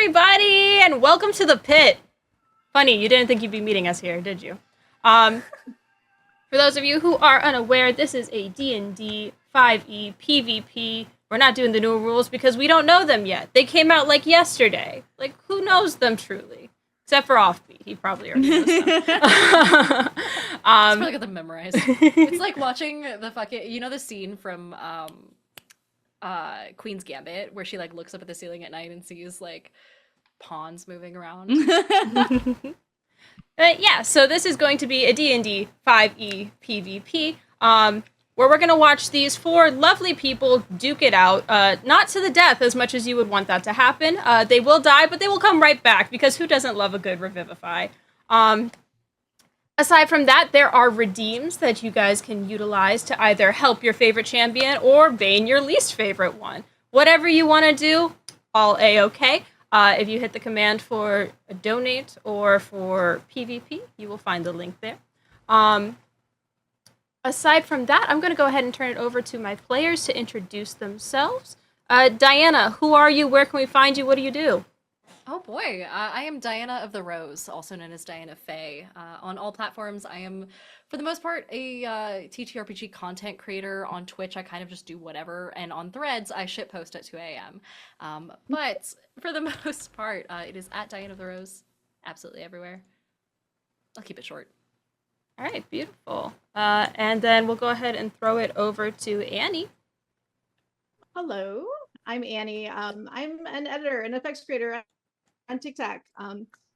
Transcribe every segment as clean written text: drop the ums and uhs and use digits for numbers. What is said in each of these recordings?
everybody, and welcome to the pit. Funny, you didn't think you'd be meeting us here, did you? For those of you who are unaware, this is a D&D 5e PvP. We're not doing the new rules because we don't know them yet. They came out like yesterday. Like, who knows them truly? Except for Offbeat. He probably already knows them. It's probably got them memorized. It's like watching the fucking, you know, the scene from Queen's Gambit where she like looks up at the ceiling at night and sees like pawns moving around. Yeah, so this is going to be a D&D 5e PvP, where we're going to watch these four lovely people duke it out, not to the death as much as you would want that to happen. They will die, but they will come right back, because who doesn't love a good revivify? Aside from that, there are redeems that you guys can utilize to either help your favorite champion or bane your least favorite one. Whatever you want to do, all A-okay. If you hit the command for a donate or for PvP, you will find the link there. Aside from that, I'm going to go ahead and turn it over to my players to introduce themselves. Diana, who are you? Where can we find you? What do you do? Oh boy, I am Diana of the Rose, also known as Diana Faye. On all platforms, I am, for the most part, a TTRPG content creator. On Twitch, I kind of just do whatever, and on Threads, I shitpost at 2 a.m. But for the most part, it is at Diana of the Rose, absolutely everywhere. I'll keep it short. All right, beautiful. And then we'll go ahead and throw it over to Annie. Hello, I'm Annie. I'm an editor, an effects creator on TikTok.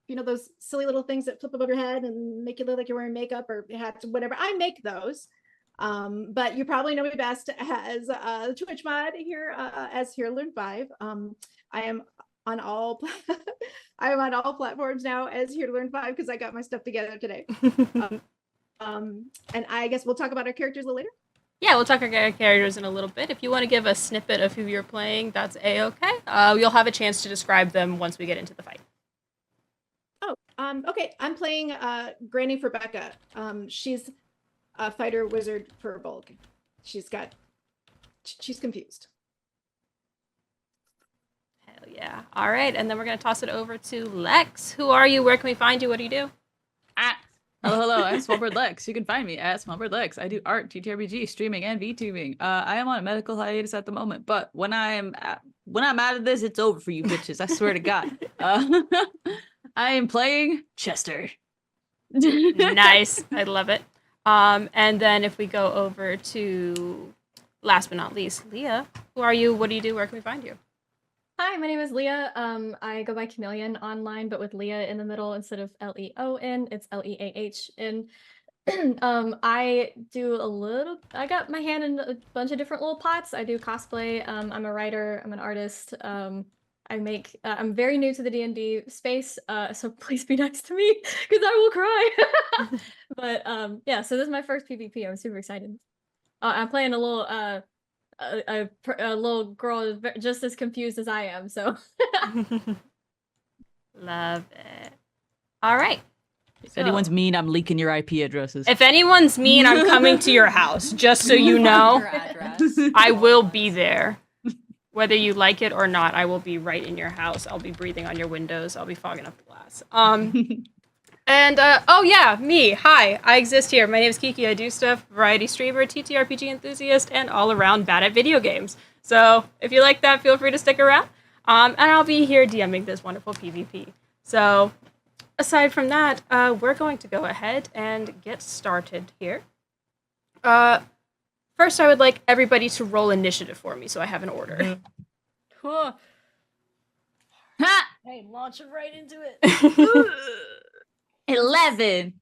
You know those silly little things that flip above your head and make you look like you're wearing makeup or hats, whatever. I make those. But you probably know me best as the Twitch mod here, as Here Learn 5. I am on all I am on all platforms now as Here to Learn 5 because I got my stuff together today. And I guess we'll talk about our characters a little later. Yeah, we'll talk about our characters in a little bit. If you want to give a snippet of who you're playing, that's A-okay. You'll have a chance to describe them once we get into the fight. Oh, okay. I'm playing Granny Firbecca. She's a fighter wizard for Bulk. She's confused. Hell yeah. All right, and then we're going to toss it over to Lex. Who are you? Where can we find you? What do you do? Hello, I'm Smallbird Lex. You can find me at Smallbird Lex. I do art, TTRPG, streaming, and VTubing. I am on a medical hiatus at the moment, but when I'm out of this, it's over for you bitches. I swear to God. I am playing Chester. Nice. I love it. And then if we go over to, last but not least, Leah. Who are you? What do you do? Where can we find you? Hi, my name is Leah. I go by Chameleon online, but with Leah in the middle instead of Leon, it's Leahn. I got my hand in a bunch of different little pots. I do cosplay. I'm a writer. I'm an artist. I'm very new to the D&D space, so please be nice to me because I will cry. But yeah, so this is my first PvP. I'm super excited. I'm playing a little a little girl just as confused as I am, so. Love it. All right. If anyone's mean, I'm leaking your IP addresses. If anyone's mean, I'm coming to your house, just so you know. I will be there. Whether you like it or not, I will be right in your house. I'll be breathing on your windows. I'll be fogging up the glass. And, oh yeah, me. Hi, I exist here. My name is Kiki. I do stuff, variety streamer, TTRPG enthusiast, and all around bad at video games. So if you like that, feel free to stick around. And I'll be here DMing this wonderful PvP. So aside from that, we're going to go ahead and get started here. First, I would like everybody to roll initiative for me so I have an order. Cool. Ha! Hey, launch it right into it. 11.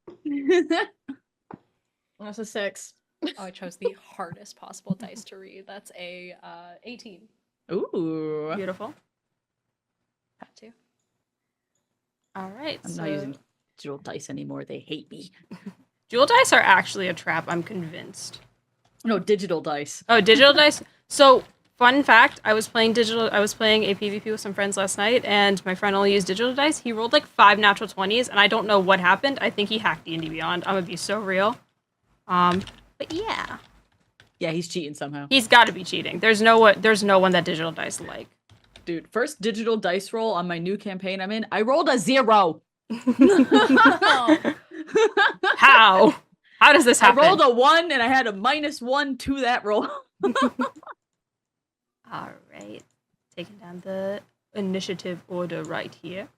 That's a 6. Oh, I chose the hardest possible dice to read. That's a 18. Ooh. Beautiful. Had to. All right. I'm not using digital dice anymore. They hate me. Dual dice are actually a trap, I'm convinced. No, digital dice. Oh, digital dice? So, fun fact, I was playing a PvP with some friends last night, and my friend only used digital dice. He rolled like 5 natural 20s, and I don't know what happened. I think he hacked D&D Beyond. I'm gonna be so real. But yeah. Yeah, he's cheating somehow. He's gotta be cheating. There's no one that digital dice like. Dude, first digital dice roll on my new campaign I'm in, I rolled a 0. How? How does this happen? I rolled a 1 and I had a -1 to that roll. All right. Taking down the initiative order right here.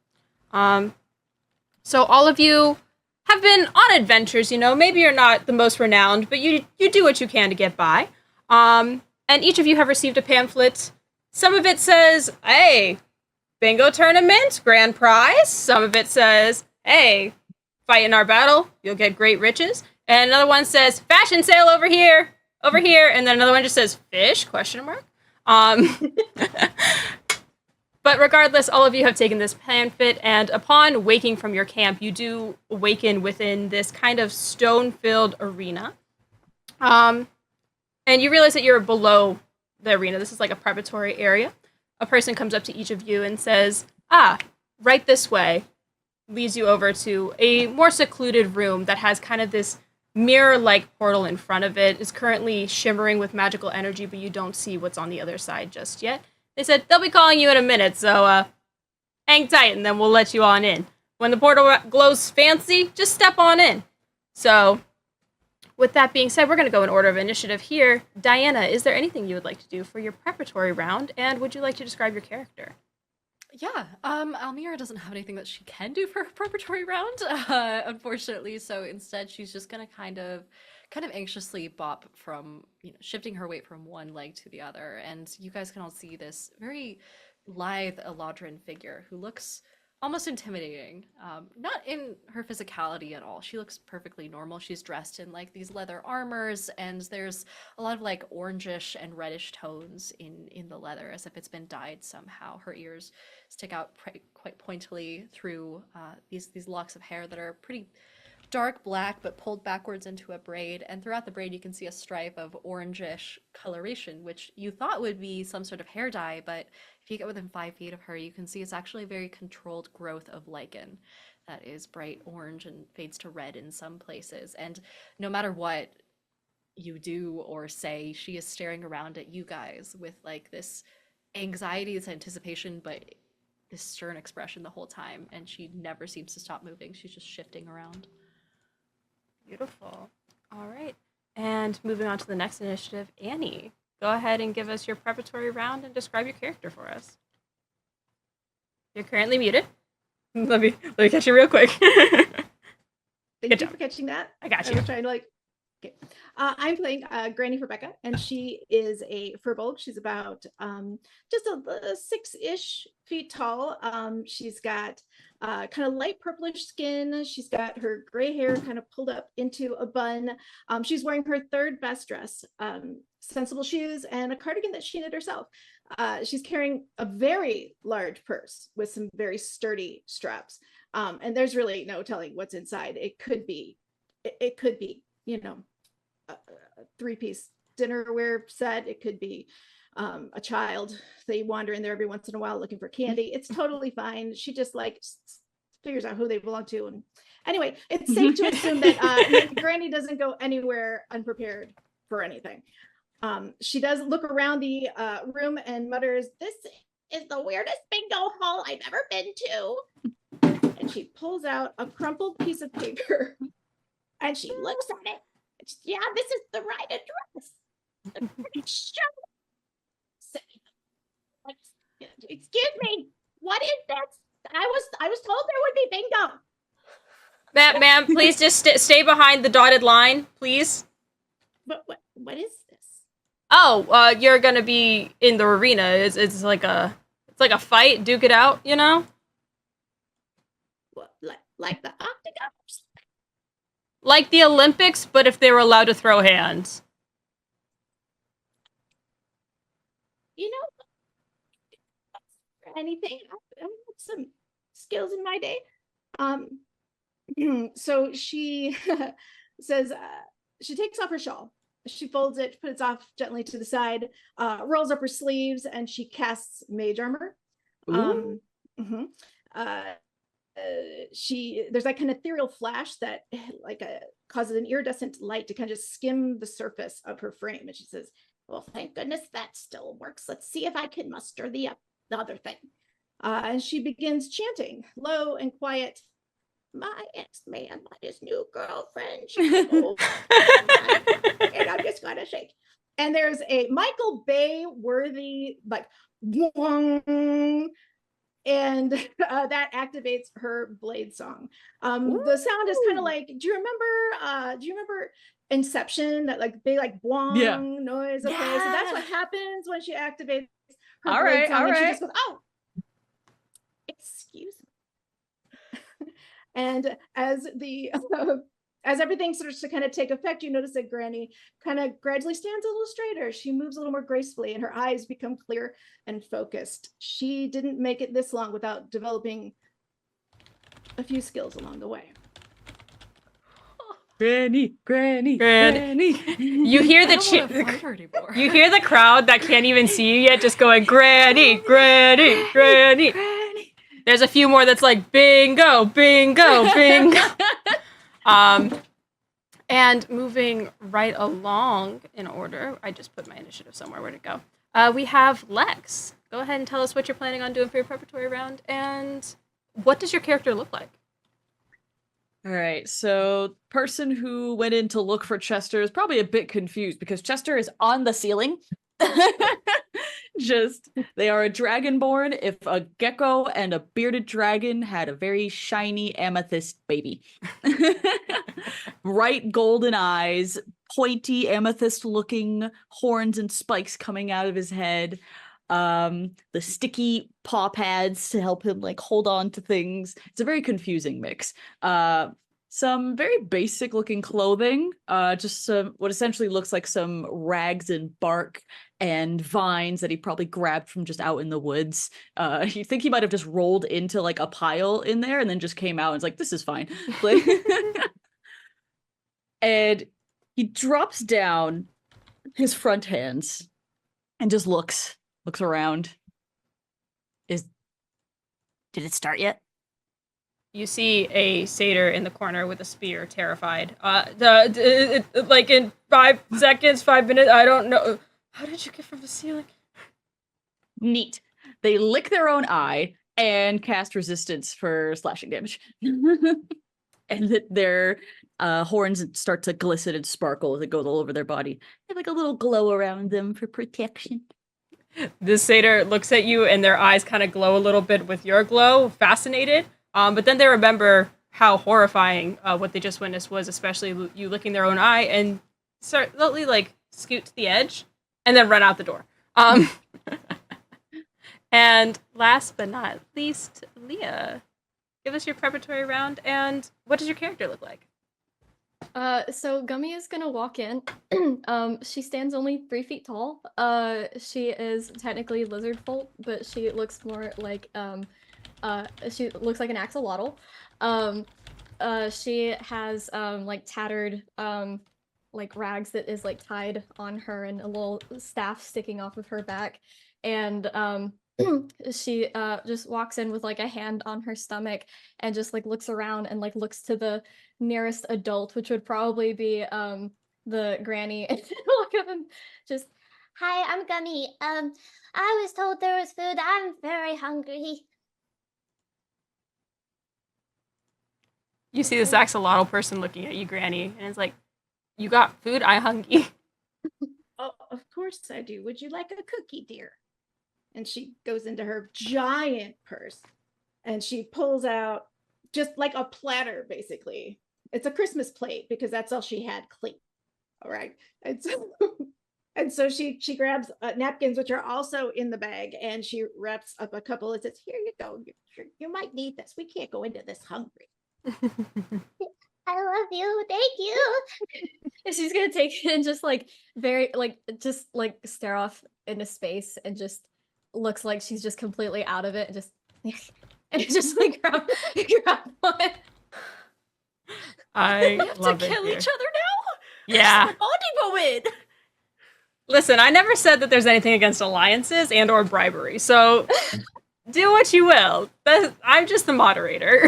So all of you have been on adventures, you know, maybe you're not the most renowned, but you do what you can to get by. And each of you have received a pamphlet. Some of it says, hey, bingo tournament, grand prize. Some of it says, hey, fight in our battle, you'll get great riches. And another one says, fashion sale over here. And then another one just says, fish, question mark. But regardless, all of you have taken this pamphlet, and upon waking from your camp, you do awaken within this kind of stone-filled arena. And you realize that you're below the arena. This is like a preparatory area. A person comes up to each of you and says, right this way, leads you over to a more secluded room that has kind of this mirror-like portal in front of it. It's currently shimmering with magical energy, but you don't see what's on the other side just yet. They said, they'll be calling you in a minute, so hang tight, and then we'll let you on in. When the portal glows fancy, just step on in. So, with that being said, we're going to go in order of initiative here. Diana, is there anything you would like to do for your preparatory round, and would you like to describe your character? Yeah, Almira doesn't have anything that she can do for a preparatory round, unfortunately. So instead, she's just gonna kind of anxiously bop from, shifting her weight from one leg to the other. And you guys can all see this very lithe Eladrin figure who looks almost intimidating. Not in her physicality at all. She looks perfectly normal. She's dressed in like these leather armors, and there's a lot of like orangish and reddish tones in the leather, as if it's been dyed somehow. Her ears stick out quite pointily through these locks of hair that are pretty dark black but pulled backwards into a braid, and throughout the braid you can see a stripe of orangish coloration, which you thought would be some sort of hair dye, but if you get within 5 feet of her, you can see it's actually a very controlled growth of lichen that is bright orange and fades to red in some places. And no matter what you do or say, she is staring around at you guys with like this anxiety, this anticipation, but this stern expression the whole time, and she never seems to stop moving. She's just shifting around. Beautiful. All right. And moving on to the next initiative, Annie, go ahead and give us your preparatory round and describe your character for us. You're currently muted. Let me catch you real quick. Thank you for catching that. I got you. I was trying to okay. I'm playing Granny Firbecca, and she is a furbolg. She's about just a 6-ish feet tall. She's got kind of light purplish skin. She's got her gray hair kind of pulled up into a bun. She's wearing her third best dress, sensible shoes, and a cardigan that she knit herself. She's carrying a very large purse with some very sturdy straps. And there's really no telling what's inside. It could be, a 3-piece dinnerware set. It could be a child. They wander in there every once in a while looking for candy. It's totally fine. She just figures out who they belong to. And anyway, it's safe to assume that Granny doesn't go anywhere unprepared for anything. She does look around the room and mutters, "This is the weirdest bingo hall I've ever been to." And she pulls out a crumpled piece of paper and she looks at it. Yeah, this is the right address. I'm pretty sure. Excuse me, what is this? I was told there would be bingo. Ma'am, please just stay behind the dotted line, please. But what is this? Oh, you're gonna be in the arena. It's like a fight, duke it out, you know? What, like the octagons? Like the Olympics, but if they were allowed to throw hands. You know, anything. I've had some skills in my day. So she says, she takes off her shawl. She folds it, puts it off gently to the side, rolls up her sleeves, and she casts mage armor. There's that kind of ethereal flash that causes an iridescent light to kind of skim the surface of her frame. And she says, "Well, thank goodness that still works. Let's see if I can muster the the other thing. And she begins chanting, low and quiet. My ex-man, but his new girlfriend. And I'm just gonna shake. And there's a Michael Bay worthy like, and that activates her blade song. The sound is kind of like, do you remember Inception, that like big like boing noise? Okay, so that's what happens when she activates her blade song, and she just goes, oh, excuse me. And as the as everything starts to kind of take effect, you notice that Granny kind of gradually stands a little straighter. She moves a little more gracefully, and her eyes become clear and focused. She didn't make it this long without developing a few skills along the way. Granny. You hear you hear the crowd that can't even see you yet just going, Granny. There's a few more that's like, bingo. And moving right along in order, I just put my initiative somewhere. Where'd it go? We have Lex. Go ahead and tell us what you're planning on doing for your preparatory round, and what does your character look like? All right, so person who went in to look for Chester is probably a bit confused because Chester is on the ceiling. They are a dragonborn. If a gecko and a bearded dragon had a very shiny amethyst baby. Bright golden eyes, pointy amethyst-looking horns and spikes coming out of his head. The sticky paw pads to help him like hold on to things. It's a very confusing mix. Some very basic looking clothing, just some what essentially looks like some rags and bark and vines that he probably grabbed from just out in the woods. You think he might have just rolled into like a pile in there and then just came out and was like, this is fine. And he drops down his front hands and just looks around. Did it start yet? You see a satyr in the corner with a spear, terrified. Like in 5 seconds, 5 minutes, I don't know. How did you get from the ceiling? Neat. They lick their own eye and cast resistance for slashing damage. And their horns start to glisten and sparkle as it goes all over their body. They have like a little glow around them for protection. This satyr looks at you and their eyes kind of glow a little bit with your glow, fascinated. But then they remember how horrifying what they just witnessed was, especially you licking their own eye, and start slowly like scoot to the edge and then run out the door. And last but not least, Leah, give us your preparatory round, and what does your character look like? So Gummy is gonna walk in. She stands only 3 feet tall. She is technically lizard folk, but she looks more like she looks like an axolotl. She has like tattered like rags that is like tied on her and a little staff sticking off of her back, and she just walks in with like a hand on her stomach and just like looks around and like looks to the nearest adult, which would probably be the granny, and look at him just, hi, I'm Gummy. I was told there was food. I'm very hungry. You see this axolotl person looking at you, Granny, and it's like, you got food? I hungry. Oh, of course I do. Would you like a cookie, dear? And she goes into her giant purse and she pulls out just like a platter, basically. It's a Christmas plate because that's all she had clean. All right. And so she grabs napkins, which are also in the bag, and she wraps up a couple and says, here you go. You might need this. We can't go into this hungry. I love you. Thank you. and she's gonna take it and just like very like just like stare off into space and just looks like she's just completely out of it and just and just like grab one. I We have love to it kill here. each other now? Yeah. It's the bonding moment. Listen, I never said that there's anything against alliances and or bribery, so do what you will. I'm just the moderator.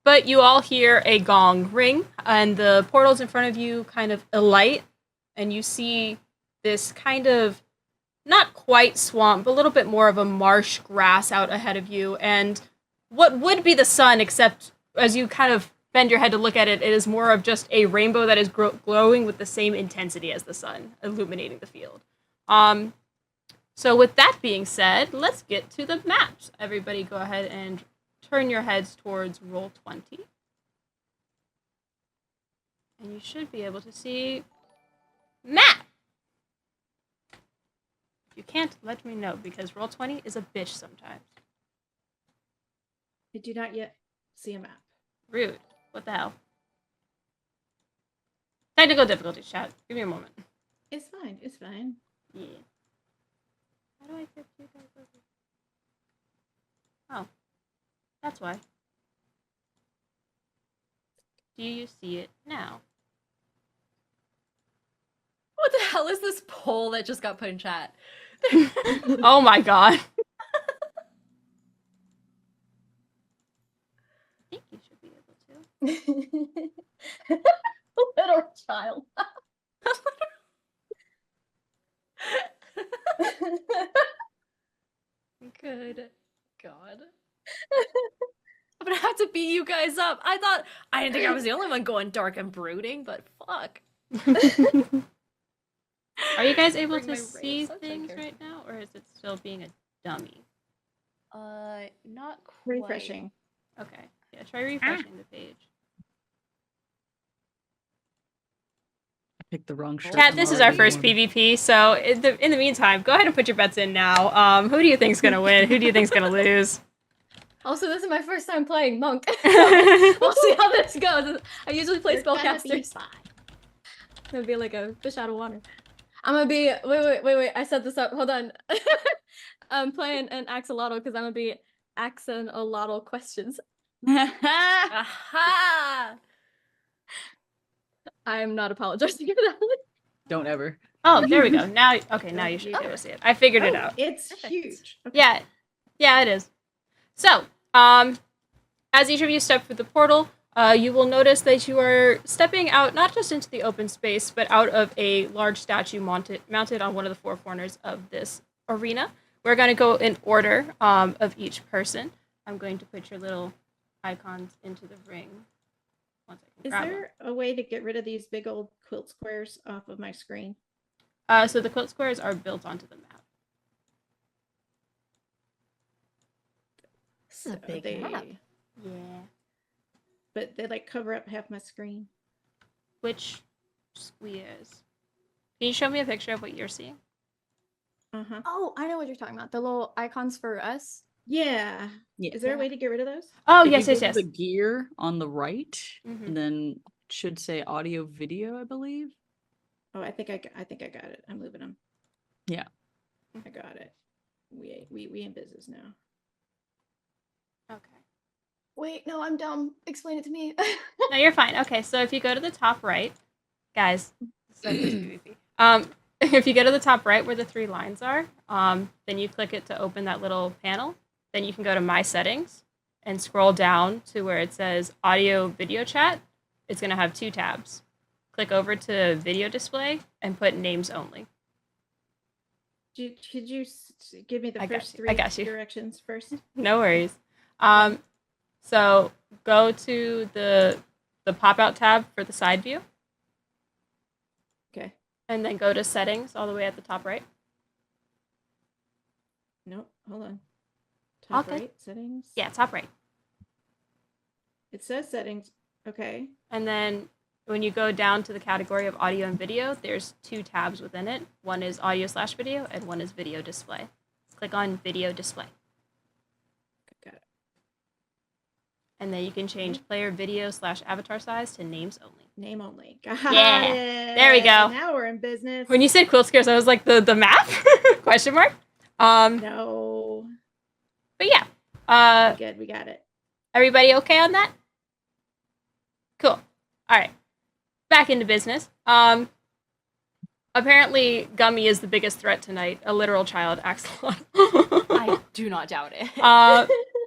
But you all hear a gong ring, and the portals in front of you kind of alight, and you see this kind of, not quite swamp, a little bit more of a marsh grass out ahead of you, and what would be the sun, except as you kind of bend your head to look at it, it is more of just a rainbow that is glowing with the same intensity as the sun, illuminating the field. So with that being said, let's get to the maps. Everybody go ahead and turn your heads towards roll 20. And you should be able to see map. If you can't, let me know, because roll 20 is a bitch sometimes. I do not yet see a map. Rude. What the hell? Technical difficulties, chat. Give me a moment. It's fine. It's fine. Yeah. How do I get you guys over? Oh. That's why. Do you see it now? What the hell is this poll that just got put in chat? Oh my god. I think you should be able to. Little child. Good God. I'm gonna have to beat you guys up. I didn't think I was the only one going dark and brooding, but fuck. Are you guys able Bring to my see race. I'll take things care. right now, or is it still being a dummy? Not quite. Refreshing. Okay. Yeah, try refreshing the page. I picked the wrong shirt. Chat, I'm this is our already first warm. PvP, so in the meantime, go ahead and put your bets in now. Who do you think's gonna win? Who do you think's gonna lose? Also, this is my first time playing Monk. We'll see how this goes. I usually play You're gonna be spellcasters. fine. It's gonna be like a fish out of water. I'm gonna be wait. I set this up. Hold on. I'm playing an axolotl because I'm gonna be axolotl questions. Aha! I am not apologizing for that one. Don't ever. Oh, there we go. Now, okay, now you should be able to see it. I figured it out. It's Perfect. huge. Okay. Yeah, it is. So, as each of you step through the portal, you will notice that you are stepping out not just into the open space, but out of a large statue mounted on one of the four corners of this arena. We're going to go in order of each person. I'm going to put your little icons into the ring. Once I can Is grab there a way to get rid of these big old quilt squares off of my screen? them. So the quilt squares are built onto the map. This is a So big map. Yeah. But they like cover up half my screen. Which squares? Can you show me a picture of what you're seeing? Uh-huh. Oh, I know what you're talking about. The little icons for us. Yeah. Yeah. Is there a Yeah. way to get rid of those? Oh, If yes, you yes, go yes. to the gear on the right, Mhm. and then should say audio video, I believe. Oh, I think I got it. I'm moving them. Yeah. I got it. We in business now. Okay. Wait, no, I'm dumb. Explain it to me. No, you're fine. Okay, so if you go to the top right, guys, this is our first PvP. If you go to the top right where the three lines are, then you click it to open that little panel. Then you can go to My Settings and scroll down to where it says Audio Video Chat. It's going to have two tabs. Click over to Video Display and put Names Only. Could you give me the I got first you. three I got you. directions first? No worries. So go to the pop-out tab for the side view, Okay. and then go to Settings all the way at the top right. Nope. Hold on. Top Okay. right settings. Yeah, top right. It says settings. Okay. And then when you go down to the category of audio and video, there's two tabs within it. One is audio/video and one is video display. Click on video display. Got it. And then you can change player video/avatar size to names only. Name only. Got Yeah. it. There we go. Now we're in business. When you said quilt squares, I was like, the map? Question mark? No. But yeah. Good. We got it. Everybody okay on that? Cool. All right. Back into business. Apparently, Gummy is the biggest threat tonight. A literal child axolotl. I do not doubt it.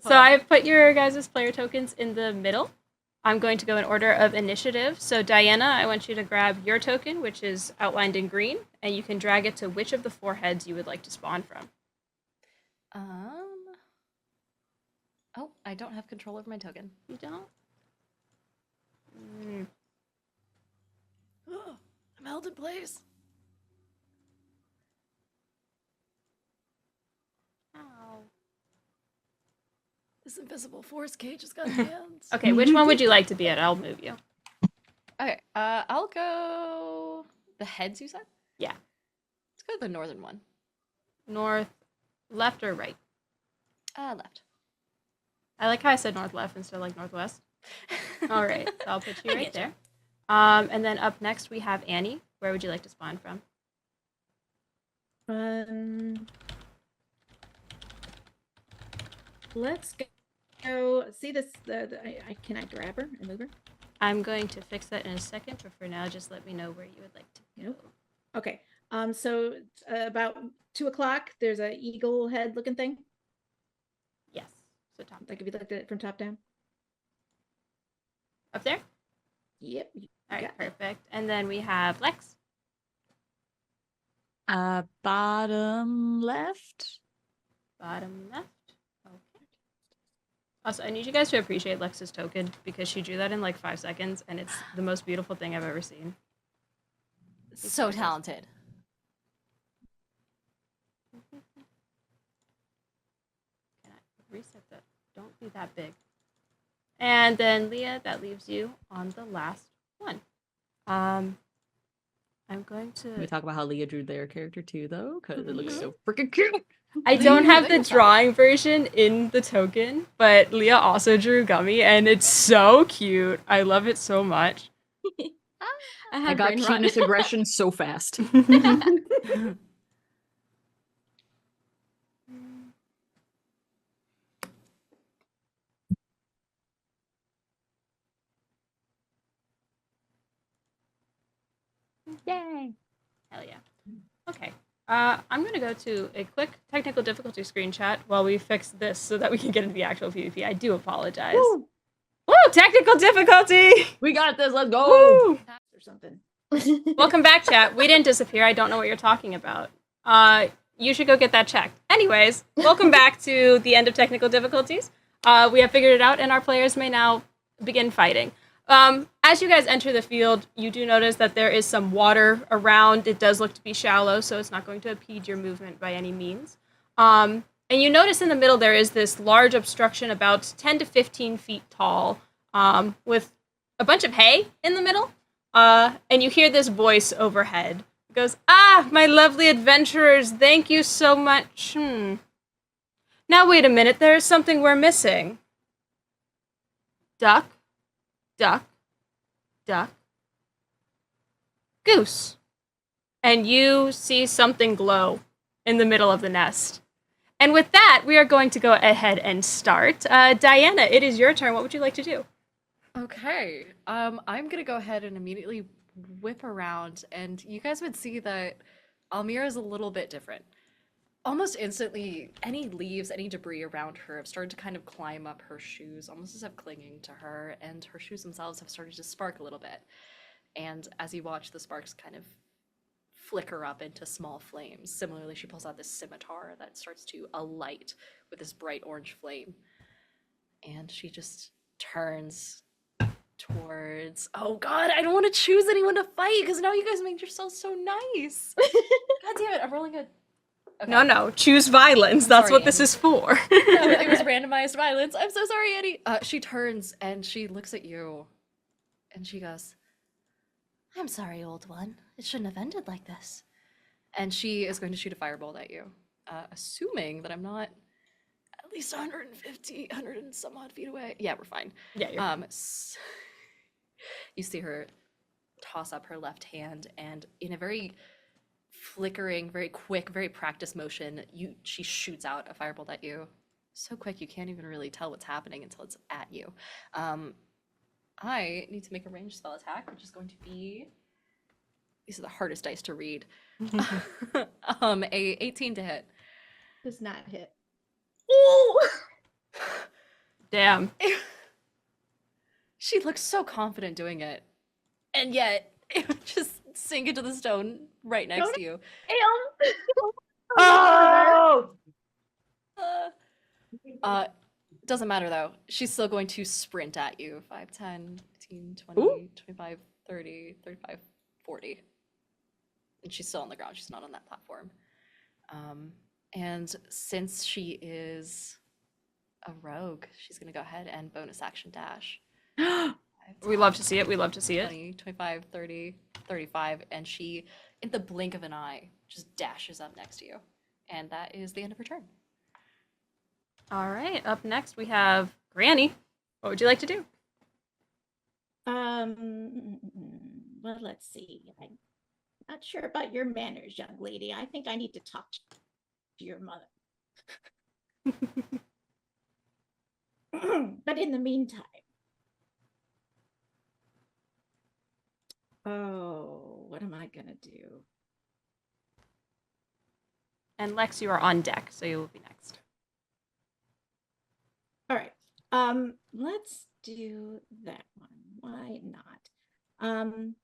So I've put your guys' player tokens in the middle. I'm going to go in order of initiative. So Diana, I want you to grab your token, which is outlined in green, and you can drag it to which of the 4 heads you would like to spawn from. Oh, I don't have control over my token. You don't? I'm held in place. Ow. This invisible force cage has got hands. Okay, which one would you like to be at? I'll move you. Okay, I'll go the heads you said? Yeah. Let's go to the northern one. North, left, or right? Left. I like how I said north left instead of like northwest. All right, so I'll put you I right get ya. there. And then up next we have Annie. Where would you like to spawn from? Let's go. See this? Can I grab her and move her? I'm going to fix that in a second, but for now, just let me know where you would like to go. Okay. So about 2 o'clock, there's a eagle head looking thing. Yes. So top Like if you looked at it from top down. up there. Yep. All right, got it. perfect. And then we have Lex. Bottom left. Bottom left. Okay. Also, I need you guys to appreciate Lex's token because she drew that in like 5 seconds, and it's the most beautiful thing I've ever seen. So talented. Can I reset that? Don't be that big. And then Leah, that leaves you on the last one. I'm going Can we to. talk about how Leah drew their character too, though? Because it looks so freaking cute. I don't Leah, have the Leah saw it. drawing version in the token, but Leah also drew Gummy, and it's so cute. I love it so much. I I had got brain rot. keenness aggression so fast. Yay! Hell yeah. Okay. I'm going to go to a quick technical difficulty screenshot while we fix this so that we can get into the actual PvP. I do apologize. Woo! Woo! Technical difficulty! We got this. Let's go. Woo! Or something. Welcome back, chat. We didn't disappear. I don't know what you're talking about. You should go get that checked. Anyways, welcome back to the end of technical difficulties. We have figured it out, and our players may now begin fighting. As you guys enter the field, you do notice that there is some water around. It does look to be shallow, so it's not going to impede your movement by any means. And you notice in the middle there is this large obstruction about 10 to 15 feet tall, with a bunch of hay in the middle. And you hear this voice overhead. It goes, "Ah, my lovely adventurers, thank you so much. Now wait a minute, there is something we're missing. Duck, duck, duck, goose." And you see something glow in the middle of the nest. And with that, we are going to go ahead and start. Diana, it is your turn. What would you like to do? Okay. I'm gonna go ahead and immediately whip around, and you guys would see that Almira is a little bit different. Almost instantly, any leaves, any debris around her have started to kind of climb up her shoes, almost as if clinging to her, and her shoes themselves have started to spark a little bit. And as you watch, the sparks kind of flicker up into small flames. Similarly, she pulls out this scimitar that starts to alight with this bright orange flame. And she just turns towards, oh god, I don't want to choose anyone to fight because now you guys made yourselves so nice. God damn it, I'm rolling a... Okay. No, choose violence. I'm That's sorry, what this Annie. is for. No, it was randomized violence. I'm so sorry, Annie. She turns and she looks at you and she goes, "I'm sorry, old one. It shouldn't have ended like this." And she is going to shoot a firebolt at you, assuming that I'm not at least 150, 100 and some odd feet away. Yeah, we're fine. Yeah, you're You see her toss up her left hand, and in a very flickering, very quick, very practiced motion, she shoots out a firebolt at you. So quick you can't even really tell what's happening until it's at you. I need to make a ranged spell attack, which is going to be, these are the hardest dice to read. A 18 to hit. Does not hit. Damn. She looks so confident doing it, and yet it would just sink into the stone right next to you. Oh! Doesn't matter though. She's still going to sprint at you. 5, 10, 15, 20, Ooh. 25, 30, 35, 40. And she's still on the ground. She's not on that platform. And since she is a rogue, she's going to go ahead and bonus action dash. 5, We love to see it. We love to see it. 20, 25, 30, 35, and she, in the blink of an eye, just dashes up next to you. And that is the end of her turn. All right. Up next, we have Granny. What would you like to do? Well, let's see. I'm not sure about your manners, young lady. I think I need to talk to your mother. But in the meantime, what am I gonna do? And Lex, you are on deck, so you will be next. All right. Let's do that one. Why not? I'm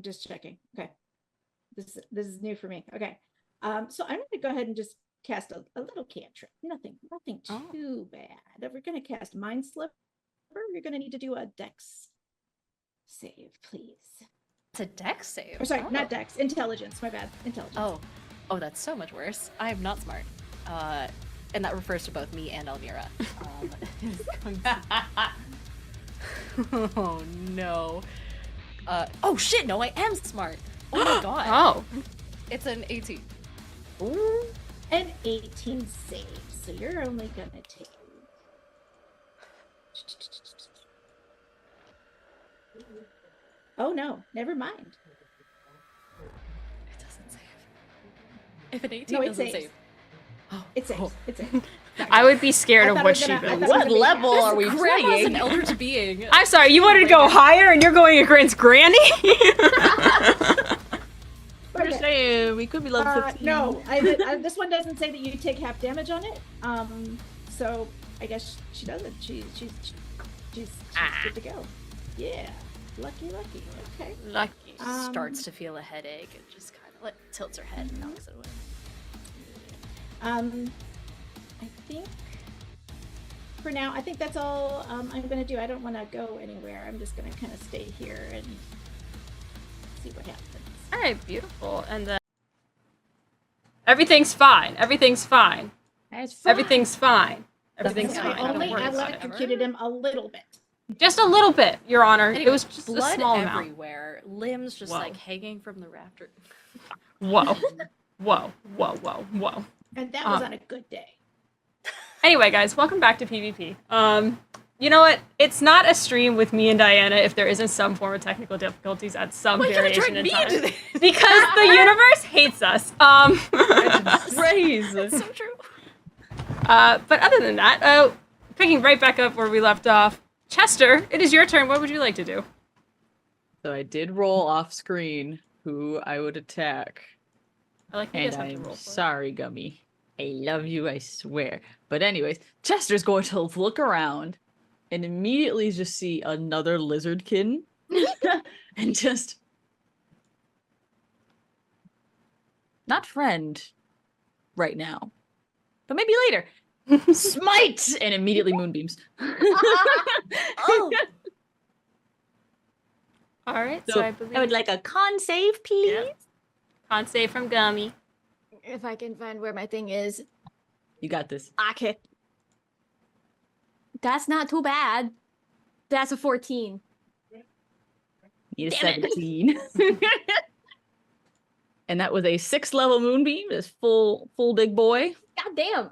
just checking. Okay. This is new for me. Okay. So I'm gonna go ahead and just cast a little cantrip. Nothing too bad. If we're gonna cast Mind Slipper, you're gonna need to do a Dex save, please. It's a dex save. Or sorry, not Dex, Intelligence. My bad. Intelligence. Oh, that's so much worse. I am not smart. And that refers to both me and Almira. Oh no. Oh shit, no, I am smart. Oh my god. Oh. It's an 18. Ooh, an 18 save. So you're only gonna take. Oh no, never mind. It doesn't save. If an 18 No, it doesn't saves. save. It saves. Oh. It saves. I would be scared I of thought what it was she gonna- I builds. thought it was What gonna be level half. are we Grandma's playing? an eldritch being. I'm sorry, you wanted to go higher and you're going against Granny? We're Okay. saying we could be level 15. No, this one doesn't say that you take half damage on it. So I guess she doesn't. She's good to go. Yeah, lucky. Okay. Lucky. Starts to feel a headache and just kind of tilts her head and knocks it away. I think for now, I think that's all I'm gonna do. I don't want to go anywhere. I'm just gonna kind of stay here and see what happens. All right, beautiful. And then everything's fine. Everything's fine. That's fine. Everything's fine. Everything's So fine. I Don't worry about it. electrocuted him a little bit. Just a little bit, Your Honor. Anyway, It was just a blood small amount. everywhere, limbs just Whoa. like hanging from the rafter. Whoa. Whoa. And that was on a good day. Anyway, guys, welcome back to PvP. You know what? It's not a stream with me and Diana if there isn't some form of technical difficulties at some variation in time. Because the universe hates us. Praise. That's so true. But other than that, picking right back up where we left off, Chester, it is your turn. What would you like to do? So I did roll off screen who I would attack. I like you And guys have to I'm roll for it. sorry, Gummy. I love you, I swear. But anyways, Chester's going to look around and immediately just see another lizardkin and just not friend right now, but maybe later. Smite and immediately moonbeams. Oh. All right, so So I believe I would like a con save, please. Yeah. Can't say from Gummy. If I can find where my thing is. You got this. Okay. That's not too bad. That's a 14. Need a Damn it. 17. And that was a 6th level moonbeam. This full big boy. God damn.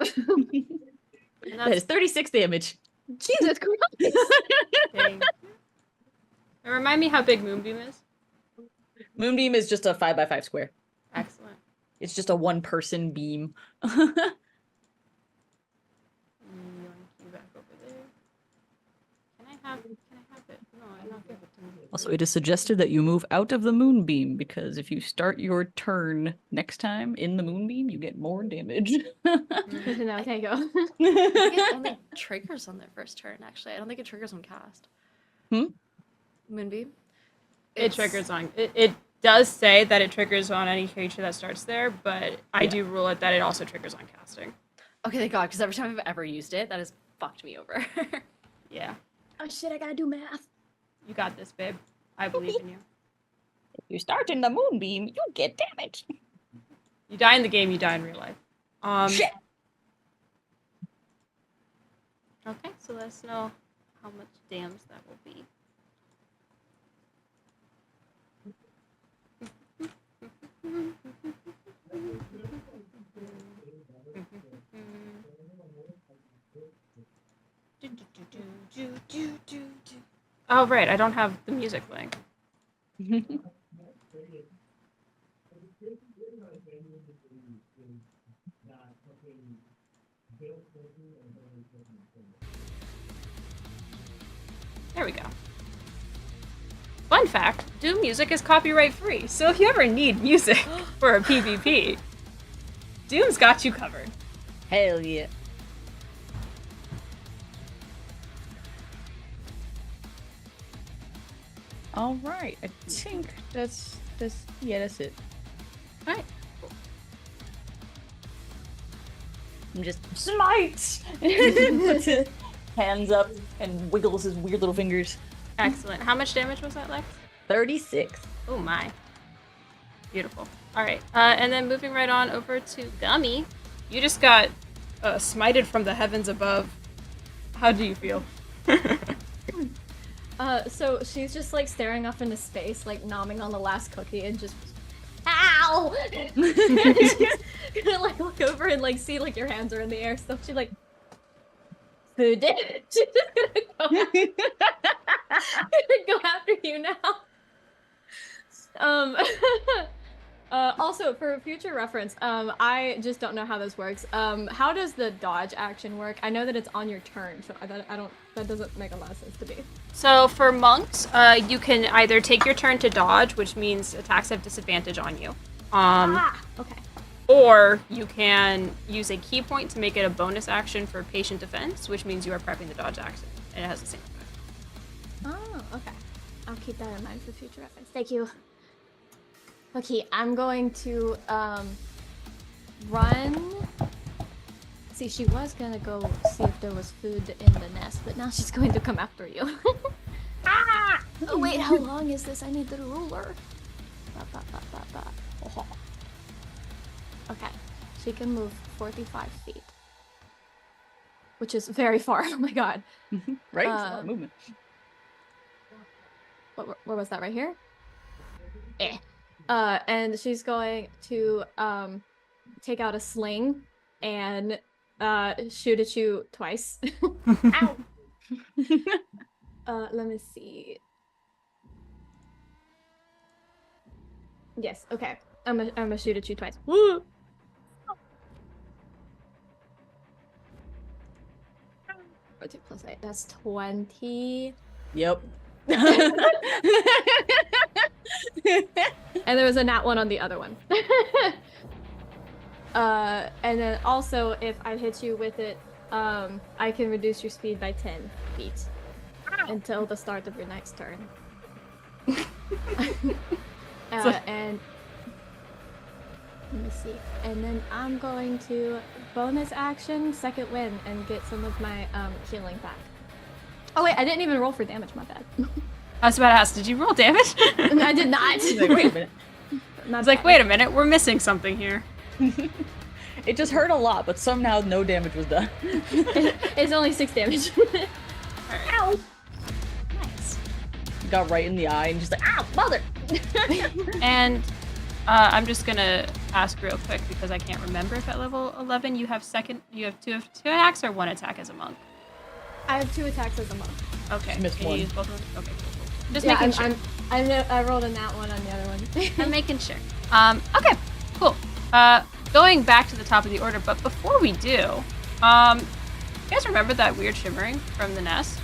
And That is that's 36 damage. Jesus Christ. dang. And remind me how big Moonbeam is. Moonbeam is just a 5x5 square. Excellent. It's just a 1-person beam. Yoink you back over there. Can I have it? No, I don't give it to me. Also, it is suggested that you move out of the moonbeam because if you start your turn next time in the moonbeam, you get more damage. Good to know. Okay, go. I think it only triggers on their first turn, actually. I don't think it triggers on cast. Moonbeam? It It's- triggers on. It does say that it triggers on any creature that starts there, but I do rule it that it also triggers on casting. Okay, thank God, because every time I've ever used it, that has fucked me over. Yeah, Oh shit! I gotta do math. you got this, babe. I believe in you. If you start in the moonbeam, you get damage. You die in the game, you die in real life. Shit. Okay, so let us know how much damage that will be. Oh, right, I don't have the music playing. There we go. Fun fact, Doom music is copyright free, so if you ever need music for a PvP, Doom's got you covered. Hell yeah. All right, I think that's it. Alright. I'm just smite. Puts his hands up and wiggles his weird little fingers. Excellent. How much damage was that, Lex? 36. Oh my. Beautiful. Alright, and then moving right on over to Gummy. You just got smited from the heavens above. How do you feel? So she's just like staring off into space, like nomming on the last cookie, and just ow. She's gonna like look over and like see like your hands are in the air, so she like food. She's just gonna go after you now. Also, for future reference, I just don't know how this works. How does the dodge action work? I know that it's on your turn, so that doesn't make a lot of sense to me. So for monks, you can either take your turn to dodge, which means attacks have disadvantage on you. Okay. Or you can use a key point to make it a bonus action for patient defense, which means you are prepping the dodge action, and it has the same effect. Oh, okay. I'll keep that in mind for future reference. Thank you. Okay, I'm going to run. See, she was gonna go see if there was food in the nest, but now she's going to come after you. Oh wait, how long is this? I need the ruler. Oh. Okay, she can move 45 feet, which is very far. Oh my god. Right? It's a lot of movement. Where was that? Right here? And she's going to take out a sling and shoot at you twice. Ow! Let me see. Yes, okay. I'm gonna shoot at you twice. Woo! Plus 8, that's 20. Yep. And there was a nat 1 on the other one. And then also, if I hit you with it, I can reduce your speed by 10 feet until the start of your next turn. And let me see. And then I'm going to bonus action, second wind, and get some of my healing back. Oh wait, I didn't even roll for damage. My bad. I was about to ask, did you roll damage? I did not. Like, wait a minute. I was like, wait a minute, we're missing something here. It just hurt a lot, but somehow no damage was done. It's only 6 damage. Ow! Nice. Got right in the eye and just like, ow, mother! And I'm just gonna ask real quick because I can't remember if at level 11 you have two attacks or one attack as a monk. I have 2 attacks as a monk. Okay. She missed Can you one. use both of them? Okay, cool. Just Yeah, making sure. I rolled a nat 1 on the other one. I'm making sure. Okay, cool. Going back to the top of the order, but before we do, you guys remember that weird shimmering from the nest?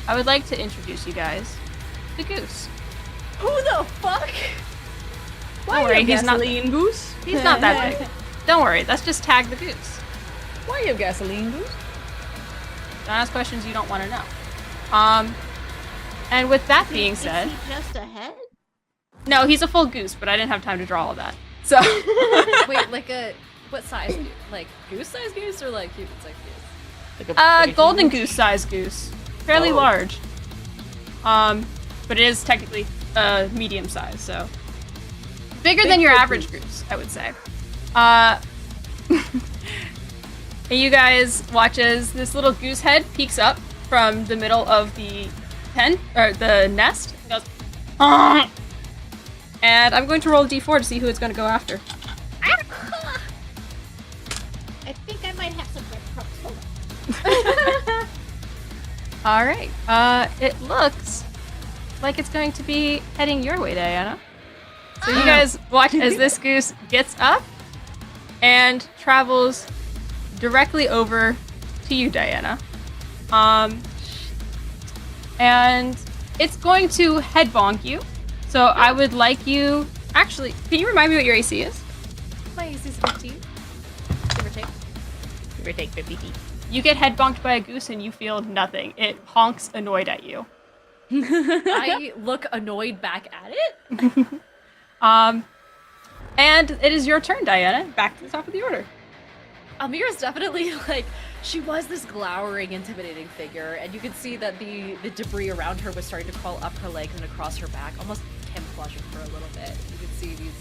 I would like to introduce you guys to Goose. Who the fuck? Don't worry, he's not Goose? he's not that big. Don't worry, let's just tag the Goose. Why you have gasoline, Goose? Don't ask questions you don't want to know. And with that being said, Is he just a head? no, he's a full goose, but I didn't have time to draw all that. So Wait, like what size goose? Like goose size goose or like human size goose? Like a golden goose size goose, fairly Oh. large. But it is technically medium size, so bigger than your average goose, I would say. And you guys watch as this little goose head peeks up from the middle of the pen or the nest. It goes, "Ah!" And I'm going to roll a d4 to see who it's going to go after. I think I might have some breadcrumbs. Hold on. All right. It looks like it's going to be heading your way, Diana. So you guys watch as this goose gets up and travels directly over to you, Diana. And it's going to head bonk you. So I would like you. Actually, can you remind me what your AC is? My AC is 15. Give or take. Give or take 50 feet. You get head bonked by a goose and you feel nothing. It honks annoyed at you. I look annoyed back at it. And it is your turn, Diana. Back to the top of the order. Almira's definitely like, she was this glowering, intimidating figure, and you could see that the debris around her was starting to crawl up her legs and across her back, almost camouflaging for a little bit. You could see these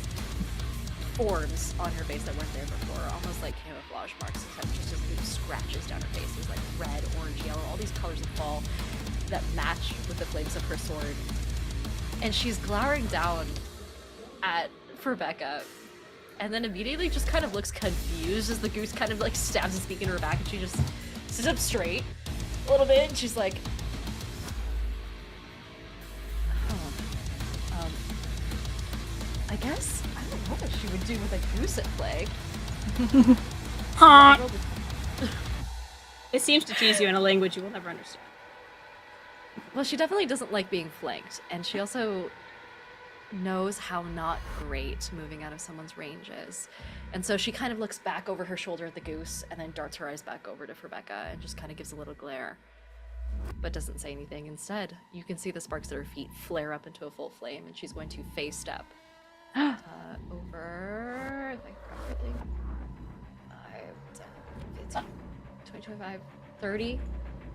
forms on her face that weren't there before, almost like camouflage marks, except she's just these scratches down her face. There's like red, orange, yellow, all these colors of fall that match with the flames of her sword. And she's glowering down at Firbecca, and then immediately just kind of looks confused as the goose kind of like stabs its beak in her back, and she just sits up straight a little bit, and she's like, I guess I don't know what she would do with a goose at play. Honk. It seems to tease you in a language you will never understand. Well, she definitely doesn't like being flanked, and she also knows how not great moving out of someone's range is. And so she kind of looks back over her shoulder at the goose and then darts her eyes back over to Firbecca and just kind of gives a little glare, but doesn't say anything. Instead, you can see the sparks at her feet flare up into a full flame, and she's going to phase step over, if I can grab everything, 5, 10, 15, 20, 25, 30,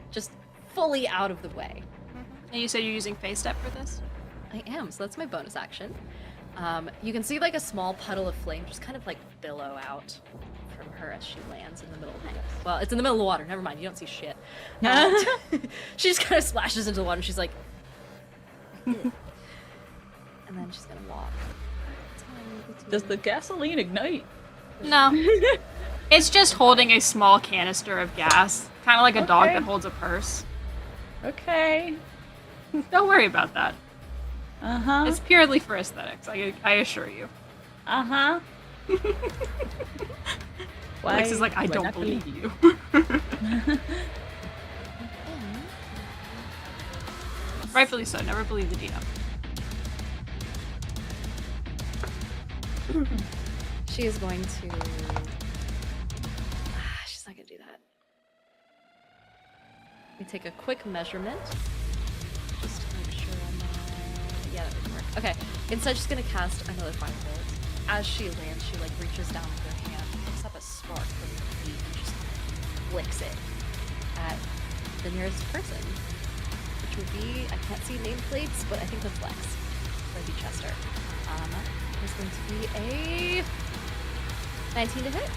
just fully out of the way. And you said you're using phase step for this? I am, so that's my bonus action. You can see like a small puddle of flame just kind of like billow out from her as she lands in the middle of the well, it's in the middle of the water, never mind, you don't see shit. She just kind of splashes into the water and she's like, and then she's gonna walk. Does the gasoline ignite? No. It's just holding a small canister of gas. Kind of like a dog that holds a purse. Okay. Don't worry about that. Uh-huh. It's purely for aesthetics, I assure you. Uh-huh. Lex is like, I do don't not believe you. Rightfully so, never believe the DM. She is going to... she's not gonna do that. Let me take a quick measurement. Just to make sure I'm not... Yeah, that didn't work. Okay, instead she's gonna cast another firebolt. As she lands, she like reaches down with her hand, picks up a spark from her feet, and just flicks it at the nearest person. Which would be, I can't see nameplates, but I think that's Lex. That'd be Chester. It's going to be a 19 to hit.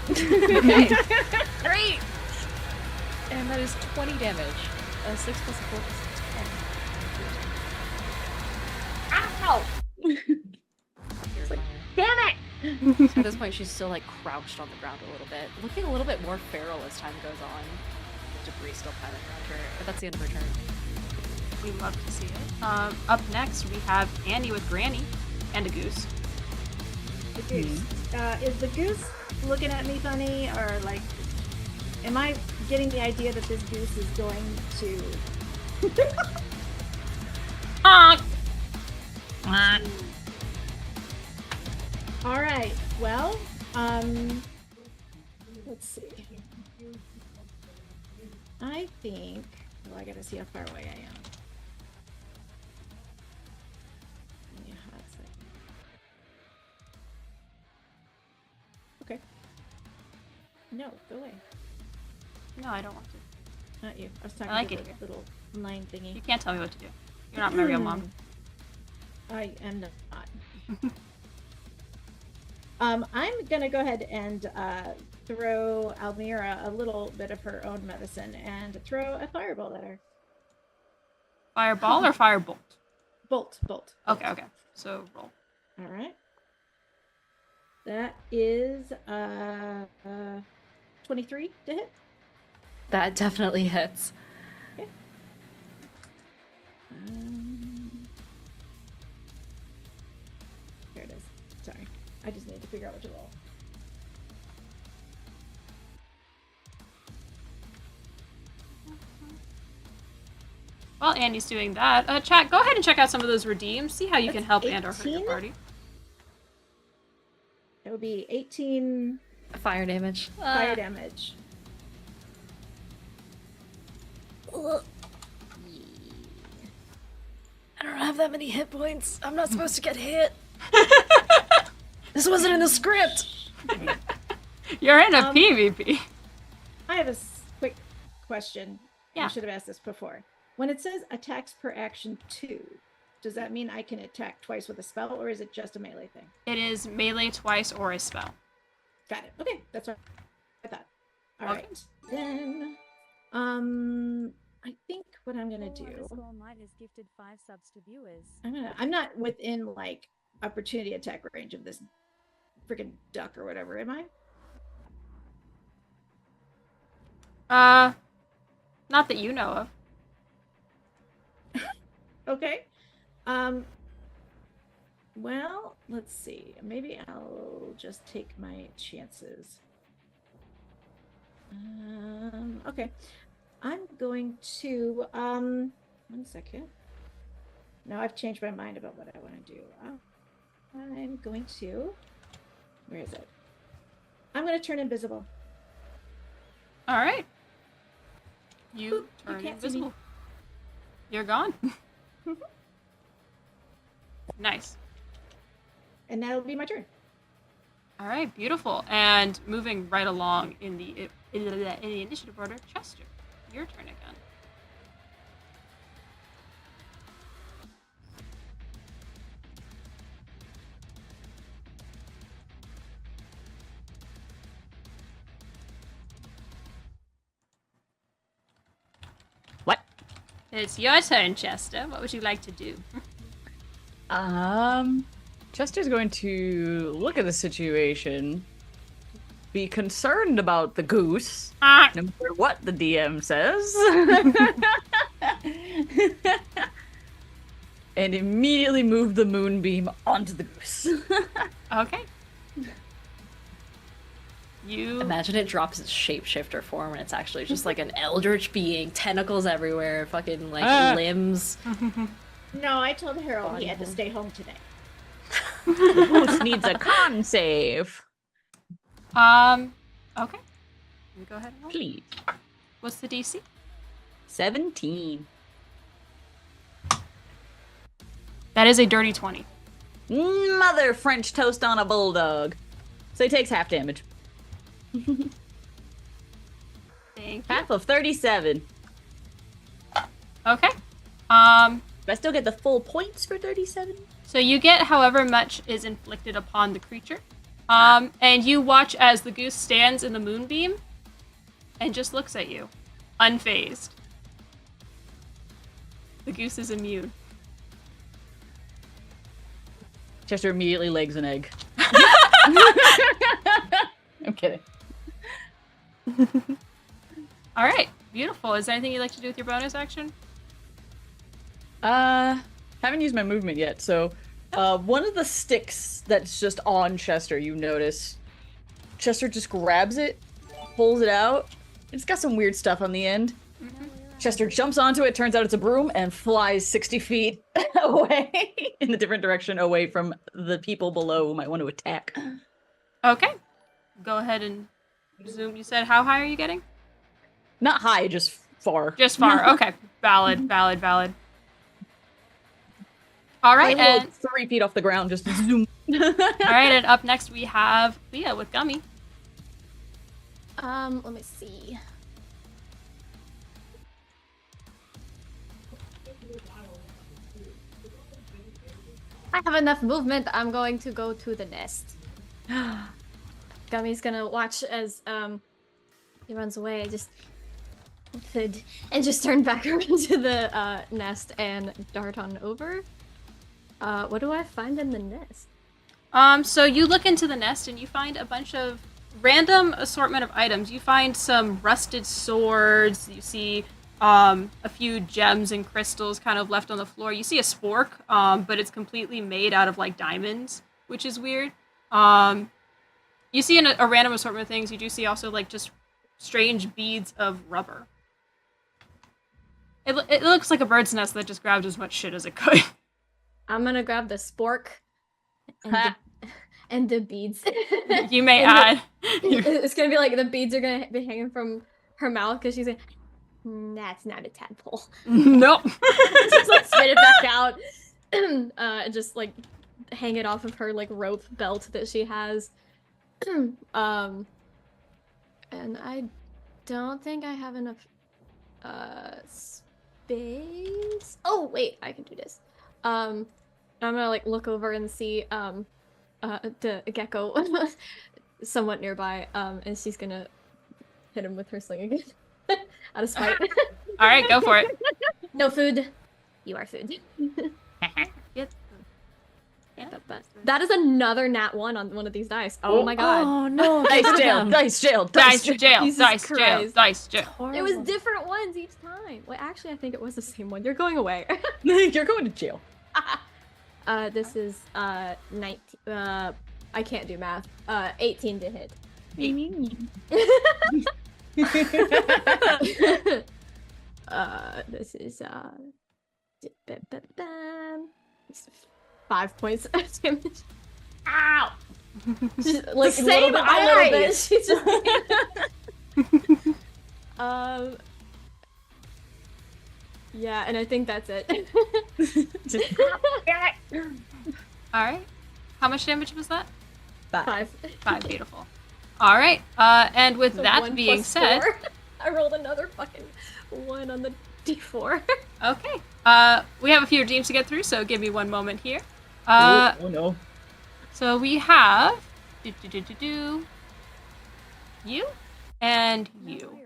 Okay, great! And that is 20 damage. 6 plus 4 plus 10. Ow! Damn it! At this point, she's still like crouched on the ground a little bit, looking a little bit more feral as time goes on. The debris still piling around her, but that's the end of her turn. We love to see it. Up next, we have Annie with Granny and a goose. The goose. Is the goose looking at me funny, or like, am I getting the idea that this goose is going to. Honk. All right. Well, let's see. I think. Well, I gotta see how far away I am. Give me a hot second. Okay. No, go away. No, I don't want to. Not you. I was talking like to it the here. little line thingy. You can't tell me what to do. You're not my real mom. I am not. I'm gonna go ahead and throw Almira a little bit of her own medicine and throw a firebolt at her. Fireball or firebolt? Bolt. Okay. So roll. All right. That is 23 to hit. That definitely hits. Okay. Here it is. Sorry. I just need to figure out what to roll. While Andy's doing that, chat, go ahead and check out some of those redeems. See how you can That's help and or hurt your 18? party. It would be 18 Fire damage. fire damage. I don't have that many hit points. I'm not supposed to get hit. This wasn't in the script. You're in a PvP. I have a quick question. Yeah. I should have asked this before. When it says attacks per action 2, does that mean I can attack twice with a spell, or is it just a melee thing? It is melee twice or a spell. Got it. Okay, that's what I thought. All Okay. right. Then, I think what I'm gonna do. Is gifted 5 subs to viewers. I'm not within like opportunity attack range of this freaking duck or whatever, am I? Not that you know of. Okay. Well, let's see. Maybe I'll just take my chances. Okay. I'm going to, 1 second. No, I've changed my mind about what I want to do. I'm going to, where is it? I'm going to turn invisible. All right. You Boop, you turn can't see me. invisible. You're gone. Nice. And that'll be my turn. All right, beautiful. And moving right along in the initiative order, Chester, your turn again. What? It's your turn, Chester. What would you like to do? Chester's going to look at the situation, be concerned about the goose, Ah, no matter what the DM says, and immediately move the moonbeam onto the goose. okay. You Imagine it drops its shapeshifter form and it's actually just like an eldritch being, tentacles everywhere, fucking like limbs. No, I told Harold he had to stay home today. The goose needs a con save. okay. You go ahead and roll. Please. What's the DC? 17. That is a dirty 20. Mother French toast on a bulldog. So he takes half damage. Thank you. Half of 37. Okay. Do I still get the full points for 37? So you get however much is inflicted upon the creature. And you watch as the goose stands in the moonbeam and just looks at you, unfazed. The goose is immune. Chester immediately legs an egg. I'm kidding. All right, beautiful. Is there anything you'd like to do with your bonus action? Haven't used my movement yet, so one of the sticks that's just on Chester, you notice. Chester just grabs it, pulls it out, It's got some weird stuff on the end. Chester jumps onto it, turns out it's a broom, and flies 60 feet away in a different direction, away from the people below who might want to attack. Okay. Go ahead and zoom. You said how high are you getting? Not high, just far. Just far. Okay. Valid. All right, Like and 3 feet off the ground, just zoom. all right, and up next we have Leah with Gummy. Let me see. I have enough movement. I'm going to go to the nest. Gummy's gonna watch as he runs away. And just turn back around to the nest and dart on over. What do I find in the nest? So you look into the nest and you find a bunch of random assortment of items. You find some rusted swords. You see a few gems and crystals kind of left on the floor. You see a spork, but it's completely made out of like diamonds, which is weird. You see a random assortment of things. You do see also like just strange beads of rubber. It looks like a bird's nest that just grabbed as much shit as it could. I'm gonna grab the spork and the beads. You may And add. It's gonna be like the beads are gonna be hanging from her mouth because she's like, that's not a tadpole. Nope. Just like spit it back out, and just like hang it off of her like rope belt that she has. And I don't think I have enough space. Oh wait, I can do this. I'm gonna like look over and see the gecko somewhat nearby, and she's gonna hit him with her sling again. Out of spite. All right, go for it. No food. You are food. Get That is another nat 1 on one of these dice. Oh my god. Oh no! Dice jail! Dice jail! Dice jail! Jesus Dice jail! Christ. Dice jail! It was different ones each time. Well, actually, I think it was the same one. You're going away. You're going to jail. This is 19. I can't do math. 18 to hit. This is 5 points of damage. Ow! Just, like The little same bit by little eye! bit. She's just yeah, and I think that's it. All right. How much damage was that? 5. 5. Beautiful. All right. And with So that 1 being plus said, 4. I rolled another fucking 1 on the d4. okay. We have a few redeems to get through, so give me one moment here. Oh no. So we have you and you.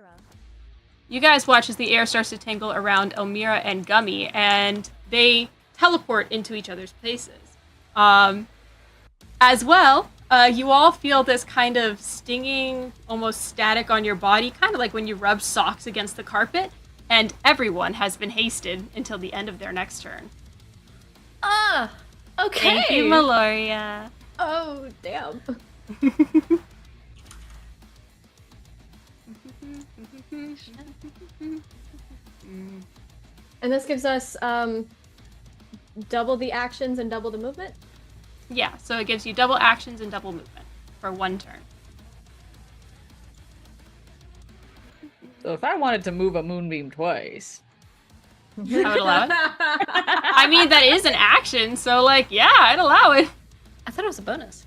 You guys watch as the air starts to tingle around Almira and Gummy, and they teleport into each other's places. As well, you all feel this kind of stinging, almost static on your body, kind of like when you rub socks against the carpet, and everyone has been hasted until the end of their next turn. Ah, okay. Thank you, Meloria. Oh, damn. And this gives us double the actions and double the movement? Yeah, so it gives you double actions and double movement for one turn. So if I wanted to move a moonbeam twice, I would allow it. I mean, that is an action, so like, yeah, I'd allow it. I thought it was a bonus.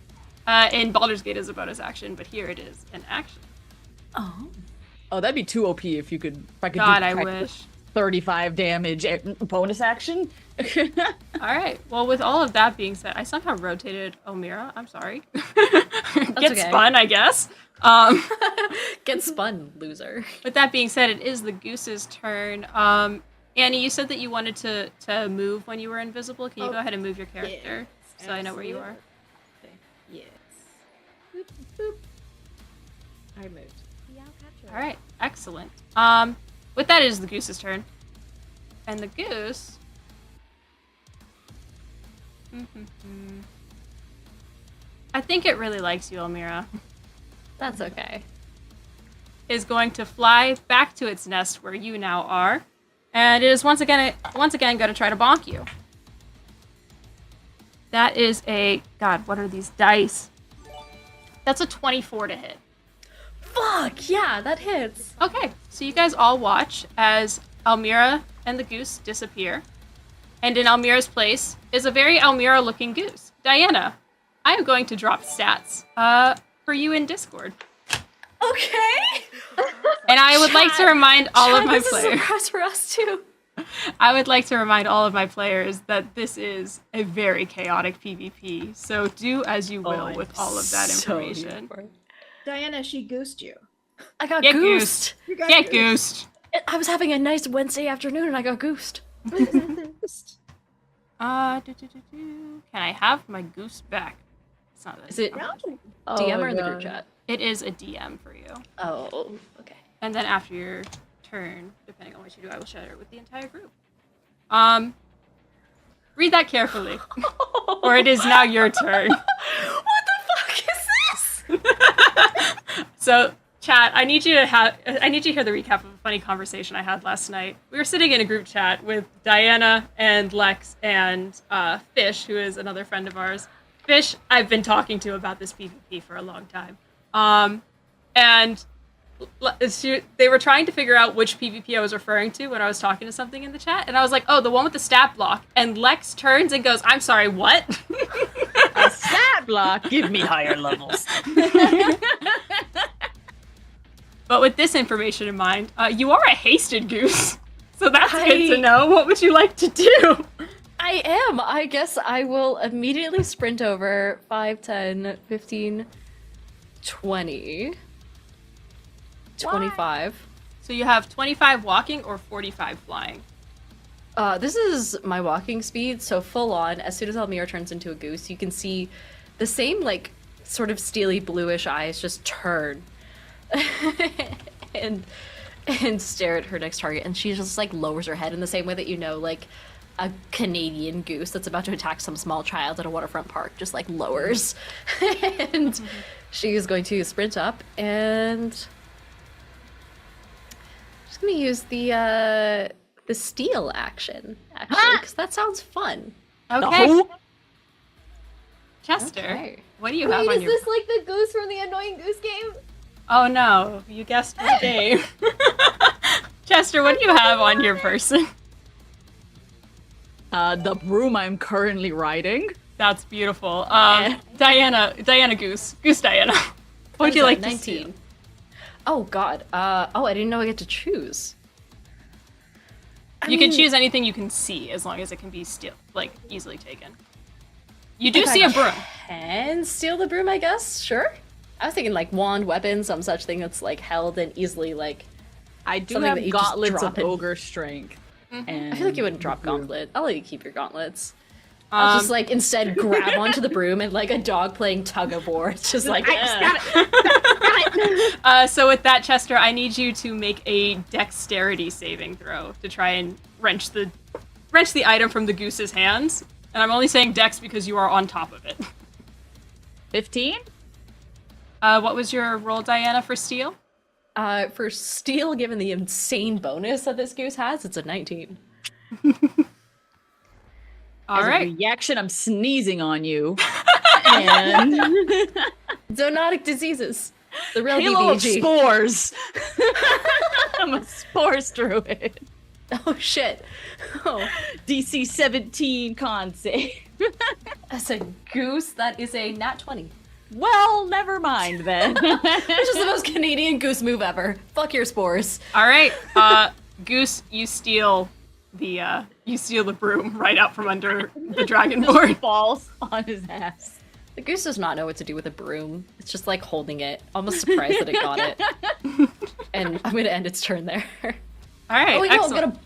In Baldur's Gate is a bonus action, but here it is an action. Oh. oh, that'd be too OP if I could God, do I practically wish. 35 damage bonus action. All right. Well, with all of that being said, I somehow rotated Almira. I'm sorry. Get okay. spun, I guess. Get spun, loser. With that being said, it is the Goose's turn. Annie, you said that you wanted to move when you were invisible. Can you go ahead and move your character so I know where you are? Yes. Boop, boop. I moved. All right. Excellent. With that, it is the Goose's turn. And the Goose... I think it really likes you, Almira. That's okay. is going to fly back to its nest where you now are, and it is once again going to try to bonk you. That is a God. What are these dice? That's a 24 to hit. Fuck yeah, that hits. Okay, so you guys all watch as Almira and the goose disappear, and in Almira's place is a very Almira-looking goose. Diana, I am going to drop stats for you in Discord. Okay. And I would like to remind all of my this is a players. surprise for us too. I would like to remind all of my players that this is a very chaotic PvP. So do as you will with all of that information. Diana, she goosed you. I got Get goosed. You got Get goosed. I was having a nice Wednesday afternoon and I got goosed. goosed. Can I have my goose back? It's not that. Is it No. DM or in the group chat? It is a DM for you. Oh, okay. And then after your turn, depending on what you do, I will share it with the entire group. Read that carefully, or it is now your turn. What the fuck is this? So, chat, I need you to hear the recap of a funny conversation I had last night. We were sitting in a group chat with Diana and Lex and Fish, who is another friend of ours. Fish, I've been talking to about this PvP for a long time. And they were trying to figure out which PvP I was referring to when I was talking to something in the chat, and I was like, oh, the one with the stat block. And Lex turns and goes, I'm sorry, what? A stat block? Give me higher levels. But with this information in mind, you are a hasted goose. So that's good to know. What would you like to do? I am. I guess I will immediately sprint over 5, 10, 15, 20, 25. So you have 25 walking or 45 flying. This is my walking speed, so full on. As soon as Almira turns into a goose, you can see the same, like, sort of steely bluish eyes just turn and stare at her next target. And she just, like, lowers her head in the same way that, you know, like, a Canadian goose that's about to attack some small child at a waterfront park just, like, lowers. And she is going to sprint up and just gonna use the steal action, actually, because that sounds fun. Okay. No. Chester, Okay. what do you have Wait, on is your... this like the goose from the Annoying Goose Game? Oh no, you guessed the game. Chester, what do you have on your person? The broom I'm currently riding. That's beautiful. Diana Goose Diana. What would you like to 19. see? Oh god. I didn't know I get to choose. You can choose anything you can see as long as it can be easily taken. You do see a broom. And steal the broom, I guess. Sure. I was thinking like wand, weapon, some such thing that's like held and easily like. I do Something that have you just gauntlets drop of in. ogre strength. And I feel like you wouldn't drop broom. gauntlet. I'll let you keep your gauntlets. I'll just like instead grab onto the broom and like a dog playing tug of war. It's just like. So with that, Chester, I need you to make a dexterity saving throw to try and wrench the item from the goose's hands. And I'm only saying dex because you are on top of it. 15? What was your roll, Diana, for steal? For steal, given the insane bonus that this goose has, it's a 19. All As right. a reaction, I'm sneezing on you. And Zoonotic diseases. The real halo of DBG. spores. I'm a spores druid. Oh shit. Oh. DC 17 con save. As a goose, that is a nat 20. Well, never mind then. Which is the most Canadian goose move ever. Fuck your spores. All right. Goose, you steal the broom right out from under the dragonborn. Falls on his ass. The goose does not know what to do with a broom. It's just like holding it. Almost surprised that it got it. And I'm gonna end its turn there. All right. Oh wait, no, excellent.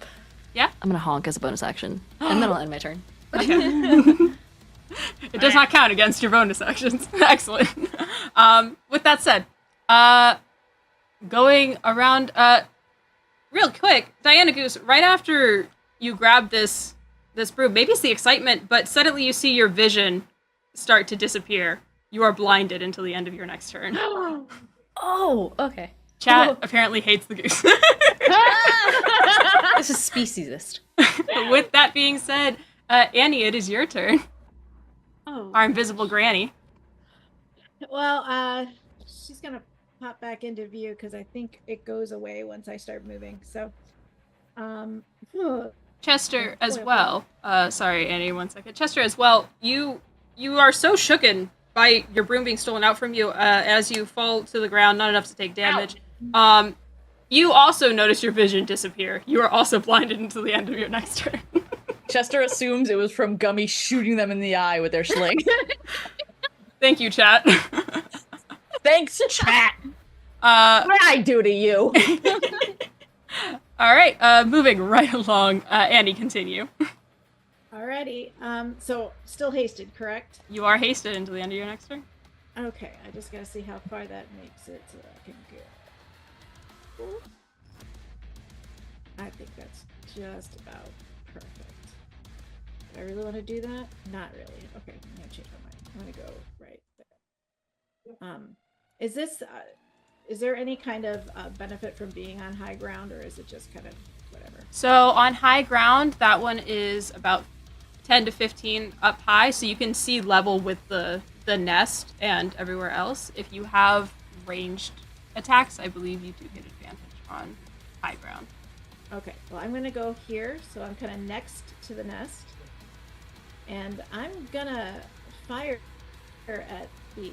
I'm gonna honk as a bonus action. And then I'll end my turn. It does not count against your bonus actions. Excellent. With that said, going around real quick, Diana Goose, right after you grab this broom, maybe it's the excitement, but suddenly you see your vision start to disappear. You are blinded until the end of your next turn. Oh, okay. Chat apparently hates the goose. This is speciesist. With that being said, Annie, it is your turn. Oh. Our invisible granny. Well, she's gonna pop back into view because I think it goes away once I start moving. So, Chester Oh, as boy, oh, well. Sorry, Annie, 1 second. Chester as well. You are so shooken by your broom being stolen out from you as you fall to the ground, not enough to take damage. You also notice your vision disappear. You are also blinded until the end of your next turn. Chester assumes it was from Gummy shooting them in the eye with their sling. Thank you, chat. Thanks, chat. What did I do to you? All right, moving right along. Annie, continue. alrighty. So still hasted, correct? You are hasted until the end of your next turn. Okay, I just gotta see how far that makes it so that I can go. I think that's just about perfect. Do I really want to do that? Not really. Okay, I'm gonna change my mind. I'm gonna go right there. Is this? Is there any kind of benefit from being on high ground, or is it just kind of whatever? So on high ground, that one is about 10 to 15 up high, so you can see level with the nest and everywhere else. If you have ranged attacks, I believe you do get advantage on high ground. Okay, well, I'm gonna go here, so I'm kind of next to the nest, and I'm gonna fire at the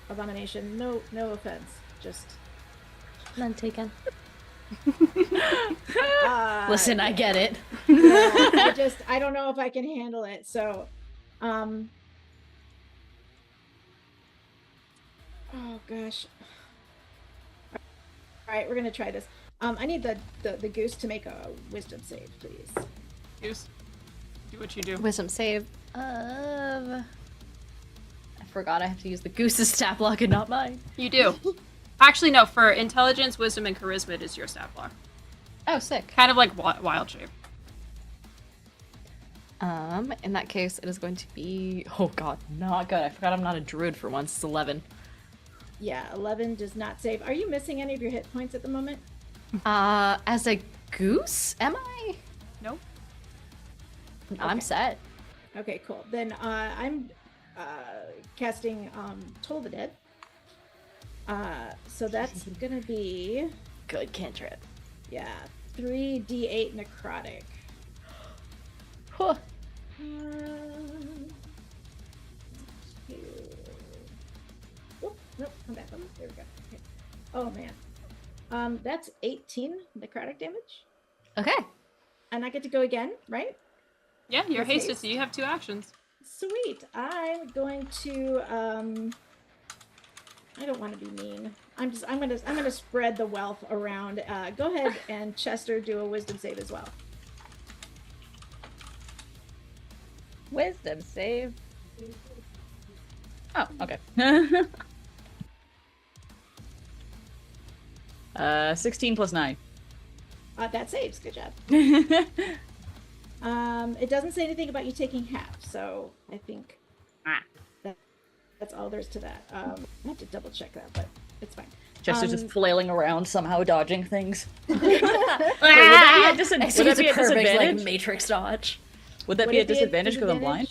abomination. No offense, just None taken. Listen, I get it. yeah, I don't know if I can handle it. So, oh gosh. All right, we're gonna try this. I need the goose to make a wisdom save, please. Goose, do what you do. Wisdom save. I forgot I have to use the goose's stat block and not mine. You do. Actually, no. For intelligence, wisdom, and charisma, it is your stat block. Oh, sick. Kind of like wild shape. In that case, it is going to be. Oh god, not good. I forgot I'm not a druid for once. It's 11. Yeah, 11 does not save. Are you missing any of your hit points at the moment? As a goose, am I? Nope. I'm set. Okay, cool. Then I'm casting Toll the Dead. So that's gonna be Good cantrip. 3d8 necrotic. Huh. Oh, nope, come back. There we go. Okay. Oh man. That's 18 necrotic damage. Okay. And I get to go again, right? Yeah, you're With hasted, haste? so you have 2 actions. Sweet. I'm going to I don't want to be mean. I'm gonna spread the wealth around. Go ahead and Chester do a wisdom save as well. Wisdom save. Oh, okay. 16 plus 9. That saves. Good job. It doesn't say anything about you taking half, so I think that's all there's to that. I have to double check that, but it's fine. Chester's just flailing around, somehow dodging things. Would that be a disadvantage? like Matrix dodge. Would that be a disadvantage because I'm blind?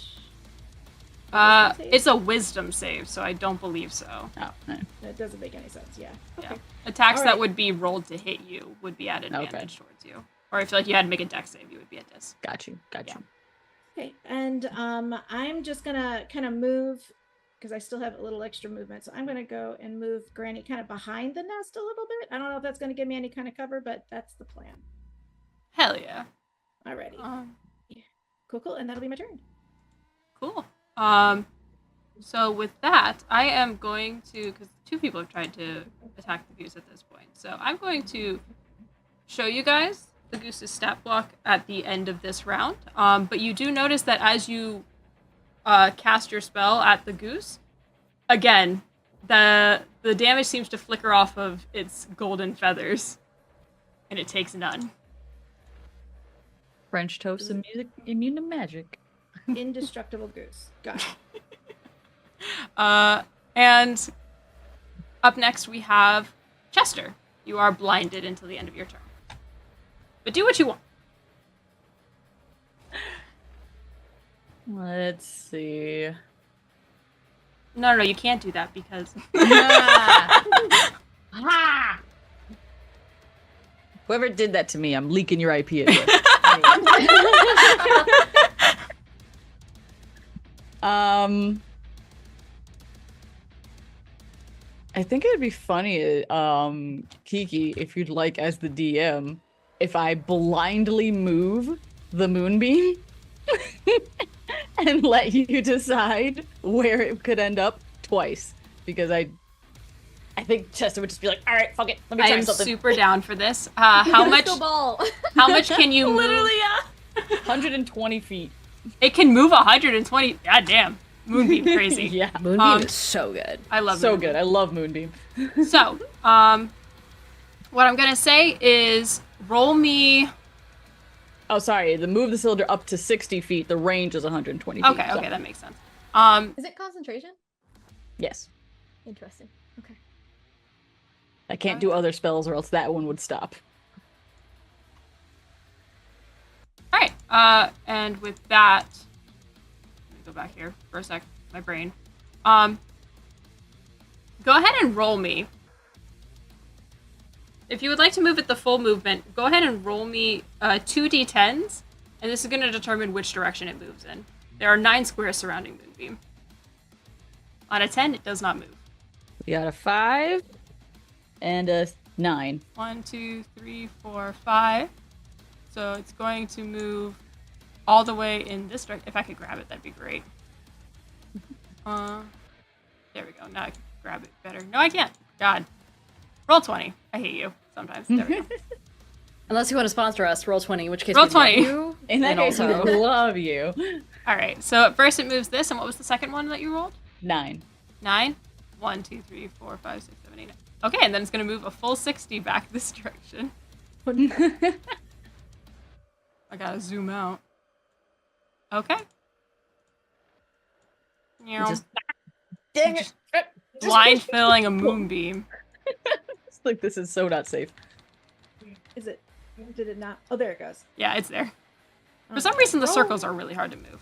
It's a wisdom save, so I don't believe so. Oh, right. It doesn't make any sense. Yeah. Okay. Yeah. Attacks All that right. would be rolled to hit you would be at advantage Okay. towards you. Or if you had to make a dex save, you would be at dis. Got you. Okay. And I'm just gonna kind of move because I still have a little extra movement. So I'm gonna go and move Granny kind of behind the nest a little bit. I don't know if that's gonna give me any kind of cover, but that's the plan. Hell yeah. Alrighty. Cool. And that'll be my turn. Cool. So with that, I am going to, because 2 people have tried to attack the goose at this point. So I'm going to show you guys the goose's stat block at the end of this round. But you do notice that as you cast your spell at the goose, again, the damage seems to flicker off of its golden feathers, and it takes none. French toast and music immune to magic. Indestructible goose. Got it. And up next we have Chester. You are blinded until the end of your turn. But do what you want. Let's see. No, you can't do that because... Whoever did that to me, I'm leaking your IP address. I think it'd be funny, Kiki, if you'd like, as the DM, if I blindly move the moonbeam and let you decide where it could end up twice, because I think Chester would just be like, all right, fuck it, let me try I am something. super down for this. How much? Ball. How much can you move? Literally, yeah. 120 feet. It can move 120. God damn. Moonbeam crazy. Yeah. Moonbeam is so good. I love So Moonbeam. good. I love Moonbeam. So, what I'm gonna say is roll me. Oh, sorry. The move the cylinder up to 60 feet. The range is 120 feet. Okay, so- that makes sense. Is it concentration? Yes. Interesting. Okay. I can't do other spells or else that one would stop. All right. And with that, let me go back here for a sec. My brain. Go ahead and roll me. If you would like to move at the full movement, go ahead and roll me 2 d10s, and this is going to determine which direction it moves in. There are 9 squares surrounding Moonbeam. On a 10, it does not move. We got a 5 and a 9. 1, 2, 3, 4, 5. So it's going to move all the way in this direction. If I could grab it, that'd be great. There we go. Now I can grab it better. No, I can't. God. Roll 20. I hate you sometimes. There we go. Unless you want to sponsor us, roll 20, in which case Roll we love 20. you. In that And case, also- we love you. All right. So at first it moves this, and what was the second one that you rolled? 9. 9. 1, 2, 3, 4, 5, 6, 7, 8, 9. Okay, and then it's going to move a full 60 back this direction. I gotta zoom out. Okay. Just- Dang it! Blind filling a moonbeam. It's like, this is so not safe. Is it? Did it not? Oh, there it goes. Yeah, it's there. For some reason, the circles are really hard to move.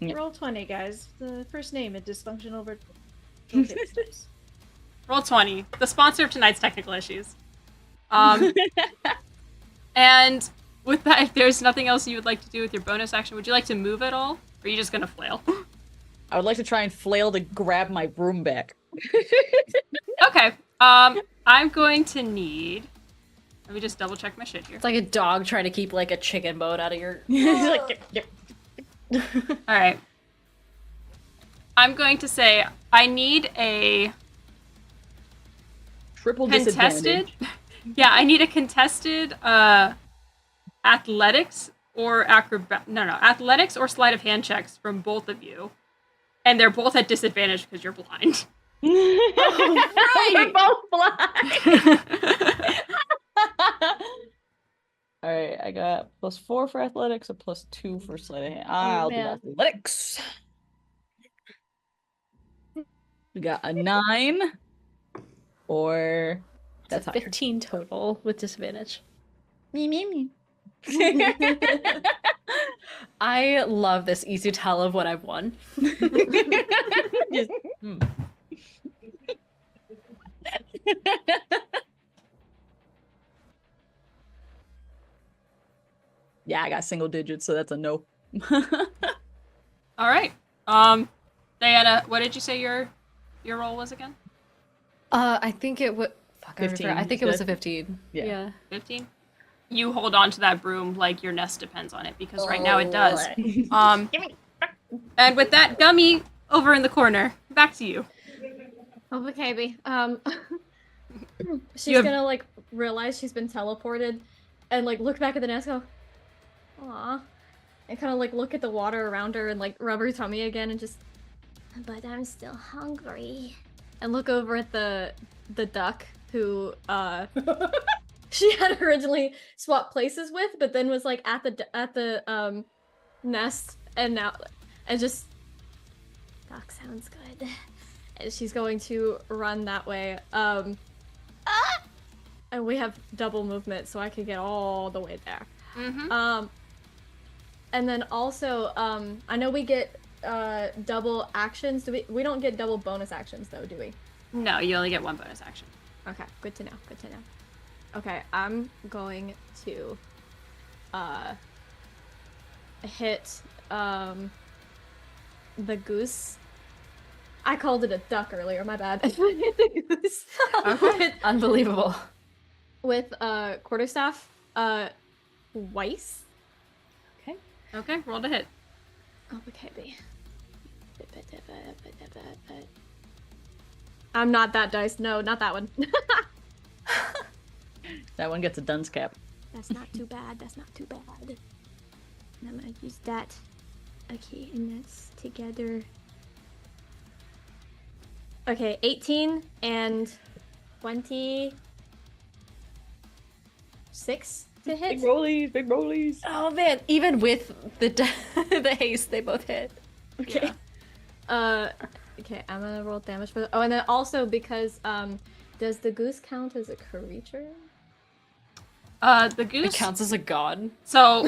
Yeah. Roll 20, guys. The first name in dysfunctional Roll 20, the sponsor of tonight's technical issues. And with that, if there's nothing else you would like to do with your bonus action, would you like to move at all? Or are you just gonna flail? I would like to try and flail to grab my broom back. Okay. I'm going to need. Let me just double check my shit here. It's like a dog trying to keep like a chicken bone out of your. Like, All right. I'm going to say I need a triple contested. disadvantage. Yeah, I need a contested athletics or athletics or sleight of hand checks from both of you, and they're both at disadvantage because you're blind. We're both blind. All right, I got +4 for athletics, a +2 for sleight of hand. I'll do man. athletics. We got a 9, or that's higher. 15 total with disadvantage. Me. I love this easy tell of what I've won. Just, Yeah, I got single digits, so that's a no. All right. Diana, what did you say your role was again? I think it would. Fuck, I 15, forgot. I think you it was said? a 15. Yeah. Yeah. 15. You hold on to that broom like your nest depends on it because right now it does. And with that, Gummy over in the corner. Back to you. Oh, okay, baby. She's You have- gonna like realize she's been teleported, and like look back at the nest, go, aw, and kind of like look at the water around her and like rub her tummy again, and just, But I'm still hungry. and look over at the duck who she had originally swapped places with, but then was like at the nest, and now and just Duck sounds good. and she's going to run that way. and we have double movement, so I could get all the way there. Mm-hmm. And then also, I know we get double actions. We don't get double bonus actions though, do we? No, you only get one bonus action. Okay, good to know. Good to know. Okay, I'm going to hit the goose. I called it a duck earlier, my bad. The goose. Unbelievable. With quarterstaff twice. Okay, roll to hit. Oh, okay, I'm not that dice. No, not that one. That one gets a dunce cap. That's not too bad. That's not too bad. And I'm gonna use that. Okay, and that's together. Okay, 18 and 26 to hit. Big rollies. Oh man, even with the the haste, they both hit. Okay. Okay, I'm gonna roll damage for. Oh, and then also because does the goose count as a creature? The goose It counts as a god. So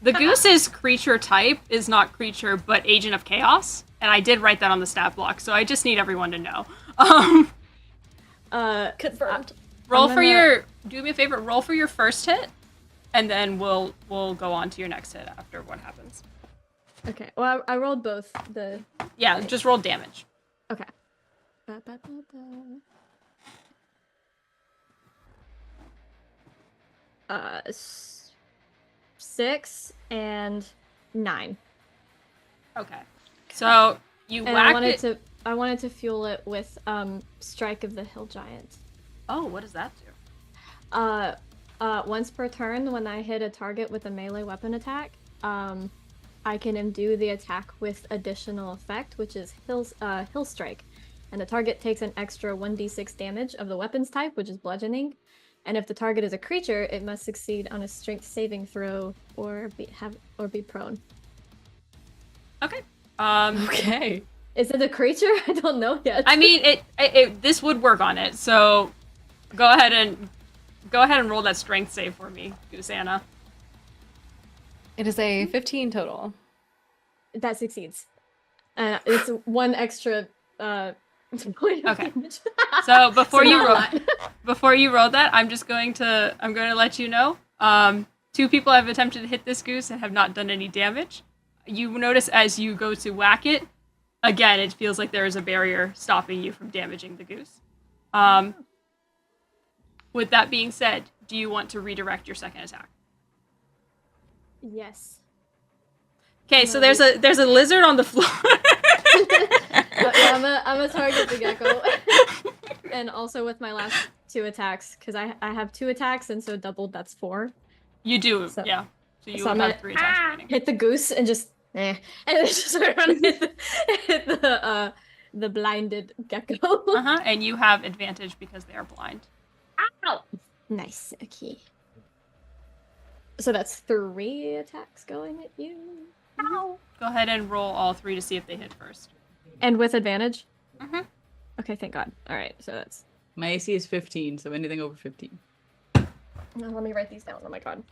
the goose's creature type is not creature, but agent of chaos, and I did write that on the stat block, so I just need everyone to know. Confirmed. Roll I'm for gonna- your. Do me a favor. Roll for your first hit, and then we'll go on to your next hit after what happens. Okay. Well, I rolled both. The Yeah, just roll damage. okay. 6 and 9. Okay. So you And I whacked wanted it. to fuel it with Strike of the Hill Giant. Oh, what does that do? Once per turn, when I hit a target with a melee weapon attack, I can imbue the attack with additional effect, which is Hill Strike. And the target takes an extra 1d6 damage of the weapon's type, which is bludgeoning. And if the target is a creature, it must succeed on a strength saving throw or be prone. Okay. Okay. Is it a creature? I don't know yet. I mean, it this would work on it. So go ahead and roll that strength save for me, Goosanna. It is a 15 total. That succeeds. It's one extra point of Okay. damage. So before So you not a roll, lot. before you roll that, I'm going to let you know. 2 people have attempted to hit this goose and have not done any damage. You notice as you go to whack it, again, it feels like there is a barrier stopping you from damaging the goose. With that being said, do you want to redirect your second attack? Yes. Okay, so there's a lizard on the floor. I'm a target the gecko. And also with my last 2 attacks, because I have 2 attacks, and so doubled, that's 4. You do, So- yeah. So you so will I'm have 3 attacks remaining. Hit the goose and just and then just around hit the blinded gecko. Uh-huh, and you have advantage because they are blind. Nice. Okay. So that's 3 attacks going at you. Go ahead and roll all 3 to see if they hit first. And with advantage? Mhm. Okay, thank God. Alright, so that's... My AC is 15, so anything over 15. Now let me write these down. Oh my God.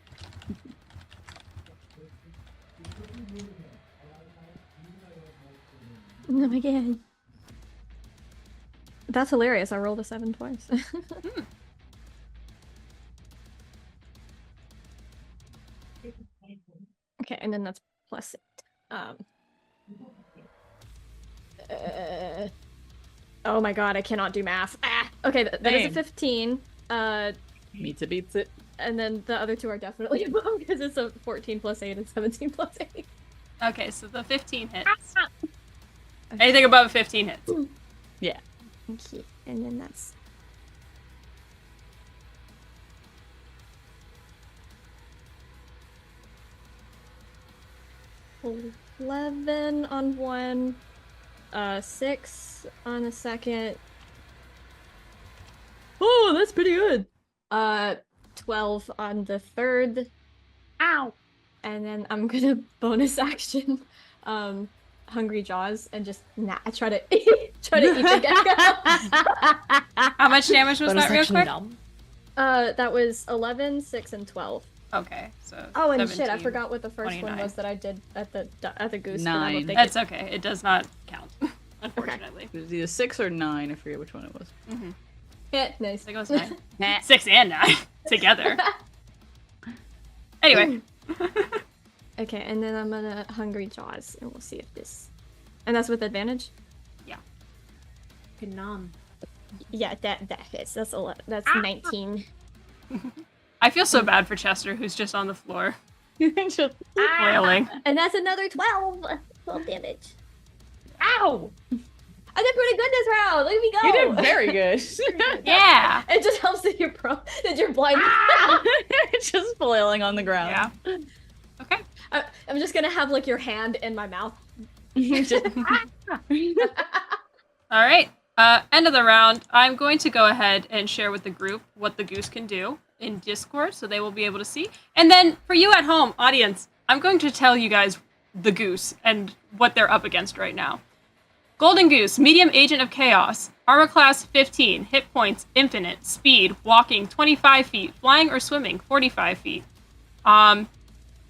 Oh my God. That's hilarious. I rolled a 7 twice. Okay, and then that's plus 8. Oh my God, I cannot do math. Okay, that is a Same. 15. Meets it beats it. And then the other 2 are definitely above because it's a 14 plus 8 and 17 plus 8. Okay, so the 15 hits. Anything above 15 hits. Yeah. Okay, and then that's... $11 on 1, 6 on the second. Oh, that's pretty good. 12 on the third. Ow! And then I'm gonna bonus action Hungry Jaws and just try to eat the gecko. How much damage was Bonus that real action quick? numb. That was 11, 6, and 12. Okay, so. Oh, and shit, I 17, forgot what the first 29. one was that I did at the Goose. 9. That's okay. It does not count, unfortunately. It was either 6 or 9. I forget which one it was. Mm-hmm. Yeah, nice. I think it was 9. 6 and 9 together. Anyway. Okay, and then I'm gonna Hungry Jaws, and we'll see if this... And that's with advantage? Yeah. Nom. Yeah, that hits. That's 11. That's 19. I feel so bad for Chester, who's just on the floor, Just- flailing. And that's another 12. 12 damage. Ow! I did pretty good this round. Look at me go. You did very good. Yeah! It just helps that you're blind. Just flailing on the ground. Yeah. Okay. I'm just gonna have like your hand in my mouth. Just- All right. End of the round. I'm going to go ahead and share with the group what the Goose can do in Discord, so they will be able to see. And then for you at home, audience, I'm going to tell you guys the Goose and what they're up against right now. Golden Goose, medium agent of chaos, armor class 15, hit points infinite, speed, walking 25 feet, flying or swimming 45 feet. The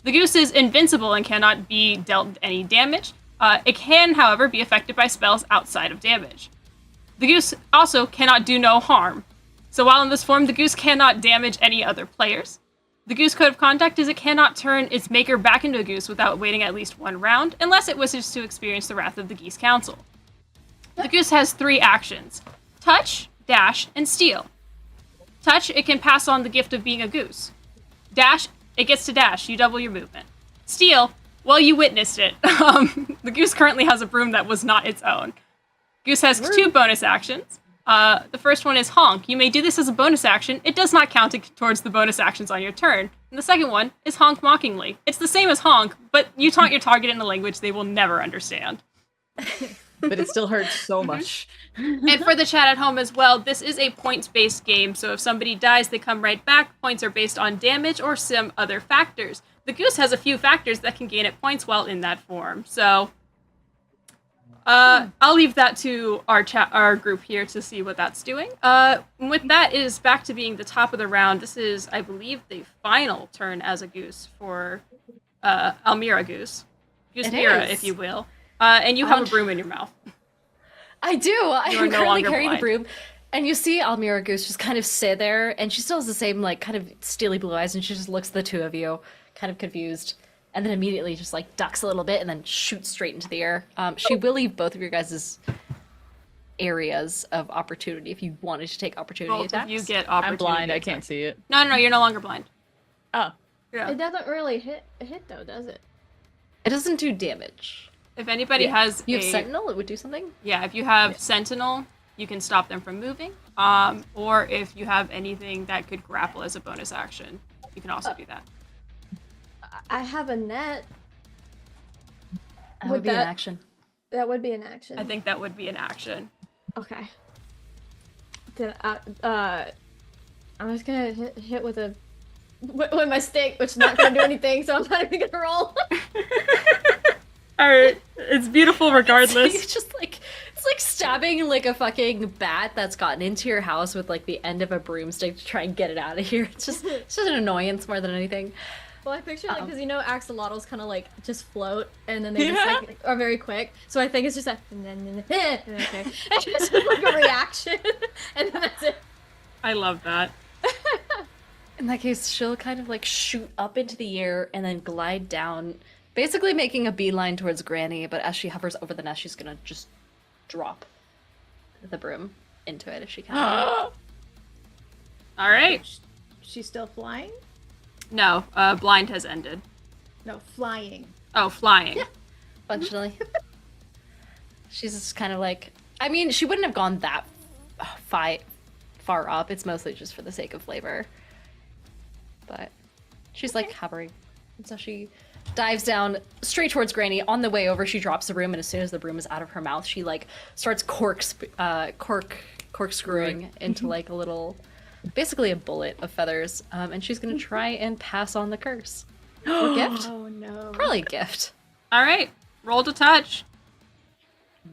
Goose is invincible and cannot be dealt any damage. It can, however, be affected by spells outside of damage. The Goose also cannot do no harm. So while in this form, the Goose cannot damage any other players. The Goose code of conduct is it cannot turn its maker back into a goose without waiting at least one round, unless it wishes to experience the wrath of the Geese Council. The Goose has 3 actions: touch, dash, and steal. Touch, it can pass on the gift of being a goose. Dash, it gets to dash, you double your movement. Steal, well, you witnessed it. The Goose currently has a broom that was not its own. Goose has 2 bonus actions. The first one is honk. You may do this as a bonus action. It does not count towards the bonus actions on your turn. And the second one is honk mockingly. It's the same as honk, but you taunt your target in a language they will never understand. but it still hurts so much. And for the chat at home as well, this is a points-based game, so if somebody dies, they come right back. Points are based on damage or some other factors. The Goose has a few factors that can gain it points while in that form, so... I'll leave that to our group here to see what that's doing. With that, it is back to being the top of the round. This is, I believe, the final turn as a Goose for Almira Goose. Goose Mira, if you will. And you have a broom in your mouth. I do. I am no currently longer carrying the blind. broom. And you see Almira Goose just kind of sit there, and she still has the same, like, kind of steely blue eyes, and she just looks at the two of you, kind of confused, and then immediately just, like, ducks a little bit and then shoots straight into the air. She will leave both of your guys' areas of opportunity if you wanted to take opportunity Both attacks. of you get opportunity. I'm blind. I attacks. can't see it. No, you're no longer blind. Oh. Yeah. It doesn't really hit though, does it? It doesn't do damage. If anybody has You have Sentinel, it would do something? Yeah, if you have Sentinel, you can stop them from moving. Or if you have anything that could grapple as a bonus action, you can also do that. I have a net. That would be an action. That would be an action. I think that would be an action. Okay. Then I'm just gonna hit with my stick, which is not gonna do anything, so I'm not even gonna roll. Alright, it's beautiful regardless. It's just like, it's like stabbing like a fucking bat that's gotten into your house with like the end of a broomstick to try and get it out of here. It's just an annoyance more than anything. Well, I picture like, because axolotls kind of like just float and then they just like are very quick. So I think it's just a okay. It's just like a reaction, and then that's it. I love that. In that case, she'll kind of like shoot up into the air and then glide down, basically making a beeline towards Granny, but as she hovers over the nest, she's gonna just drop the broom into it if she can. Alright. She's still flying? No, blind has ended. No, flying. Oh, flying. Functionally. She's just kind of like, I mean, she wouldn't have gone that far up. It's mostly just for the sake of flavor. But she's like hovering. And so she dives down straight towards Granny. On the way over, she drops the broom, and as soon as the broom is out of her mouth, she like starts corkscrewing into like a little, basically a bullet of feathers. And she's gonna try and pass on the curse. Or gift? Oh no. Probably gift. Alright, roll to touch.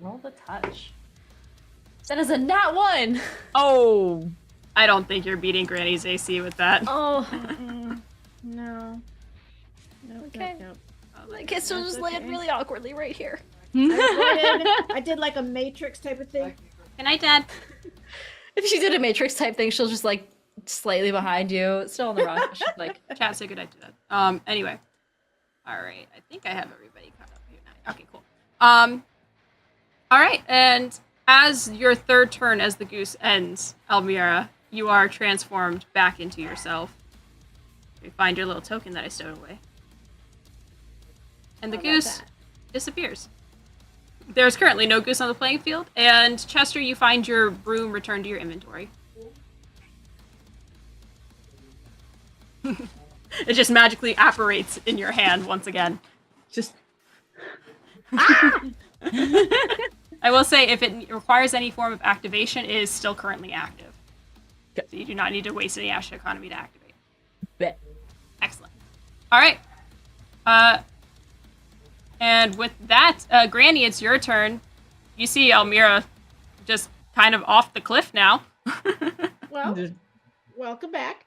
Roll the touch. That is a nat 1! Oh. I don't think you're beating Granny's AC with that. Oh, No. No. Okay. No. I guess it'll just land really awkwardly right here. I did like a Matrix type of thing. Good night, Dad. If she did a Matrix type thing, she'll just like slightly behind you, still on the rock. She'll, like, Chat, say good night to Dad. Anyway. Alright, I think I have everybody caught up here now. Okay, cool. Alright, and as your third turn as the goose ends, Almira, you are transformed back into yourself. You find your little token that I stowed away. And the goose disappears. There's currently no goose on the playing field, and Chester, you find your broom returned to your inventory. It just magically apparates in your hand once again. Just I will say, if it requires any form of activation, it is still currently active. Okay. So you do not need to waste any Asha economy to activate. bet. Excellent. All right. And with that, Granny, it's your turn. You see Almira just kind of off the cliff now. Well, Just- welcome back.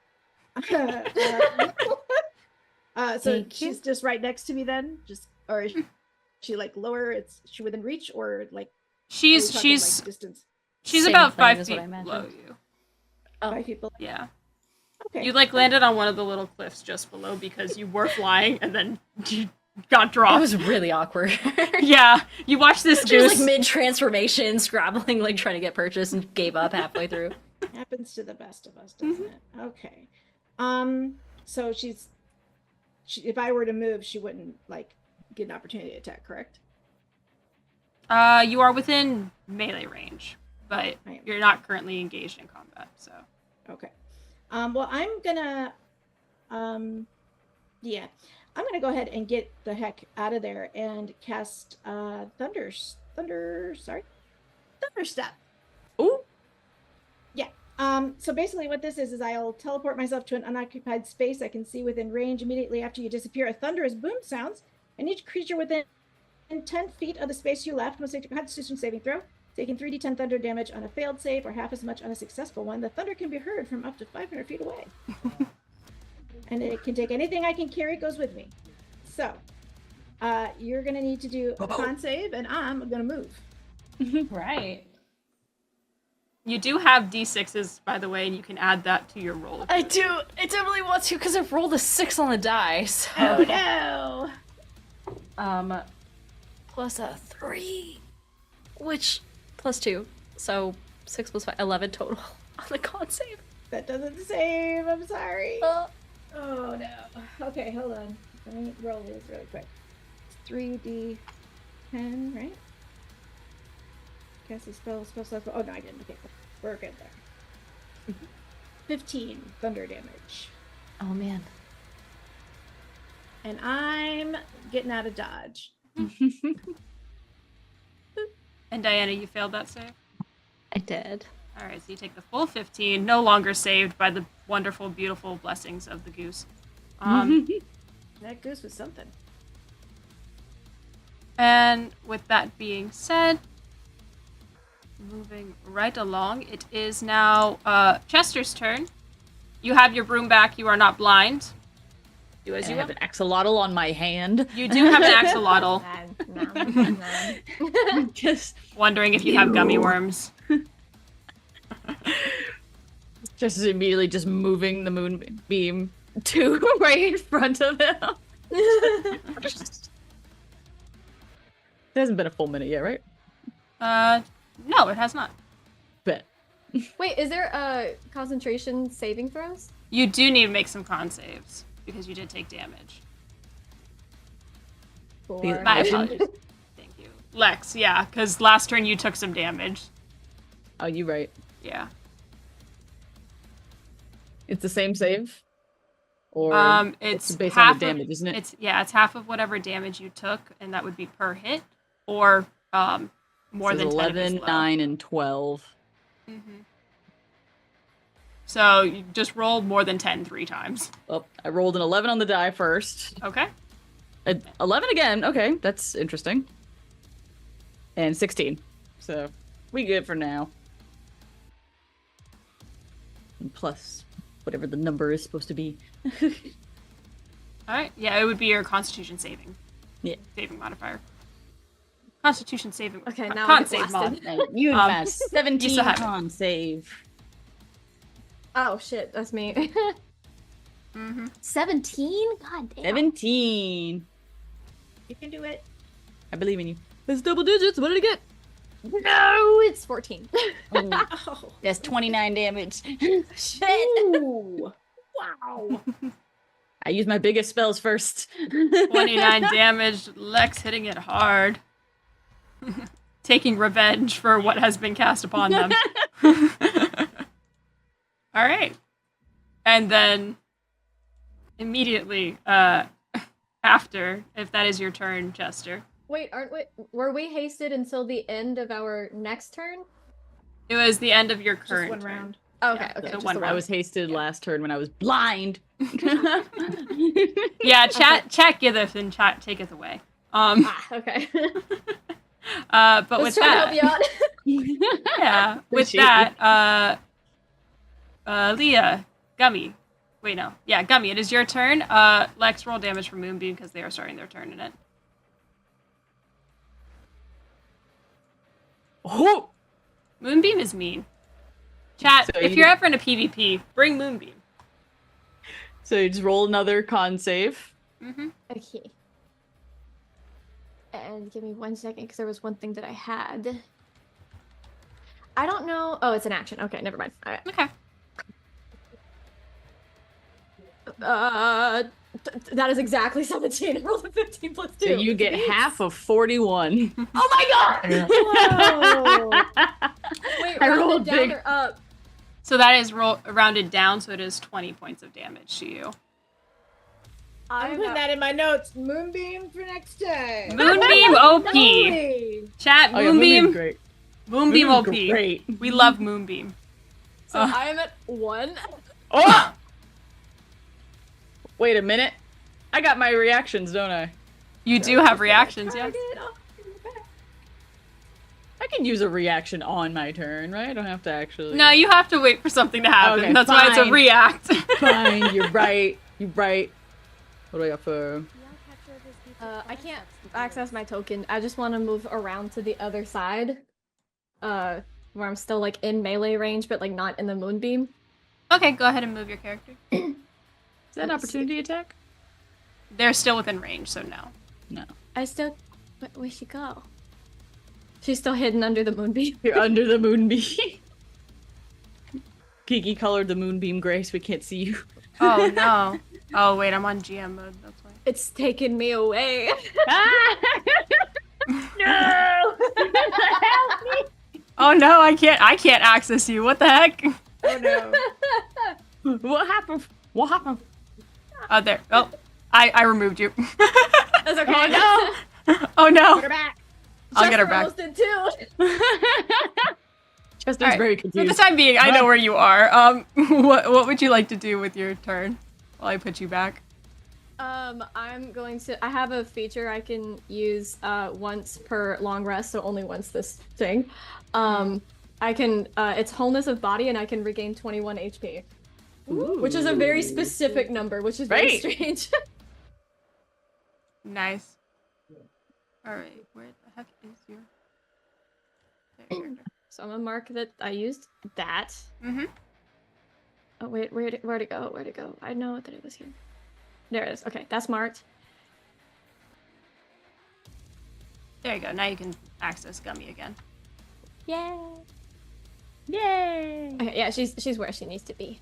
So Thank she's just right next to me then, or is she like lower? Is she within reach, or like She's are we talking, like, distance? she's Same about plane 5 as what feet I imagined. below you. Oh. 5 people. Yeah. Okay. You like landed on one of the little cliffs just below because you were flying and then you got It dropped. was really awkward. Yeah. You watch this She was goose. like mid-transformation, scrabbling, like trying to get purchase, and gave up halfway through. Happens to the best of us, doesn't it? Okay. So if I were to move, she wouldn't like get an opportunity to attack, correct? You are within melee range, but I am. you're not currently engaged in combat, so. Okay. Well, I'm gonna, yeah, I'm gonna go ahead and get the heck out of there and cast thunder step. Ooh. Yeah. So basically what this is I'll teleport myself to an unoccupied space I can see within range. Immediately after you disappear, a thunderous boom sounds, and each creature within 10 feet of the space you left must make a Constitution saving throw, taking 3d10 thunder damage on a failed save or half as much on a successful one. The thunder can be heard from up to 500 feet away. And it can take anything I can carry, goes with me. So, you're gonna need to do a con save, and I'm gonna move. Right. You do have d6s, by the way, and you can add that to your roll. I do. I definitely want to because I've rolled a 6 on the die. So. Oh no! Plus a 3, which plus 2, so 6 plus 5, 11 total on the con save. That doesn't save. I'm sorry. Uh, Oh no. Okay, hold on. Let me roll this really quick. It's 3d10, right? Cast a spell. Oh no, I didn't. Okay, we're good there. 15 thunder damage. oh man. And I'm getting out of dodge. And Diana, you failed that save? I did. Alright, so you take the full 15, no longer saved by the wonderful, beautiful blessings of the goose. That goose was something. And with that being said, moving right along, it is now Chester's turn. You have your broom back, you are not blind. Do as I you have will. an axolotl on my hand. You do have an axolotl. Just Wondering if you have gummy worms. Just immediately just moving the moonbeam to right in front of him. It hasn't been a full minute yet, right? No, it has not. Bet. wait, is there concentration saving throws? You do need to make some con saves, because you did take damage. For My apologies. Thank you. Lex, yeah, because last turn you took some damage. Oh, you right. Yeah. It's the same save? Or It's based on half the of- damage, isn't it? It's it's half of whatever damage you took, and that would be per hit, or more It than says 10 if 11, it's low. 9, and 12. So you just roll more than 10 3 times. Well, I rolled an 11 on the die first. Okay. 11 again. Okay, that's interesting. And 16. So, we good for now. plus whatever the number is supposed to be. All right. Yeah, it would be your Constitution saving. Yeah. Saving modifier. Constitution saving. Okay, now con I'm save mod. blasted. You Um, have 17 still have it. con save. Oh shit, that's me. Mm-hmm. 17? God damn. 17. You can do it. I believe in you. It's double digits. What did I get? No, it's 14. Oh. That's 29 damage. Shit. Ooh. Wow. I use my biggest spells first. 29 damage. Lex hitting it hard. Taking revenge for what has been cast upon them. All right. And then immediately after, if that is your turn, Chester. Wait, were we hasted until the end of our next turn? It was the end of your Just current one turn. round. Okay, Yeah, okay. so just one the round. I was hasted last turn when I was blind. Yeah, chat giveth and chat taketh away. Okay. But Let's with try that, to help you out. yeah, with Appreciate that, Leah, Gummy. Wait, no. Yeah, Gummy, it is your turn. Lex, roll damage for Moonbeam because they are starting their turn in it. Oh! Moonbeam is mean. Chat, So if you- you're ever in a PvP, bring Moonbeam. So you just roll another con save. Mm-hmm. Okay. And give me 1 second, because there was one thing that I had. I don't know. Oh, it's an action. Okay, never mind. All right. Okay. That is exactly 17. I rolled a 15 plus 2. So you get half of 41. Oh my god! Whoa. Wait, I rounded rolled down big. or up? So that is rounded down, so it is 20 points of damage to you. I'm putting that in my notes. Moonbeam for next time. Moonbeam OP. Holy. Chat, Oh, yeah, Moonbeam. great. Moonbeam OP. Moonbeam's great. We love Moonbeam. So I am at 1. Oh! Wait a minute. I got my reactions, don't I? You do have reactions, yes. I can use a reaction on my turn, right? I don't have to actually. No, you have to wait for something to happen. Okay, That's why it's a fine. react. Fine, you're right. You're right. What do I got for? I can't access my token. I just want to move around to the other side. Where I'm still like in melee range, but like not in the moonbeam. Okay, go ahead and move your character. Is that an Let's opportunity attack? They're still within range, so no. No. I still. Where'd she go? She's still hidden under the moonbeam. You're under the moonbeam. Kiki colored the moonbeam gray so we can't see you. Oh no. Oh wait, I'm on GM mode. That's why. It's taken me away. No! Oh no, I can't access you. What the heck? Oh no. What happened? What happened? Oh there. Oh, I removed you. That's okay. Oh Oh no. Put her back. I'll get her Jester back. almost did too. Chester's Alright, very For confused. the time being, I know where you are. What would you like to do with your turn? While I put you back. I'm going to. I have a feature I can use once per long rest, so only once this thing. I can. It's wholeness of body, and I can regain 21 HP, which is a very specific number, which is very Right. strange. Nice. All right. Where the heck is your character? So I'm gonna mark that I used that. Mm-hmm. Oh wait, where'd it go? Where'd it go? I know that it was here. There it is. Okay, that's marked. There you go. Now you can access Gummy again. Yay! Yay! Okay, yeah, she's where she needs to be.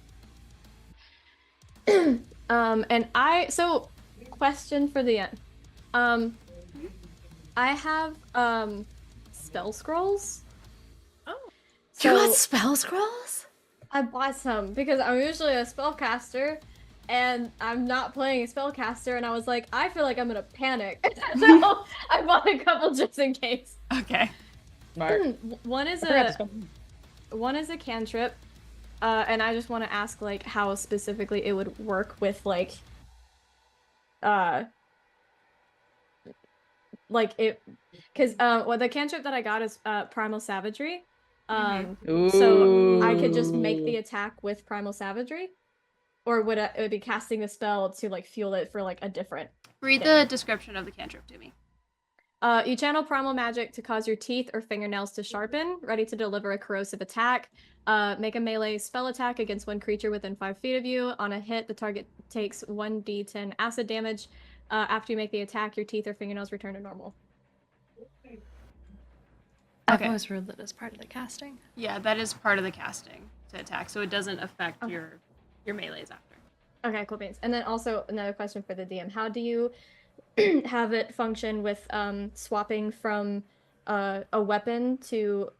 And question for the end. I have spell scrolls. Oh. You got So spell scrolls? I bought some because I'm usually a spellcaster, and I'm not playing a spellcaster, and I was like, I feel like I'm gonna panic, so I bought a couple just in case. Okay. Smart. One is I forgot a to spell. one is a cantrip, and I just want to ask like how specifically it would work with like it, because well, the cantrip that I got is primal savagery, So I could just make Ooh. the attack with Primal Savagery, or would it would be casting the spell to like fuel it for like a different. Read thing. the description of the cantrip to me. You channel primal magic to cause your teeth or fingernails to sharpen, ready to deliver a corrosive attack. Make a melee spell attack against one creature within 5 feet of you. On a hit, the target takes 1d10 acid damage. After you make the attack, your teeth or fingernails return to normal. I've Okay. always ruled that as part of the casting. Yeah, that is part of the casting to attack, so it doesn't affect Okay. your melees after. Okay, cool beans. And then also another question for the DM: how do you have it function with swapping from a weapon to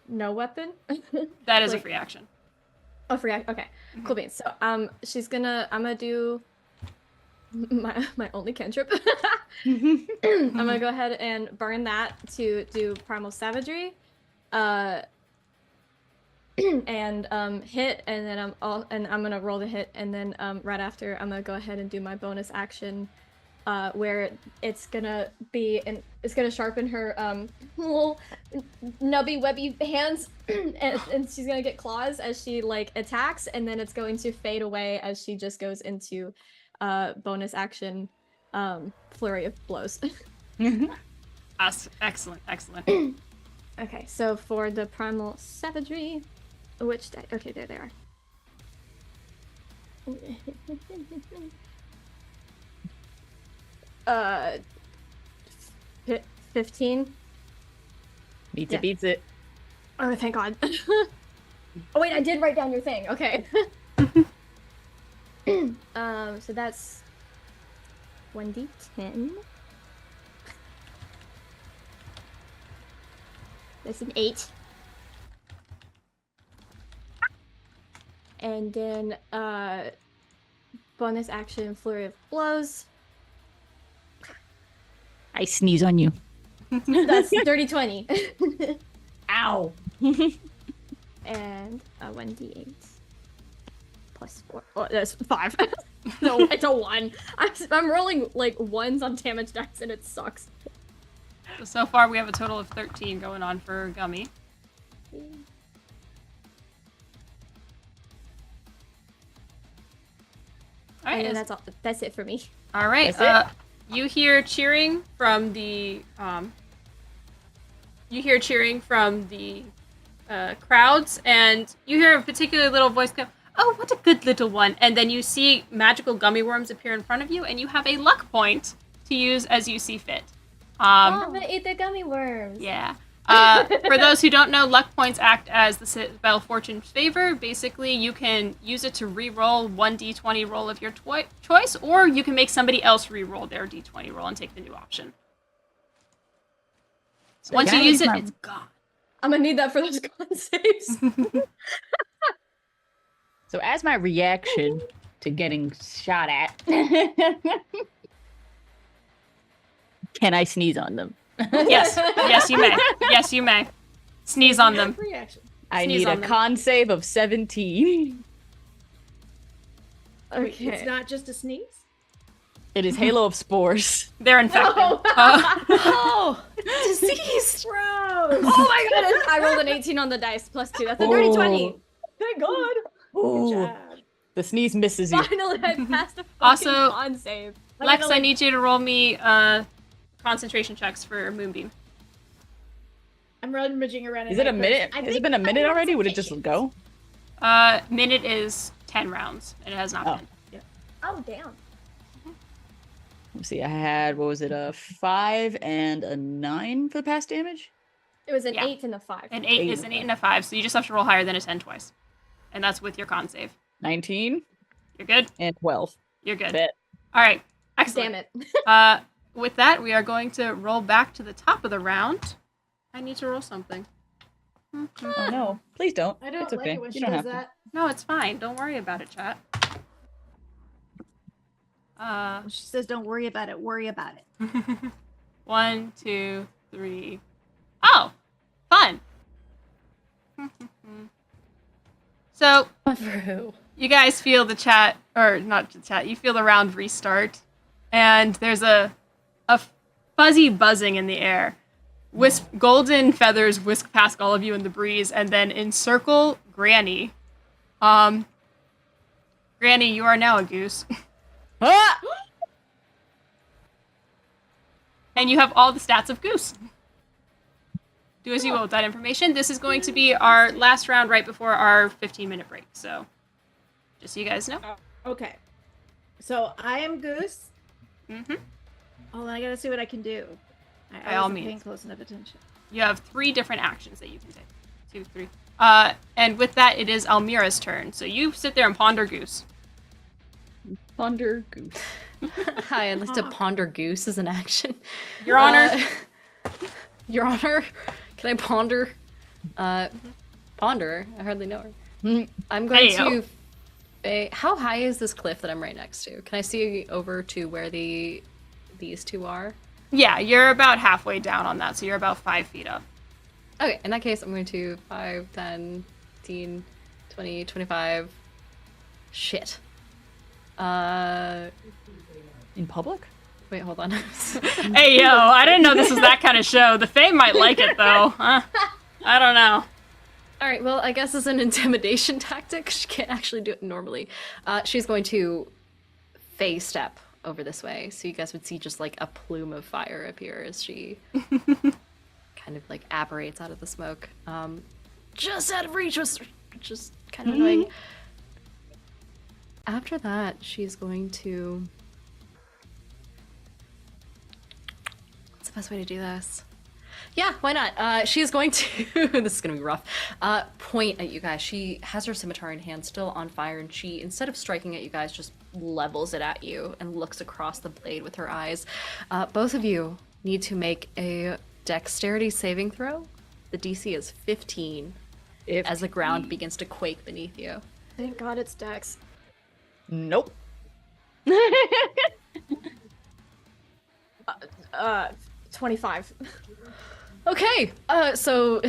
no weapon? That is a Like- free action. Oh, free act. Okay, cool beans. So I'm gonna do my only cantrip. I'm gonna go ahead and burn that to do primal savagery, and hit, and then I'm gonna roll the hit, and then right after I'm gonna go ahead and do my bonus action, where it's gonna sharpen her little nubby webby hands, and she's gonna get claws as she like attacks, and then it's going to fade away as she just goes into bonus action flurry of blows. Excellent. Okay, so for the primal savagery, which die? Okay, there they are. 15. Beats Yeah. it, beats it. Oh, thank God. Oh wait, I did write down your thing. Okay. So that's 1d10. That's an 8. And then bonus action flurry of blows. I sneeze on you. That's dirty 20. Ow. And a 1d8 plus 4. Oh, that's 5. No, it's a 1. I'm rolling like 1s on damage dice and it sucks. So far we have a total of 13 going on for Gummy. All right, And then that's it for me. all right. That's You hear cheering from the crowds, and you hear a particular little voice go, "Oh, what a good little one!" And then you see magical gummy worms appear in front of you, and you have a luck point to use as you see fit. I'm gonna eat the gummy worms. Yeah. For those who don't know, luck points act as the spell Fortune's Favor. Basically, you can use it to re-roll 1d20 roll of your choice, or you can make somebody else re-roll their d20 roll and take the new option. So Once you can I use it, my- it's gone. I'm gonna need that for those con saves. So as my reaction to getting shot at, can I sneeze on them? Yes, you may. Yes, you may. Sneeze on them. Reaction. I Sneeze need a on them. con save of 17. Wait, Okay. it's not just a sneeze? It is Halo of Spores. They're infected. No. Oh, Disease. Gross! Oh my goodness! I rolled an 18 on the dice plus 2. That's a dirty 20. Thank God. Good Ooh, job. the sneeze misses you. Finally, I passed a fucking Also, con save. I'm Lex, gonna, I like- need you to roll me concentration checks for Moonbeam. I'm rummaging around. Is it a minute? Has it been a minute already? Would it just go? Minute is 10 rounds, and it has not Oh. been. Oh damn. Let's see. I had, what was it, a 5 and a 9 for the past damage? It was an Yeah. 8 and a 5. An 8 is an 8 and a 5, so you just have to roll higher than a 10 twice. And that's with your con save. 19 You're good? and 12. You're good. Bet. All right. Excellent. Damn it. With that, we are going to roll back to the top of the round. I need to roll something. Oh no. Please don't. I don't It's like okay. it when You she don't does have that. No, it's fine. Don't worry about it, chat. She says, "Don't worry about it. Worry about it." 1, 2, 3. Oh, fun. So, for who? you guys feel the chat, or not the chat, you feel the round restart, and there's a fuzzy buzzing in the air. golden feathers whisk past all of you in the breeze, and then encircle Granny. Granny, you are now a goose. Ah! And you have all the stats of Goose. Do as you will with that information. This is going to be our last round right before our 15-minute break. So, just so you guys know. Okay. So I am Goose. Mm-hmm. Oh, I gotta see what I can do. By I all wasn't means. paying close enough attention. You have 3 different actions that you can take. 2, 3. And with that, it is Almira's turn. So you sit there and ponder Goose. Ponder Goose. Hi, I'd like to ponder Goose as an action. Your Honor. Your Honor, can I ponder? Ponder? I hardly know her. I'm going to... How high is this cliff that I'm right next to? Can I see over to where these two are? Yeah, you're about halfway down on that, so you're about 5 feet up. Okay, in that case, I'm going to 5, 10, 15, 20, 25... Shit. In public? Wait, hold on. Hey, yo, I didn't know this was that kind of show. The Fae might like it, though. I don't know. Alright, well, I guess as an intimidation tactic, she can't actually do it normally. She's going to Fae step over this way, so you guys would see just like a plume of fire appear as she kind of like apparates out of the smoke. Just out of reach, which is kind of annoying. After that, she's going to... What's the best way to do this? Yeah, why not? She's going to... this is going to be rough. Point at you guys. She has her scimitar in hand, still on fire, and she, instead of striking at you guys, just levels it at you and looks across the blade with her eyes. Both of you need to make a dexterity saving throw. The DC is 15 as the ground begins to quake beneath you. Thank God it's Dex. Nope. 25. Okay, so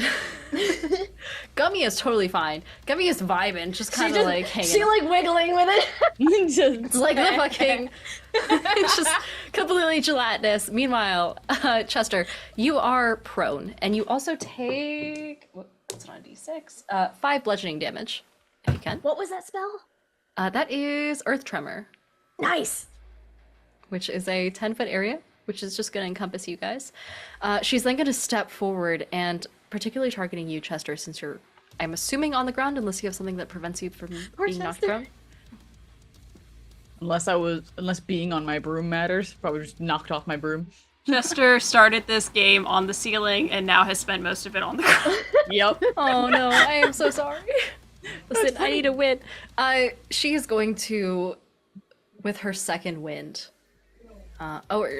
Gummy is totally fine. Gummy is vibing, just kind of like hanging. She like wiggling with it. It's like the fucking, it's just completely gelatinous. Meanwhile, Chester, you are prone, and you also take, what's it on D6? 5 bludgeoning damage, if you can. What was that spell? That is Earth Tremor, Nice. which is a 10-foot area, which is just going to encompass you guys. She's then going to step forward and particularly targeting you, Chester, since you're, I'm assuming, on the ground, unless you have something that prevents you from being knocked prone. Unless being on my broom matters. Probably just knocked off my broom. Chester started this game on the ceiling and now has spent most of it on the ground. Yep. Oh no, I am so sorry. Listen, I need a win. She is going to, with her second wind.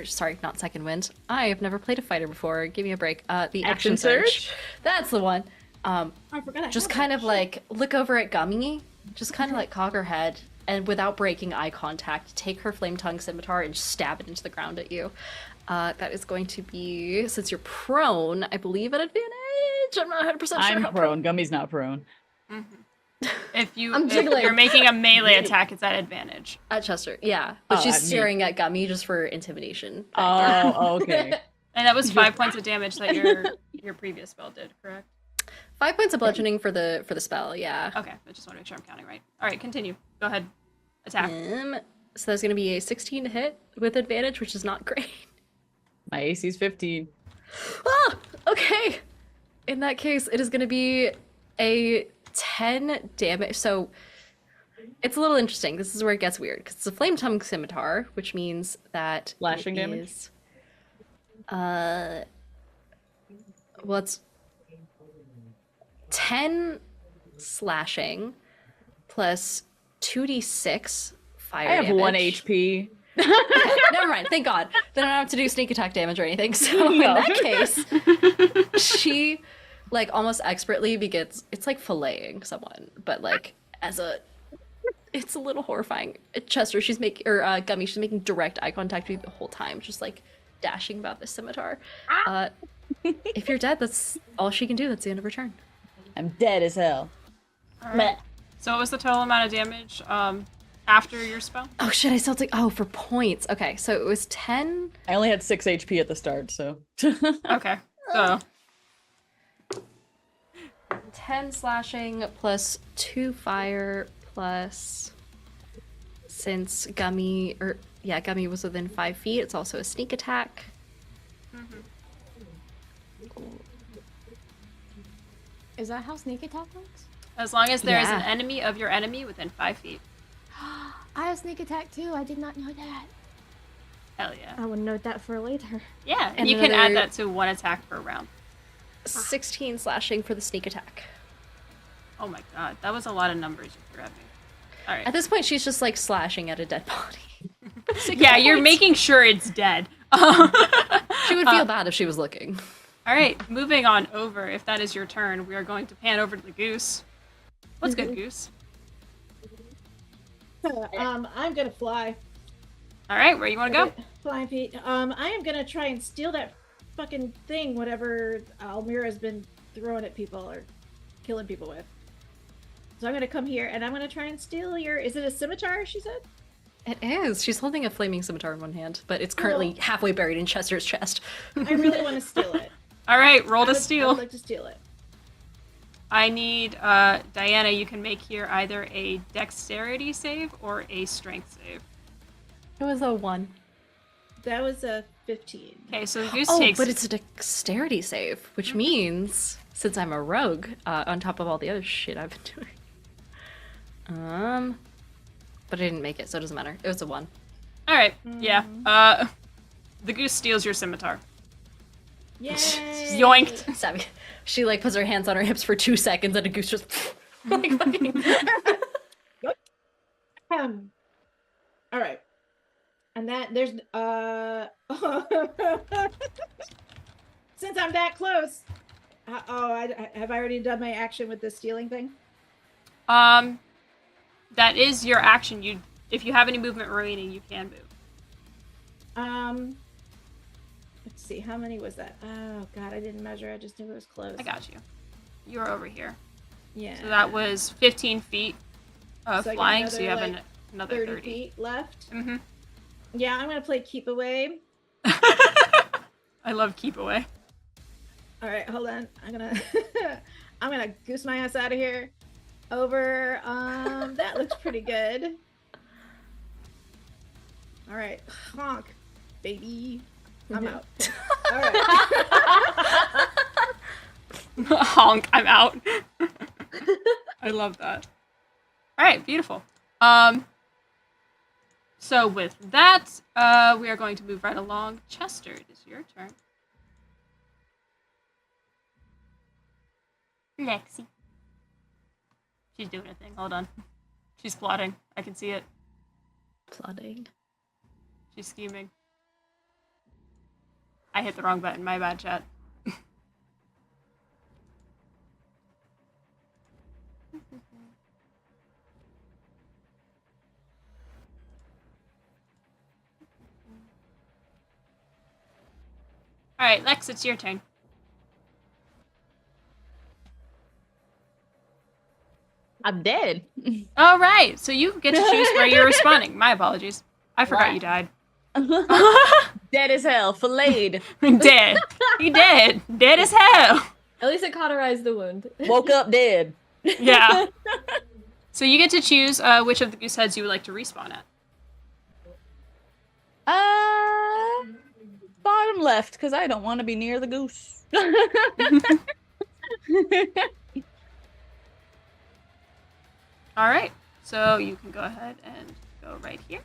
Sorry, not second wind. I have never played a fighter before. Give me a break. The action surge. That's the one. I forgot. Just kind of like look over at Gummy, just kind of like cock her head, and without breaking eye contact, take her flame tongue scimitar and stab it into the ground at you. That is going to be, since you're prone, I believe, an advantage. I'm not 100% sure. I'm prone. Gummy's not prone. Mm-hmm. If you're making a melee attack, it's at advantage. At Chester, yeah. But she's staring at Gummy just for intimidation. Oh, okay. And that was 5 points of damage that your previous spell did, correct? 5 points of bludgeoning for the spell, yeah. Okay, I just want to make sure I'm counting right. All right, continue. Go ahead. Attack. So there's going to be a 16 to hit with advantage, which is not great. My AC's 15. Ah! Okay! In that case, it is going to be a 10 damage. So it's a little interesting. This is where it gets weird, because it's a flame tongue scimitar, which means that slashing damage. Is, well, it's 10 slashing plus 2d6 fire damage. I have 1 HP. Never mind. Thank God. Then I don't have to do sneak attack damage or anything. So in that case, she like almost expertly begins. It's like filleting someone, but like it's a little horrifying. Chester, she's making, or Gummy, she's making direct eye contact with you the whole time, just like dashing about this scimitar. If you're dead, that's all she can do. That's the end of her turn. I'm dead as hell. All right. So what was the total amount of damage after your spell? Oh shit, I still take, for points. Okay, so it was 10. I only had 6 HP at the start, so. Okay. So 10 slashing plus 2 fire plus, since Gummy was within 5 feet, it's also a sneak attack. Is that how sneak attack works? as long as there is an Yeah. enemy of your enemy within 5 feet. I have sneak attack too. I did not know that. Hell yeah. I will note that for later. Yeah, and And you can add another- that to 1 attack per round. 16 slashing for the sneak attack. Oh my god, that was a lot of numbers you threw at me. Alright. At this point, she's just like slashing at a dead body. Yeah, you're making sure it's dead. She would feel bad if she was looking. Alright, moving on over. If that is your turn, we are going to pan over to the goose. What's good, Goose? I'm gonna fly. Alright, where you want to go? Flying feet. I am gonna try and steal that fucking thing, whatever Almira's been throwing at people or killing people with. So I'm gonna come here and I'm gonna try and steal your. Is it a scimitar? She said. It is. She's holding a flaming scimitar in one hand, but it's currently halfway buried in Chester's chest. I really want to steal it. Alright, roll I to would steal. like to steal it. I need, Diana, you can make here either a dexterity save or a strength save. It was a 1. That was a 15. Okay, so the goose Oh, takes... but it's a dexterity save, which means, since I'm a rogue, on top of all the other shit I've been doing. But I didn't make it, so it doesn't matter. It was a 1. Alright, yeah. The goose steals your scimitar. Yay! Yoinked. Savvy. She like puts her hands on her hips for 2 seconds and a goose just like fucking... All right. And that there's since I'm that close. Have I already done my action with the stealing thing? That is your action. If you have any movement remaining, you can move. Let's see, how many was that? Oh god, I didn't measure. I just knew it was close. I got you. You are over here. Yeah. So that was 15 feet of So I get flying, so you have another, another 30 30. feet left. Mm-hmm. Yeah, I'm gonna play keep away. I love keep away. All right, hold on. I'm gonna goose my ass out of here. Over. That looks pretty good. All right, honk, baby. I'm out. All right. Honk, I'm out. I love that. All right, beautiful. So with that, we are going to move right along. Chester, it is your turn. Lexi. She's doing a thing. Hold on. She's plotting. I can see it. Plotting. She's scheming. I hit the wrong button. My bad, chat. Alright, Lex, it's your turn. I'm dead. Alright, so you get to choose where you're responding. My apologies. I forgot What? you died. Dead as hell, filleted. Dead. You dead. Dead as hell. At least it cauterized the wound. Woke up dead. Yeah. So you get to choose which of the goose heads you would like to respawn at. Bottom left, because I don't want to be near the goose. Alright, so you can go ahead and go right here.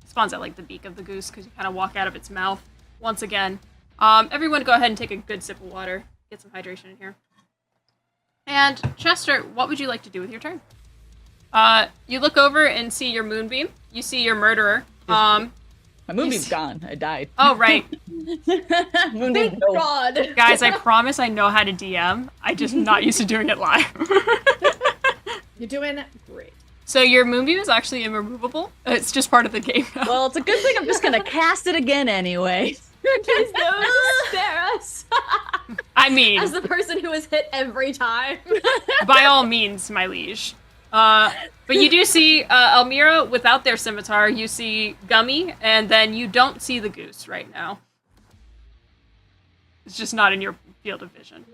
Spawns at like the beak of the goose because you kind of walk out of its mouth. Once again, everyone go ahead and take a good sip of water. Get some hydration in here. And Chester, what would you like to do with your turn? You look over and see your moonbeam. You see your murderer. My movie's see- gone. I died. Oh, right. Moonbeam, no. God. Guys, I promise I know how to DM. I just not used to doing it live. You're doing great. So your moonbeam is actually immovable. It's just part of the game now. Well, it's a good thing I'm just gonna cast it again anyway. Please don't spare us. I mean, As the person who was hit every time. by all means, my liege. But you do see Almira without their scimitar. You see Gummy, and then you don't see the goose right now. It's just not in your field of vision.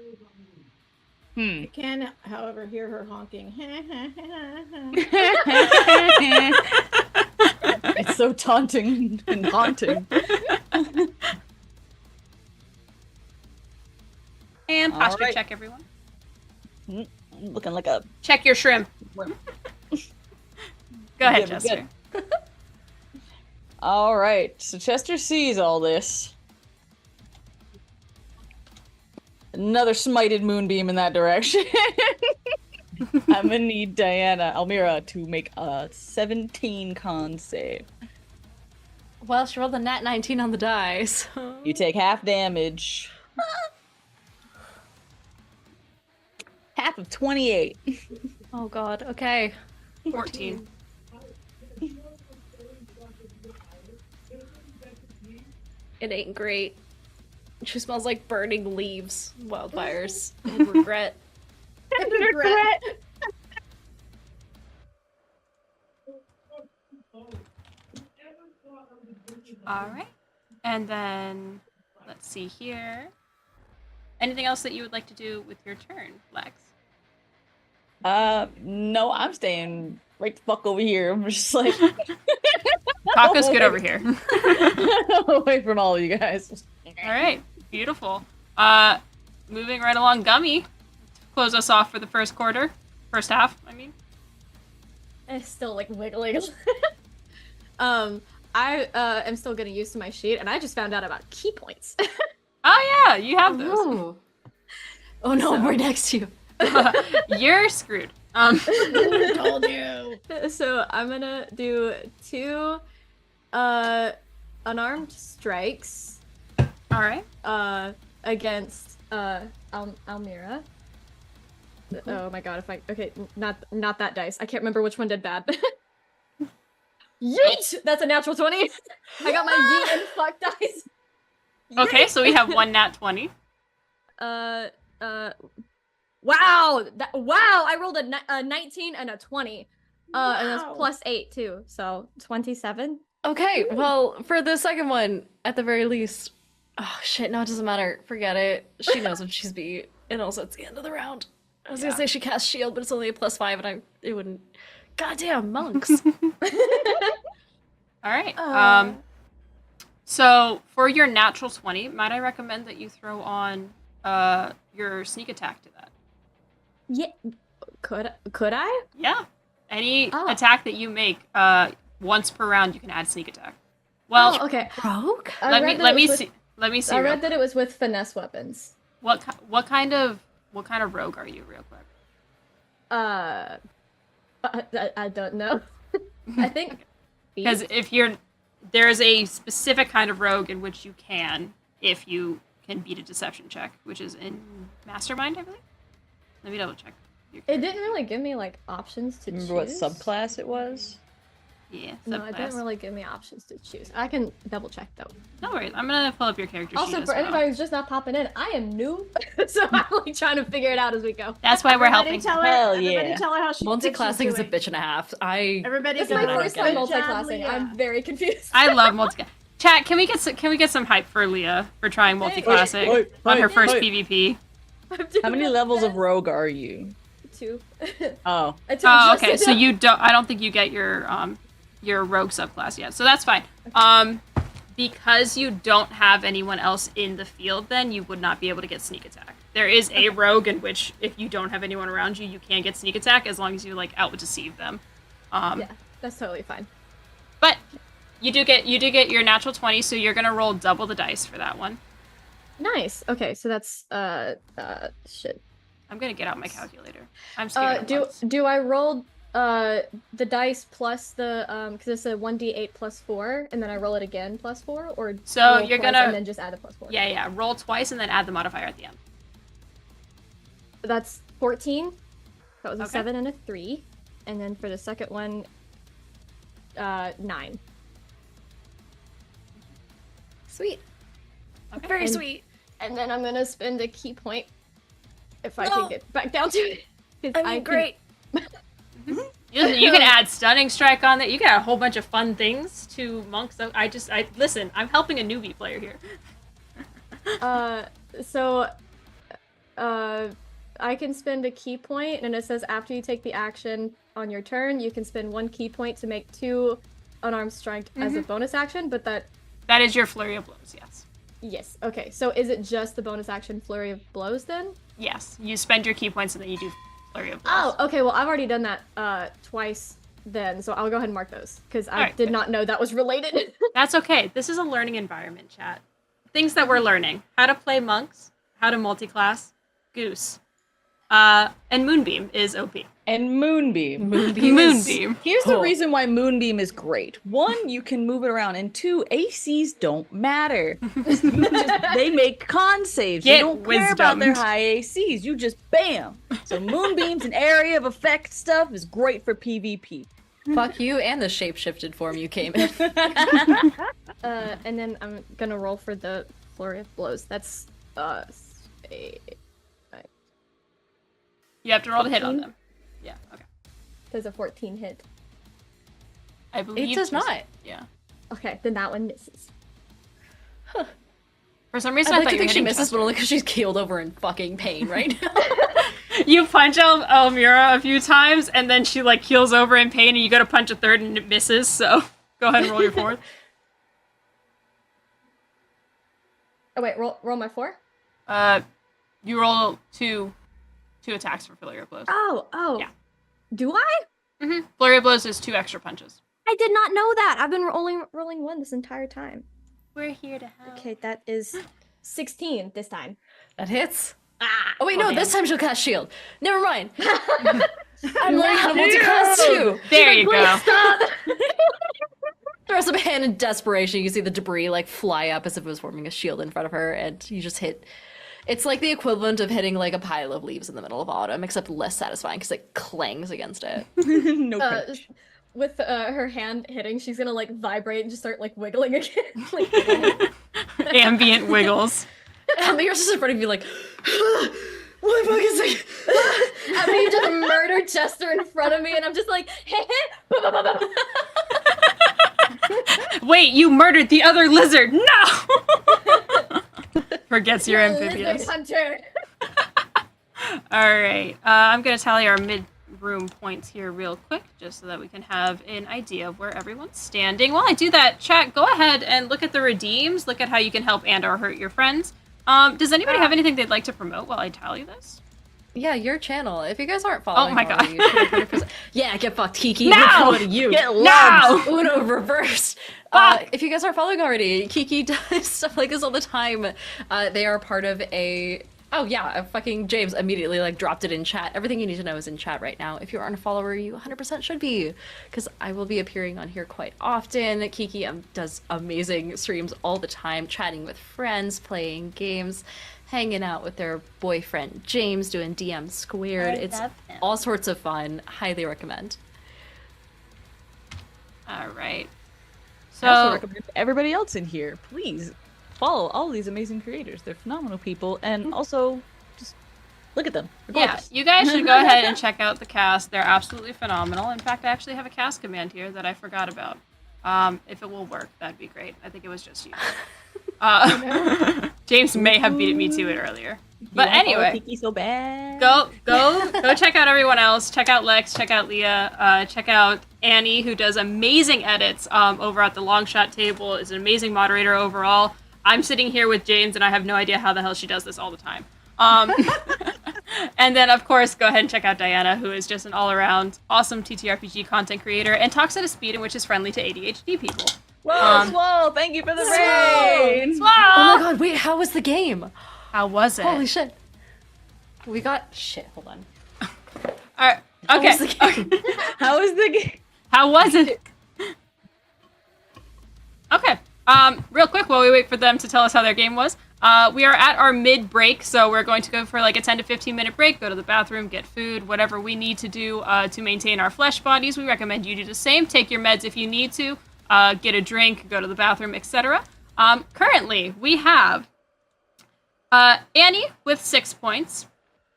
I can, however, hear her honking. It's so taunting and haunting. And All posture right. check, everyone. Looking like a Check your shrimp. Go ahead, Good, Chester. good. All right, so Chester sees all this. Another smited moonbeam in that direction. I'm gonna need Diana, Almira, to make a 17 con save. Well, she rolled a nat 19 on the die, so... You take half damage. Half of 28. Oh god, okay. 14. It ain't great. She smells like burning leaves, wildfires, and regret. Regret. Alright. And then, let's see here. Anything else that you would like to do with your turn, Lex? No, I'm staying right the fuck over here. I'm just like... Taco's good over here. away from all of you guys. Alright, beautiful. Moving right along, Gummy. Close us off for the first quarter. First half, I mean. It's still like wiggling. I am still getting used to my sheet, and I just found out about key points. Oh yeah, you have those. Ooh. Oh no, I'm right next to you. You're screwed. Told you. So I'm gonna do 2 unarmed strikes Alright. against Almira. Oh my god, if I not that dice. I can't remember which one did bad. Yeet! That's a natural 20. I got my yeet and fuck dice. Okay, so we have one nat 20. Wow! Wow! I rolled a 19 and a 20. And that's Wow. plus 8 too, so 27. Okay, well, for the second one, at the very least... Oh shit, no, it doesn't matter. Forget it. She knows when she's beat. And also, it's the end of the round. I was gonna say she cast shield, but it's only a +5, and it wouldn't... Goddamn, monks! Alright. So for your natural 20, might I recommend that you throw on your sneak attack to that? Yeah, could I? Yeah. Any Oh. attack that you make once per round, you can add sneak attack. Well, Oh, okay. Rogue? I let read me that it was see. Let me see. I real read that it was with finesse weapons. What kind of rogue are you, real quick? I don't know. I think Because there's a specific kind of rogue in which you can, if you can beat a deception check, which is in Mastermind, I believe. Let me double check. it didn't really give me like options to Remember what choose. subclass it was? Yeah. No, it didn't subclass. really give me options to choose. I can double check though. No worries. I'm gonna pull up your character sheet Also, as for well. anybody who's just not popping in, I am new, so I'm like trying to figure it out as we go. That's why we're Everybody helping. tell her. Hell Everybody yeah. tell her how she. what she's Multi-classing is a doing. bitch and a half. Everybody It's go my ahead first and time get it. multi-classing. Leah. I'm very confused. I love multi. Chat, can we get some hype for Leah for trying multi-classing Wait, on her wait, first wait. PvP? How many levels of rogue are you? 2. Oh. I took Oh, just okay. So enough. you don't. I don't think you get your rogue subclass yet. So that's fine. Because you don't have anyone else in the field, then you would not be able to get sneak attack. There is a rogue in which, if you don't have anyone around you, you can get sneak attack as long as you like out deceive them. Yeah, that's totally fine. But you do get your natural 20, so you're gonna roll double the dice for that one. Nice. Okay, so that's shit. I'm gonna get out my calculator. I'm scared. Do I roll the dice plus the because it's a 1d8 plus 4, and then I roll it again plus 4, or So roll you're twice gonna- and then just add the plus 4. Yeah. Roll twice and then add the modifier at the end. That's 14. That was a Okay. 7 and a 3, and then for the second one, 9. Sweet. Okay. Very And- sweet. And then I'm gonna spend a key point if I can get back down to it. 'Cause I mean, can- great. You can add stunning strike on that. You can add a whole bunch of fun things to monks. So listen. I'm helping a newbie player here. So, I can spend a key point, and it says after you take the action on your turn, you can spend 1 key point to make 2 unarmed strike as a bonus action, but that... That is your flurry of blows, yes. Yes, okay. So is it just the bonus action flurry of blows then? Yes, you spend your key points and then you do flurry of blows. Oh, okay, well, I've already done that twice then, so I'll go ahead and mark those, because I Alright, did good. not know that was related. That's okay. This is a learning environment, chat. Things that we're learning. How to play monks, how to multi-class, Goose. And Moonbeam is OP. And Moonbeam. Moonbeam. Here's the reason why Moonbeam is great. 1, you can move it around, and 2, ACs don't matter. They make con saves. Get You don't care about their wisdomed. high ACs. You just bam. So Moonbeam's an area of effect stuff is great for PvP. Fuck you and the shapeshifted form you came in. And then I'm gonna roll for the flurry of blows. That's You have to roll to hit on 14? them. Yeah, okay. does a 14 hit. I believe It does this- not. Yeah. Okay, then that one misses. For some reason, I'd I like thought to you were think she hitting misses, Chester. but only because she's keeled over in fucking pain right now. You punch Almira a few times, and then she like keels over in pain, and you go to punch a third, and it misses. So go ahead and roll your 4th. Oh wait, roll my 4? You roll two attacks for flurry of blows. Oh. Yeah. Do I? Flurry of blows is 2 extra punches. I did not know that. I've been rolling 1 this entire time. We're here to help. Okay, that is 16 this time. That hits. Ah. Oh wait, Oh, no, damn. this time she'll cast shield. Never mind. I'm learning how to multi-class too. There you go. Stop. Throws up a hand in desperation. You see the debris like fly up as if it was forming a shield in front of her, and you just hit. It's like the equivalent of hitting like a pile of leaves in the middle of autumn, except less satisfying because it clangs against it. No crunch. With her hand hitting, she's gonna like vibrate and just start like wiggling again. Like, wiggling. Ambient wiggles. And you're just in front of you like, what the fuck is it? I mean, you just murdered Chester in front of me, and I'm just like, Wait, you murdered the other lizard! No! Forgets you're Lizard amphibious. hunter. Alright, I'm gonna tally our mid-room points here real quick, just so that we can have an idea of where everyone's standing. While I do that, chat, go ahead and look at the redeems, look at how you can help and or hurt your friends. Does anybody have anything they'd like to promote while I tally this? Yeah, your channel. If you guys aren't following, Oh my God. already, you should 100%. Yeah, get fucked, Kiki. No! We're coming to you. Get No! Uno reverse. Fuck! If you guys aren't following already, Kiki does stuff like this all the time. They are part of a. Oh yeah, fucking James immediately like dropped it in chat. Everything you need to know is in chat right now. If you aren't a follower, you 100% should be, because I will be appearing on here quite often. Kiki does amazing streams all the time, chatting with friends, playing games, hanging out with their boyfriend James, doing DM squared. It's love him. all sorts of fun. Highly recommend. Alright. I also So, recommend everybody else in here, please follow all these amazing creators. They're phenomenal people, and also just look at them. They're yeah, gorgeous. you guys should go ahead and check out the cast. They're absolutely phenomenal. In fact, I actually have a cast command here that I forgot about. If it will work, that'd be great. I think it was just you. James may have beaten me to it earlier. But anyway, Kiki so bad. go check out everyone else. Check out Lex, check out Leah, check out Annie, who does amazing edits over at the Long Shot table, is an amazing moderator overall. I'm sitting here with James, and I have no idea how the hell she does this all the time. And then, of course, go ahead and check out Diana, who is just an all-around awesome TTRPG content creator and talks at a speed in which is friendly to ADHD people. Whoa, Swole, thank you for the rain. Oh my god, wait, how was the game? How was it? Holy shit. We got shit, hold on. Alright, How okay. was the game? How was the game? How was it? Okay. Real quick, while we wait for them to tell us how their game was, we are at our mid-break, so we're going to go for like a 10 to 15-minute break, go to the bathroom, get food, whatever we need to do to maintain our flesh bodies. We recommend you do the same. Take your meds if you need to, get a drink, go to the bathroom, etc. Currently, we have Annie with 6 points.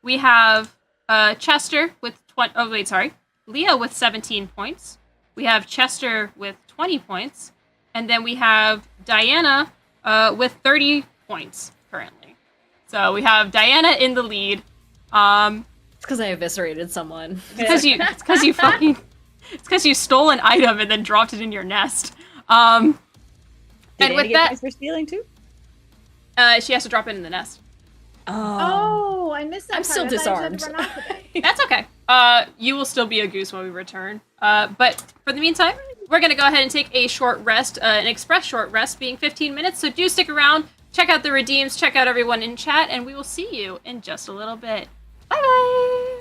We have Chester with Leah with 17 points. We have Chester with 20 points. And then we have Diana with 30 points currently. So we have Diana in the lead. It's because I eviscerated someone. It's because you stole an item and then dropped it in your nest. And Did with Annie get that, points for stealing too? she has to drop it in the nest. Oh, I missed that. I'm still disarmed. That's okay. You will still be a goose when we return. But for the meantime, we're gonna go ahead and take a short rest, an express short rest, being 15 minutes. So do stick around, check out the redeems, check out everyone in chat, and we will see you in just a little bit. Bye bye.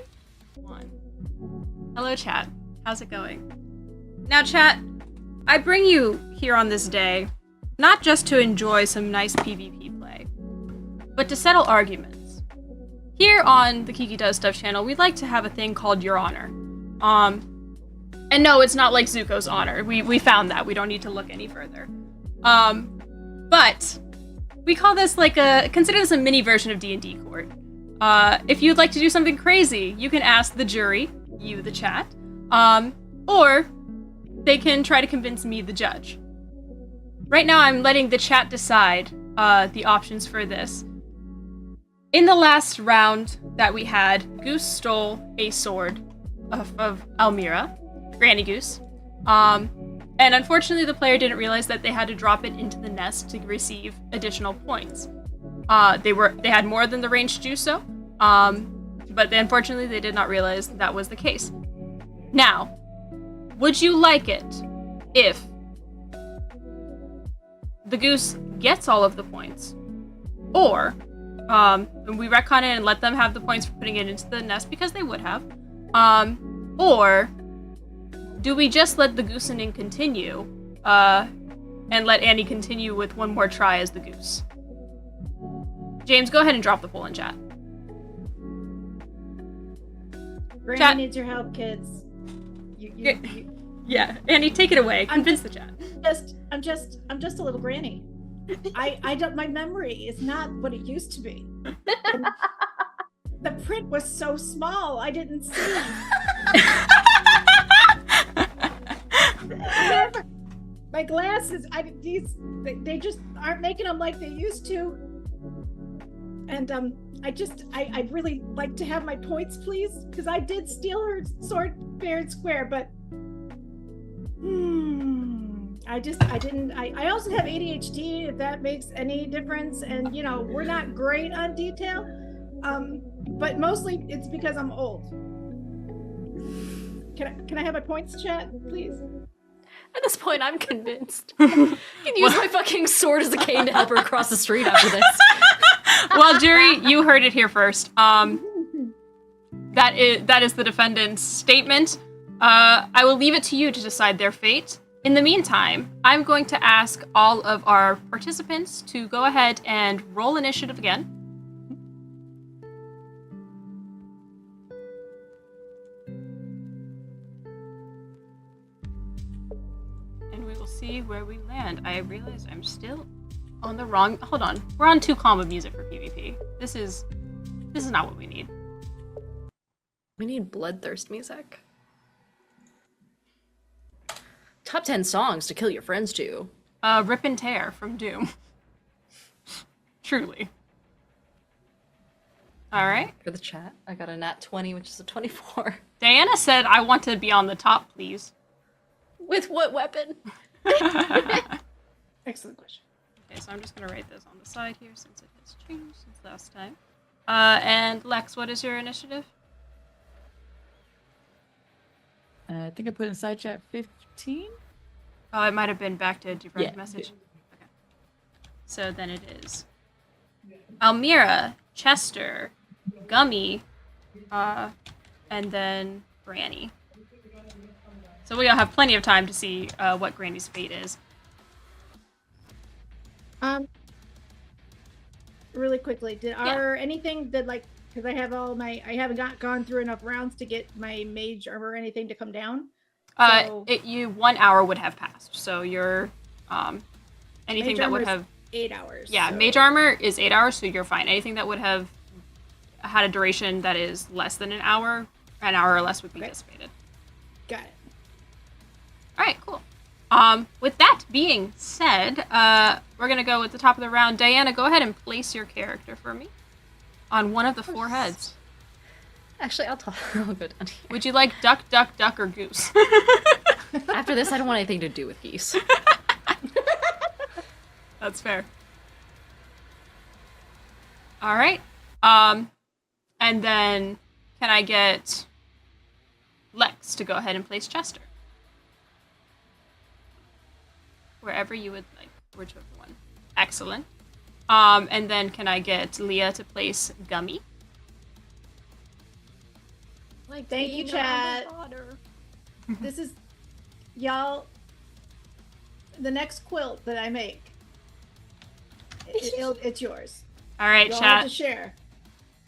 Hello, chat. How's it going? Now, chat, I bring you here on this day not just to enjoy some nice PvP play, but to settle arguments. Here on the Kiki Does Stuff channel, we'd like to have a thing called Your Honor. And no, it's not like Zuko's honor. We found that. We don't need to look any further. But we call this consider this a mini version of D&D court. If you'd like to do something crazy, you can ask the jury, you the chat, or they can try to convince me, the judge. Right now, I'm letting the chat decide the options for this. In the last round that we had, Goose stole a sword of Almira, Granny Goose. And unfortunately, the player didn't realize that they had to drop it into the nest to receive additional points. They had more than the range to do so, but unfortunately, they did not realize that was the case. Now, would you like it if the goose gets all of the points, or we retcon it and let them have the points for putting it into the nest because they would have, or do we just let the goosening continue and let Annie continue with one more try as the goose? James, go ahead and drop the poll in chat. Granny Chat. needs your help, kids. Yeah, Annie, take it away. Convince the chat. I'm just a little granny. I don't. My memory is not what it used to be. The print was so small, I didn't see. My glasses, they just aren't making them like they used to. And I'd really like to have my points, please, because I did steal her sword fair and square, but I also have ADHD, if that makes any difference, and we're not great on detail, but mostly it's because I'm old. Can I have my points, chat, please? At this point, I'm convinced. I can use my fucking sword as a cane to help her across the street after this. Well, jury, you heard it here first. That is the defendant's statement. I will leave it to you to decide their fate. In the meantime, I'm going to ask all of our participants to go ahead and roll initiative again. And we will see where we land. I realize I'm still on the wrong... Hold on. We're on too calm of music for PvP. This is not what we need. We need bloodthirst music. Top 10 songs to kill your friends to. Rip and Tear from Doom. Truly. All right. For the chat, I got a nat 20, which is a 24. Diana said, I want to be on the top, please. With what weapon? Excellent question. Okay, so I'm just going to write this on the side here since it has changed since last time. And Lex, what is your initiative? I think I put in side chat 15. Oh, it might have been back to direct Yeah. message. Okay. So then it is Almira, Chester, Gummy, and then Granny. So we'll have plenty of time to see what Granny's fate is. Really quickly, anything that because I haven't gone through enough rounds to get my mage armor or anything to come down. So 1 hour would have passed. So you're anything mage that would armor's have 8 hours. Yeah, so. mage armor is 8 hours, so you're fine. Anything that would have had a duration that is less than an hour or less would be dissipated. Got it. All right, cool. With that being said, we're gonna go at the top of the round. Diana, go ahead and place your character for me. on one of the 4 heads. Actually, I'll go down here. Would you like duck, duck, duck, or goose? After this, I don't want anything to do with geese. That's fair. All right. And then can I get Lex to go ahead and place Chester? Wherever you would like, whichever one. Excellent. And then can I get Leah to place Gummy? Like, thank you, chat. This is, y'all, the next quilt that I make. It's yours. All right, Y'all have to chat. share.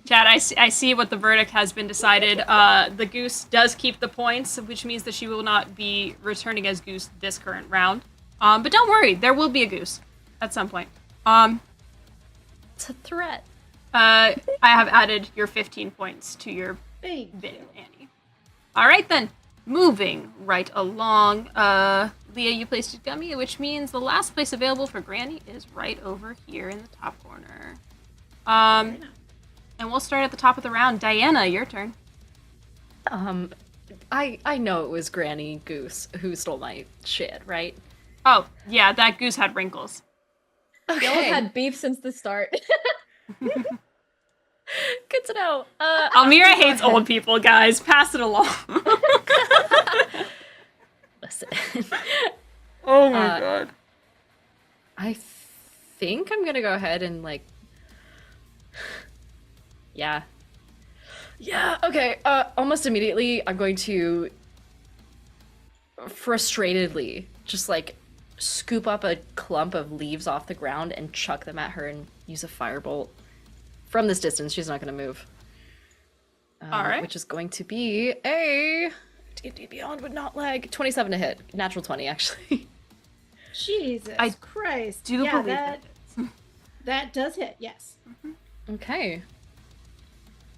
Chat, I see what the verdict has been decided. The Goose does keep the points, which means that she will not be returning as Goose this current round. But don't worry, there will be a Goose at some point. It's a threat. I have added your 15 points to your Thank bid, you. Annie. All right then, moving right along. Leah, you placed Gummy, which means the last place available for Granny is right over here in the top corner. And we'll start at the top of the round. Diana, your turn. I know it was Granny Goose who stole my shit, right? Oh, yeah, that Goose had wrinkles. Y'all have had beef since the start. Good to know. Almira hates old people, guys. Pass it along. Listen. Oh my god. I think I'm gonna go ahead and like. Yeah. Yeah. Okay. Almost immediately, I'm going to frustratedly just like scoop up a clump of leaves off the ground and chuck them at her and use a firebolt. From this distance, she's not going to move. All right. Which is going to be a D&D Beyond would not lag. 27 to hit. Natural 20, actually. Jesus Christ. Do yeah, believe that does hit, yes. Okay.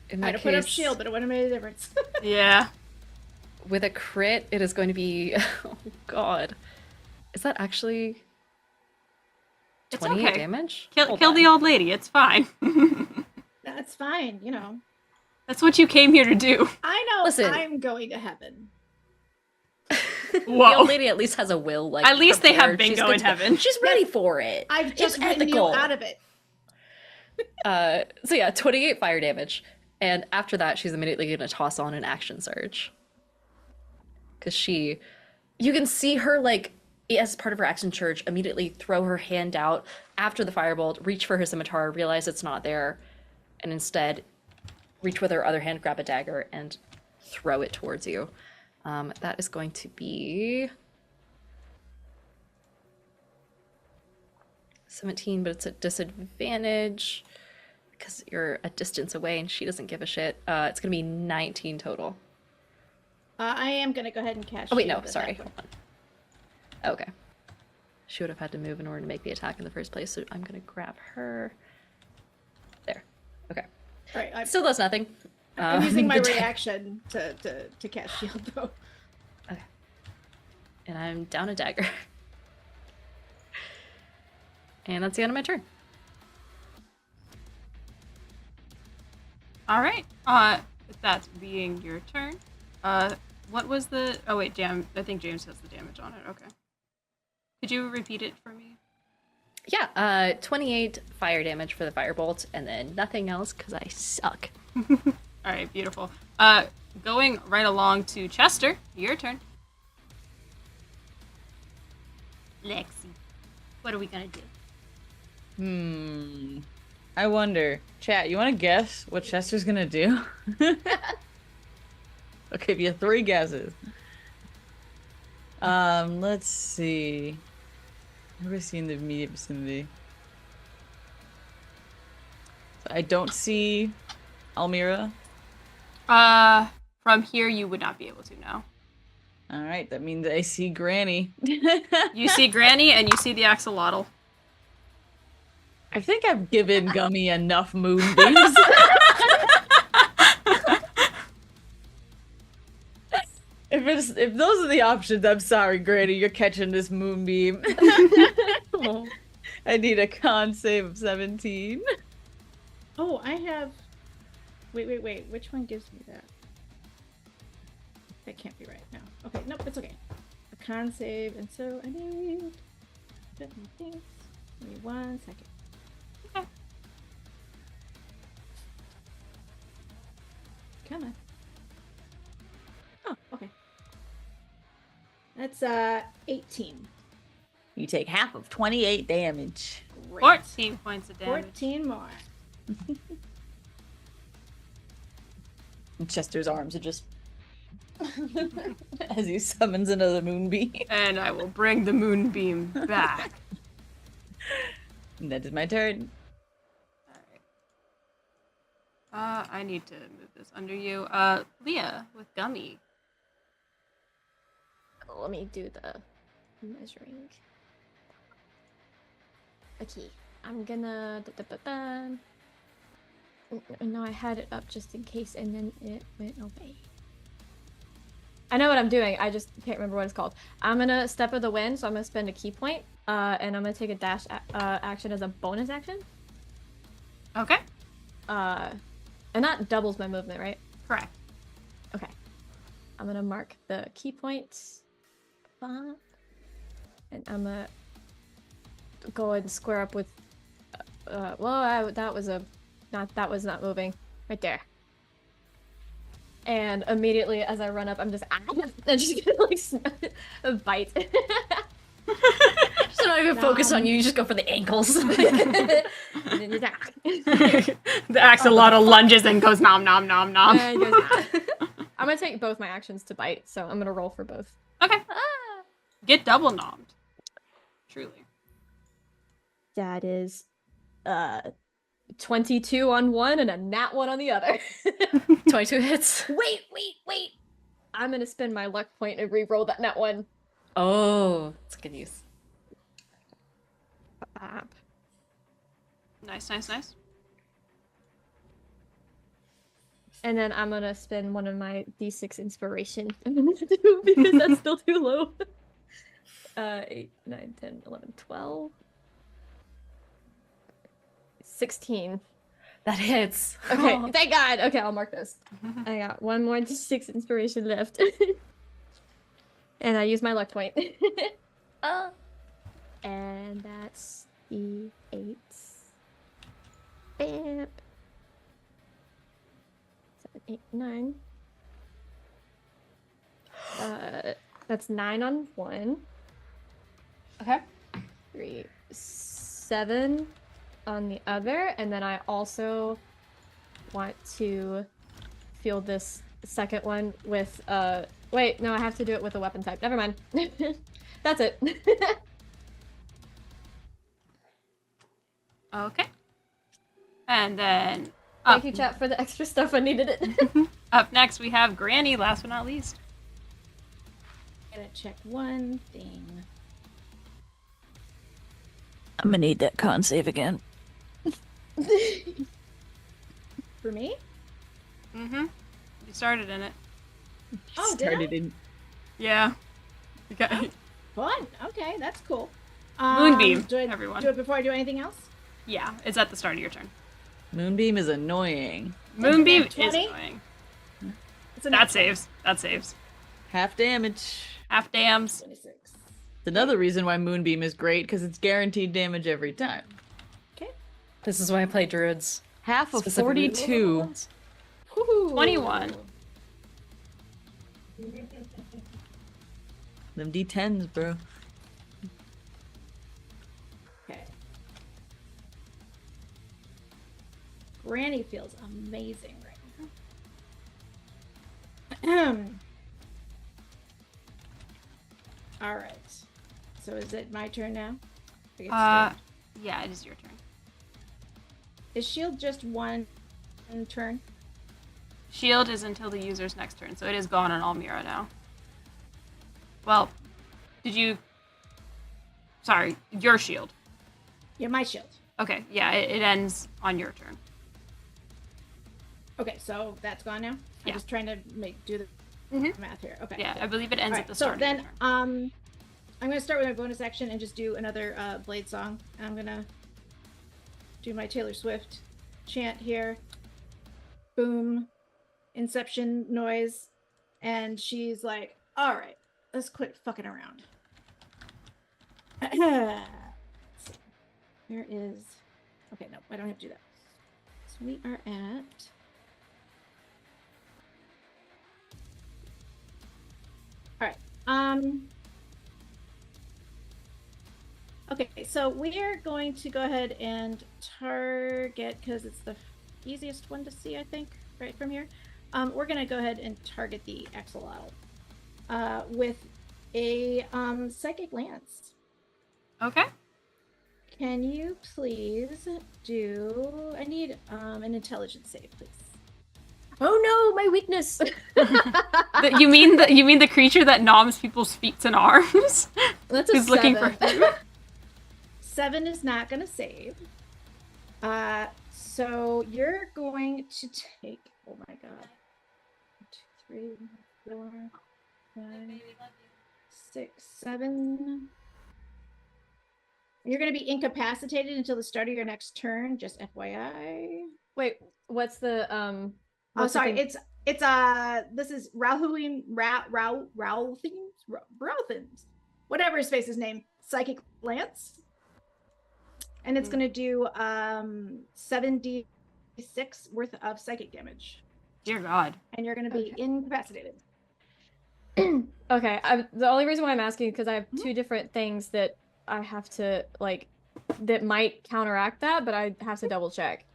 In I'd that have put up case, shield, but it wouldn't have made a difference. Yeah. with a crit, it is going to be... Oh, God. Is that actually... It's 28 okay. damage? Kill the old lady. It's fine. That's fine, you know. That's what you came here to do. I know. Listen. I'm going to heaven. The Whoa. old lady at least has a will, like, At least they have prepared. She's bingo good in to go. heaven. She's ready for it. I've just It's written you ethical. out of it. So yeah, 28 fire damage. And after that, she's immediately going to toss on an action surge. Because you can see her, like, as part of her action surge, immediately throw her hand out after the firebolt, reach for her scimitar, realize it's not there, and instead reach with her other hand, grab a dagger, and throw it towards you. That is going to be 17, but it's a disadvantage because you're a distance away and she doesn't give a shit. It's going to be 19 total. I am going to go ahead and cast Oh, wait, no, shield at sorry. that point. Hold on. Okay. She would have had to move in order to make the attack in the first place, so I'm going to grab her. There. Okay. All right, I'm Still does nothing. using my the da- reaction to cast shield, though. Okay. And I'm down a dagger. And that's the end of my turn. All right. With that being your turn, what was the? Oh wait, I think James has the damage on it. Okay. Could you repeat it for me? Yeah. 28 fire damage for the firebolt, and then nothing else because I suck. All right, beautiful. Going right along to Chester, your turn. Lexi, what are we gonna do? I wonder. Chat, you want to guess what Chester's gonna do? I'll give you 3 guesses. Let's see. Never seen the immediate vicinity. So I don't see Almira. From here you would not be able to know. All right, that means I see Granny. You see Granny and you see the axolotl. I think I've given Gummy enough moonbeams. If those are the options, I'm sorry, Granny, you're catching this moonbeam. I need a con save of 17. Oh, I have Wait. Which one gives me that? That can't be right. No. Okay. Nope. It's okay. A con save, and so I need. Give me 1 second. Okay. Come on. Oh, okay. That's 18. You take half of 28 damage. Great. 14 points of damage. 14 more. Chester's arms are just as he summons another moonbeam. And I will bring the moonbeam back. And that is my turn. Alright. I need to move this under you. Leah with Gummy. Let me do the measuring. Okay, I'm gonna. No, I had it up just in case, and then it went away. I know what I'm doing. I just can't remember what it's called. I'm gonna step of the wind, so I'm gonna spend a key point, and I'm gonna take a dash action as a bonus action. Okay. And that doubles my movement, right? Correct. Okay. I'm gonna mark the key points. And I'm gonna go and square up with. That was not moving. Right there. And immediately as I run up, I'm just gonna bite. So not even focus on you just go for the ankles. The axolotl lunges and goes nom nom nom nom. I'm gonna take both my actions to bite, so I'm gonna roll for both. Okay. Get double nommed. Truly. That is 22 on one and a nat 1 on the other. 22 hits. Wait. I'm gonna spend my luck point and re-roll that nat 1. Oh, that's good use. Nice. And then I'm gonna spend one of my D6 inspiration because that's still too low. 8, 9, 10, 11, 12. 16. That hits. Okay, thank God. Okay, I'll mark this. I got one more D6 inspiration left. And I use my luck point. And that's the 8. Bam. 7, 8, 9. That's 9 on one. Okay. 3, 7 on the other, and then I also want to feel this second one with wait, no, I have to do it with a weapon type. Never mind. That's it. Okay. And then Thank you, chat, for the extra stuff. I needed it. up next we have Granny, last but not least. Gonna check one thing. I'm gonna need that con save again. For me? Mm-hmm. You started in it. Oh, did I? Started in. Yeah. Okay. Fun. Okay, that's cool. Moonbeam, Do I everyone. do it before I do anything else? Yeah, it's at the start of your turn. Moonbeam is annoying. Moonbeam is 20? annoying. It's a That nat saves. That saves. Half damage. Half dams. 26. It's another reason why Moonbeam is great, because it's guaranteed damage every time. Okay. This is why I play druids. Half of Specifically 42. Woohoo. 21. Them D10s, bro. Okay. Granny feels amazing right now. All right. So is it my turn now? I get to start. Yeah, it is your turn. Is shield just one turn? Shield is until the user's next turn, so it is gone on Almira now. Well, did you... Sorry, your shield. Yeah, my shield. Okay, yeah, it ends on your turn. Okay, so that's gone now? Yeah. I'm just trying to do the Mhm. math here. Okay. Yeah, cool. I believe it ends All at right, the so start then, of your turn. I'm gonna start with my bonus action and just do another Blade song. I'm gonna do my Taylor Swift chant here. boom, inception noise, and she's like, "All right, let's quit fucking around." Where is? Okay, no, I don't have to do that. So we are at. All right. Okay, so we're going to go ahead and target, because it's the easiest one to see, I think, right from here. We're going to go ahead and target the axolotl with a psychic lance. Okay. Can you please do? I need an intelligence save, please. Oh no, my weakness. You mean the creature that noms people's feet and arms? That's a Who's looking for 7. food? 7 is not going to save. So you're going to take. Oh my god. 1, 2, 3, 4, 5, 6, 7. You're going to be incapacitated until the start of your next turn. Just FYI. Wait, what's the Oh, what's the sorry. thing? It's this is Rauthins, whatever his face's name, psychic lance, and it's gonna do 7d6 worth of psychic damage, Dear God. and you're gonna be incapacitated. Okay, the only reason why I'm asking is because I have 2 different things that I have to like that might counteract that, but I have to double check.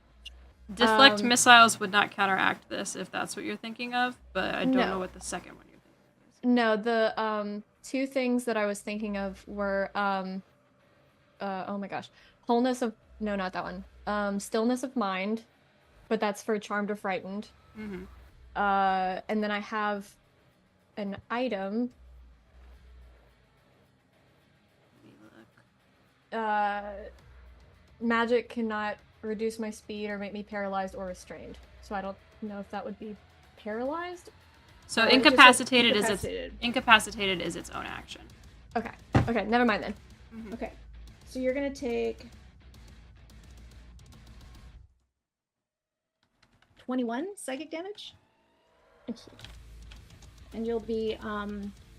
Deflect missiles would not counteract this if that's what you're thinking of, but I don't know No. what the second one you're thinking of is. No, the 2 things that I was thinking of were oh my gosh, wholeness of no, not that one. Stillness of mind, but that's for charmed or frightened. Mm-hmm. And then I have an item. Magic cannot reduce my speed or make me paralyzed or restrained. So I don't know if that would be paralyzed. So It's just incapacitated incapacitated. is its own action. Okay. Okay, never mind then. Okay, so you're gonna take 21 psychic damage, and you'll be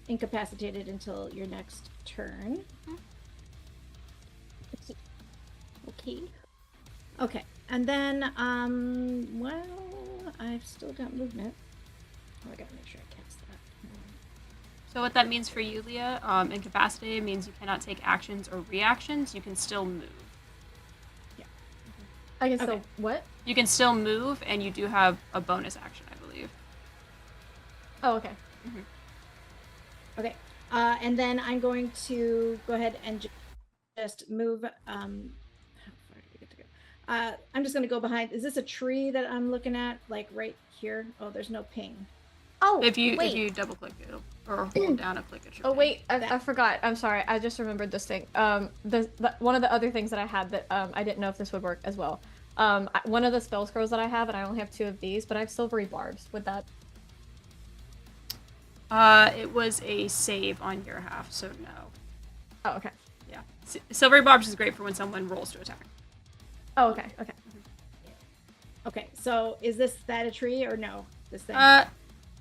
incapacitated until your next turn. Okay, and then well, I've still got movement. Oh, I gotta make sure I cast that. So what that means for you, Leah, incapacitated means you cannot take actions or reactions. You can still move. I can still Okay. what? You can still move, and you do have a bonus action, I believe. Oh, okay. Okay, and then I'm going to go ahead and just move. How far do we get to go? I'm just going to go behind. Is this a tree that I'm looking at? Like right here? Oh, there's no ping. Oh, If you wait. double click it or hold down a click, it should. Oh ping. wait, I forgot. I'm sorry. I just remembered this thing. The one of the other things that I had that I didn't know if this would work as well. One of the spell scrolls that I have, and I only have 2 of these, but I have silvery barbs. Would that? It was a save on your half, so no. Oh, okay. Yeah, silvery barbs is great for when someone rolls to attack. Oh, okay. Okay. Okay, so is that a tree or no? This thing?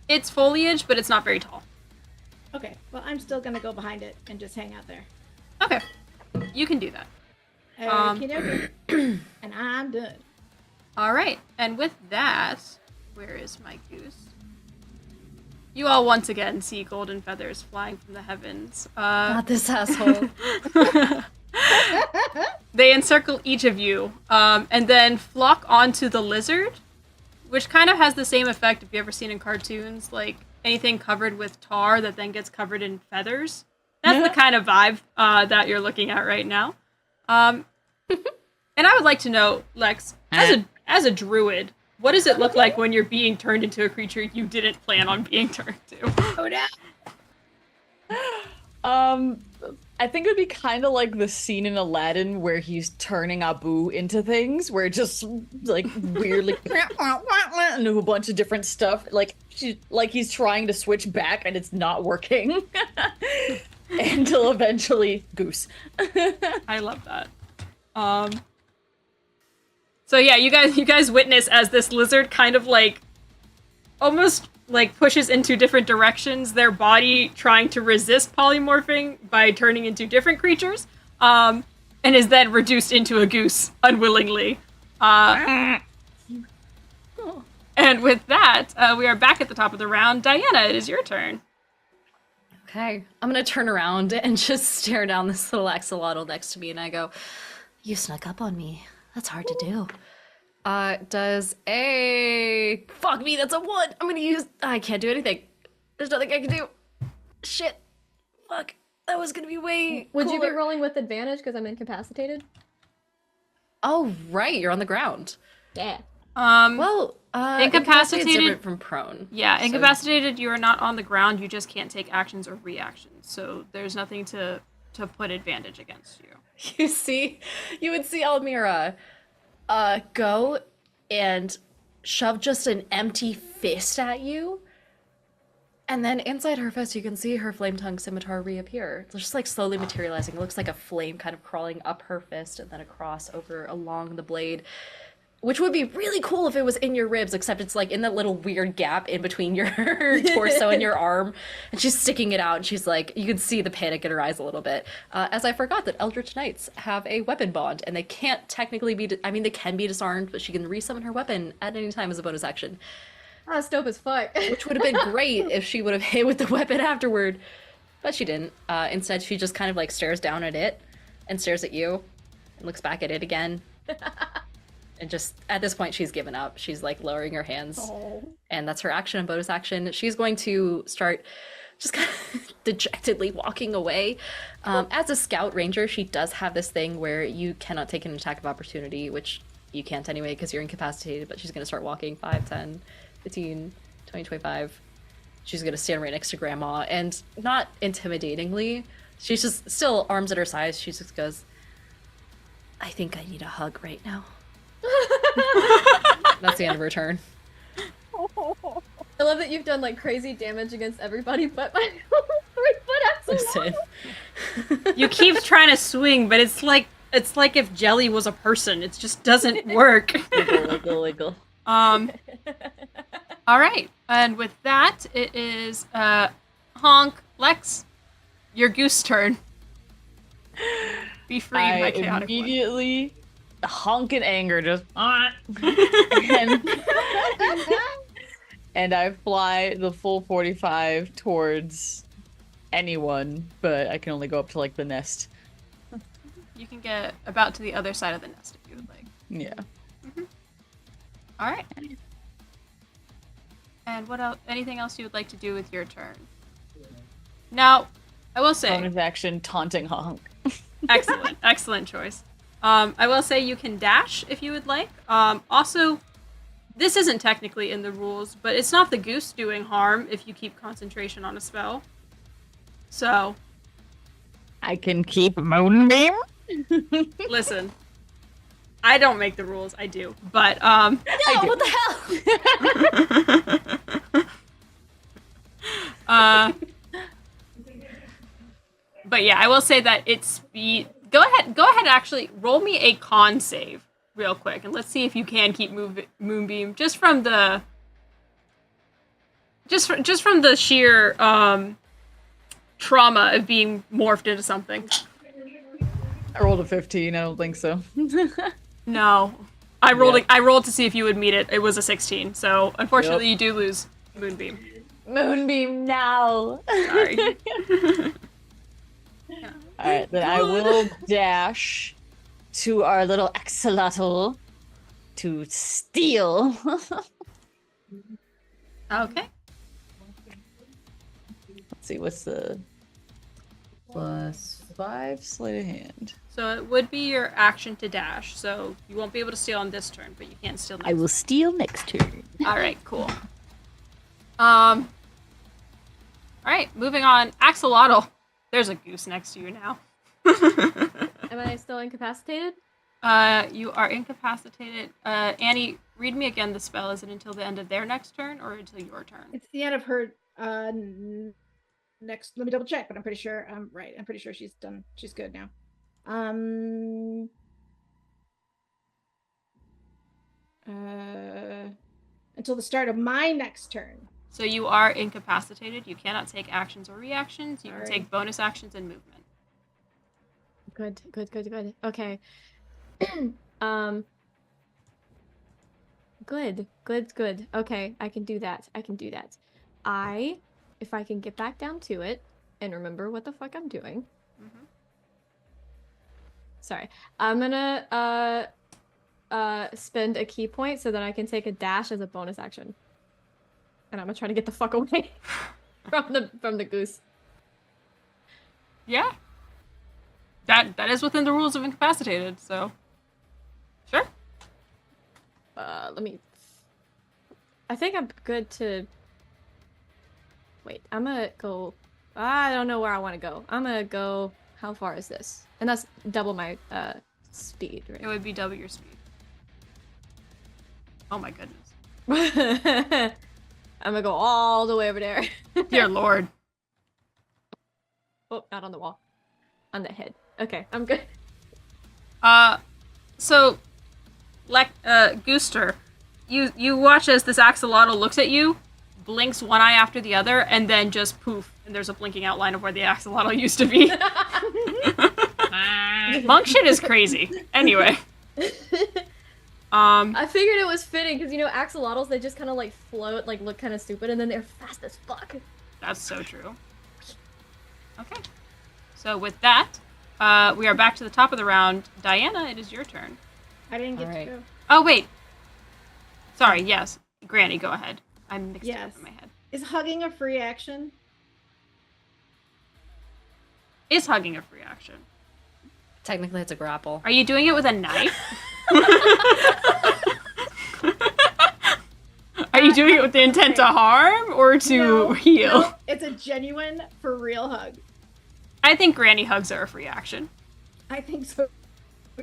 It's foliage, but it's not very tall. Okay, well, I'm still going to go behind it and just hang out there. Okay, you can do that. Okey-dokey. And I'm done. All right, and with that, where is my goose? You all once again see golden feathers flying from the heavens. Not this asshole. They encircle each of you, and then flock onto the lizard, which kind of has the same effect if you've ever seen in cartoons, like anything covered with tar that then gets covered in feathers. That's the kind of vibe that you're looking at right now. And I would like to know, Lex, as a druid, what does it look like when you're being turned into a creature you didn't plan on being turned to? Oh, no. I think it would be kind of like the scene in Aladdin where he's turning Abu into things, where it just like weirdly and a bunch of different stuff, like he's trying to switch back and it's not working until eventually Goose. I love that. So yeah, you guys witness as this lizard kind of like almost like pushes into different directions, their body trying to resist polymorphing by turning into different creatures, and is then reduced into a goose unwillingly. And with that, we are back at the top of the round. Diana, it is your turn. Okay, I'm gonna turn around and just stare down this little axolotl next to me, and I go, "You snuck up on me. That's hard to do." Does a fuck me? That's a 1. I'm gonna use. I can't do anything. There's nothing I can do. Shit. Fuck. That was gonna be way. Would you be cooler. rolling with advantage because I'm incapacitated? Oh right, you're on the ground. Yeah. Well, incapacitated- is different from prone. Yeah, so- incapacitated, you are not on the ground, you just can't take actions or reactions. So there's nothing to put advantage against you. You would see Almira go and shove just an empty fist at you. And then inside her fist, you can see her flame tongue scimitar reappear. It's just like slowly materializing. It looks like a flame kind of crawling up her fist and then across over along the blade. Which would be really cool if it was in your ribs, except it's like in that little weird gap in between your torso and your arm. And she's sticking it out, and she's like, you can see the panic in her eyes a little bit. As I forgot that Eldritch Knights have a weapon bond, and they can't technically be, they can be disarmed, but she can resummon her weapon at any time as a bonus action. Oh, that's dope as fuck. Which would have been great if she would have hit with the weapon afterward. But she didn't. Instead, she just kind of like stares down at it, and stares at you, and looks back at it again. And just, at this point, she's given up. She's, like, lowering her hands. Oh. And that's her action and bonus action. She's going to start just kind of dejectedly walking away. As a scout ranger, she does have this thing where you cannot take an attack of opportunity, which you can't anyway because you're incapacitated. But she's going to start walking 5, 10, 15, 20, 25. She's going to stand right next to Grandma. And not intimidatingly, she's just still arms at her sides. She just goes, "I think I need a hug right now." That's the end of her turn. I love that you've done like crazy damage against everybody but my 3-foot axolotl. Listen. You keep trying to swing, but it's like if Jelly was a person. It just doesn't work. Wiggle. All right, and with that, it is Honk Lex, your goose turn. Be free, my I chaotic one. immediately honk in anger, just and I fly the full 45 towards anyone, but I can only go up to like the nest. You can get about to the other side of the nest if you would like. Yeah. All right. And what else? Anything else you would like to do with your turn? Now, I will say, Bonus action, taunting honk. excellent choice. I will say you can dash if you would like. Also, this isn't technically in the rules, but it's not the goose doing harm if you keep concentration on a spell. So, I can keep Moonbeam. listen, I don't make the rules, I do, but No, what the hell? But yeah, I will say that it's speed. Go ahead. Actually, roll me a con save real quick, and let's see if you can keep Moonbeam just from the sheer trauma of being morphed into something. I rolled a 15. I don't think so. No, I rolled to see if you would meet it. It was a 16, so unfortunately you do lose Moonbeam. Moonbeam now. Sorry. Alright, then I will dash to our little axolotl to steal. Okay. Let's see, what's the +5 sleight of hand? So it would be your action to dash, so you won't be able to steal on this turn, but you can steal next. I will steal next turn. Alright, cool. Alright, moving on. Axolotl. There's a goose next to you now. Am I still incapacitated? You are incapacitated. Annie, read me again the spell. Is it until the end of their next turn or until your turn? It's the end of her next. Let me double check, but I'm pretty sure I'm right. I'm pretty sure she's done. She's good now. until the start of my next turn. So you are incapacitated. You cannot take actions or reactions. You can Sorry. take bonus actions and movement. Good. Okay. Good. Okay, I can do that. If I can get back down to it and remember what the fuck I'm doing. Mhm. Sorry. I'm gonna spend a key point so that I can take a dash as a bonus action. And I'm gonna try to get the fuck away from the goose. Yeah. That is within the rules of incapacitated, so sure. I think I'm good to... Wait, I'm gonna go... I don't know where I want to go. I'm gonna go... How far is this? And that's double my speed, It right? would be double your speed. Oh my goodness. I'm gonna go all the way over there. Dear Lord. Oh, not on the wall. On the head. Okay, I'm good. So, Gooster, you watch as this axolotl looks at you, blinks one eye after the other, and then just poof, and there's a blinking outline of where the axolotl used to be. Monk shit is crazy. Anyway. I figured it was fitting because, you know, axolotls, they just kind of like float, like look kind of stupid, and then they're fast as fuck. That's so true. Okay. So with that, we are back to the top of the round. Diana, it is your turn. I didn't get Alright. to go. Oh, wait. Sorry, yes. Granny, go ahead. I'm mixed it Yes. up in my head. Is hugging a free action? Is hugging a free action? Technically, it's a grapple. Are you doing it with a knife? Are you doing it with the intent to harm or to heal? No, it's a genuine, for real hug. I think granny hugs are a free action. I think so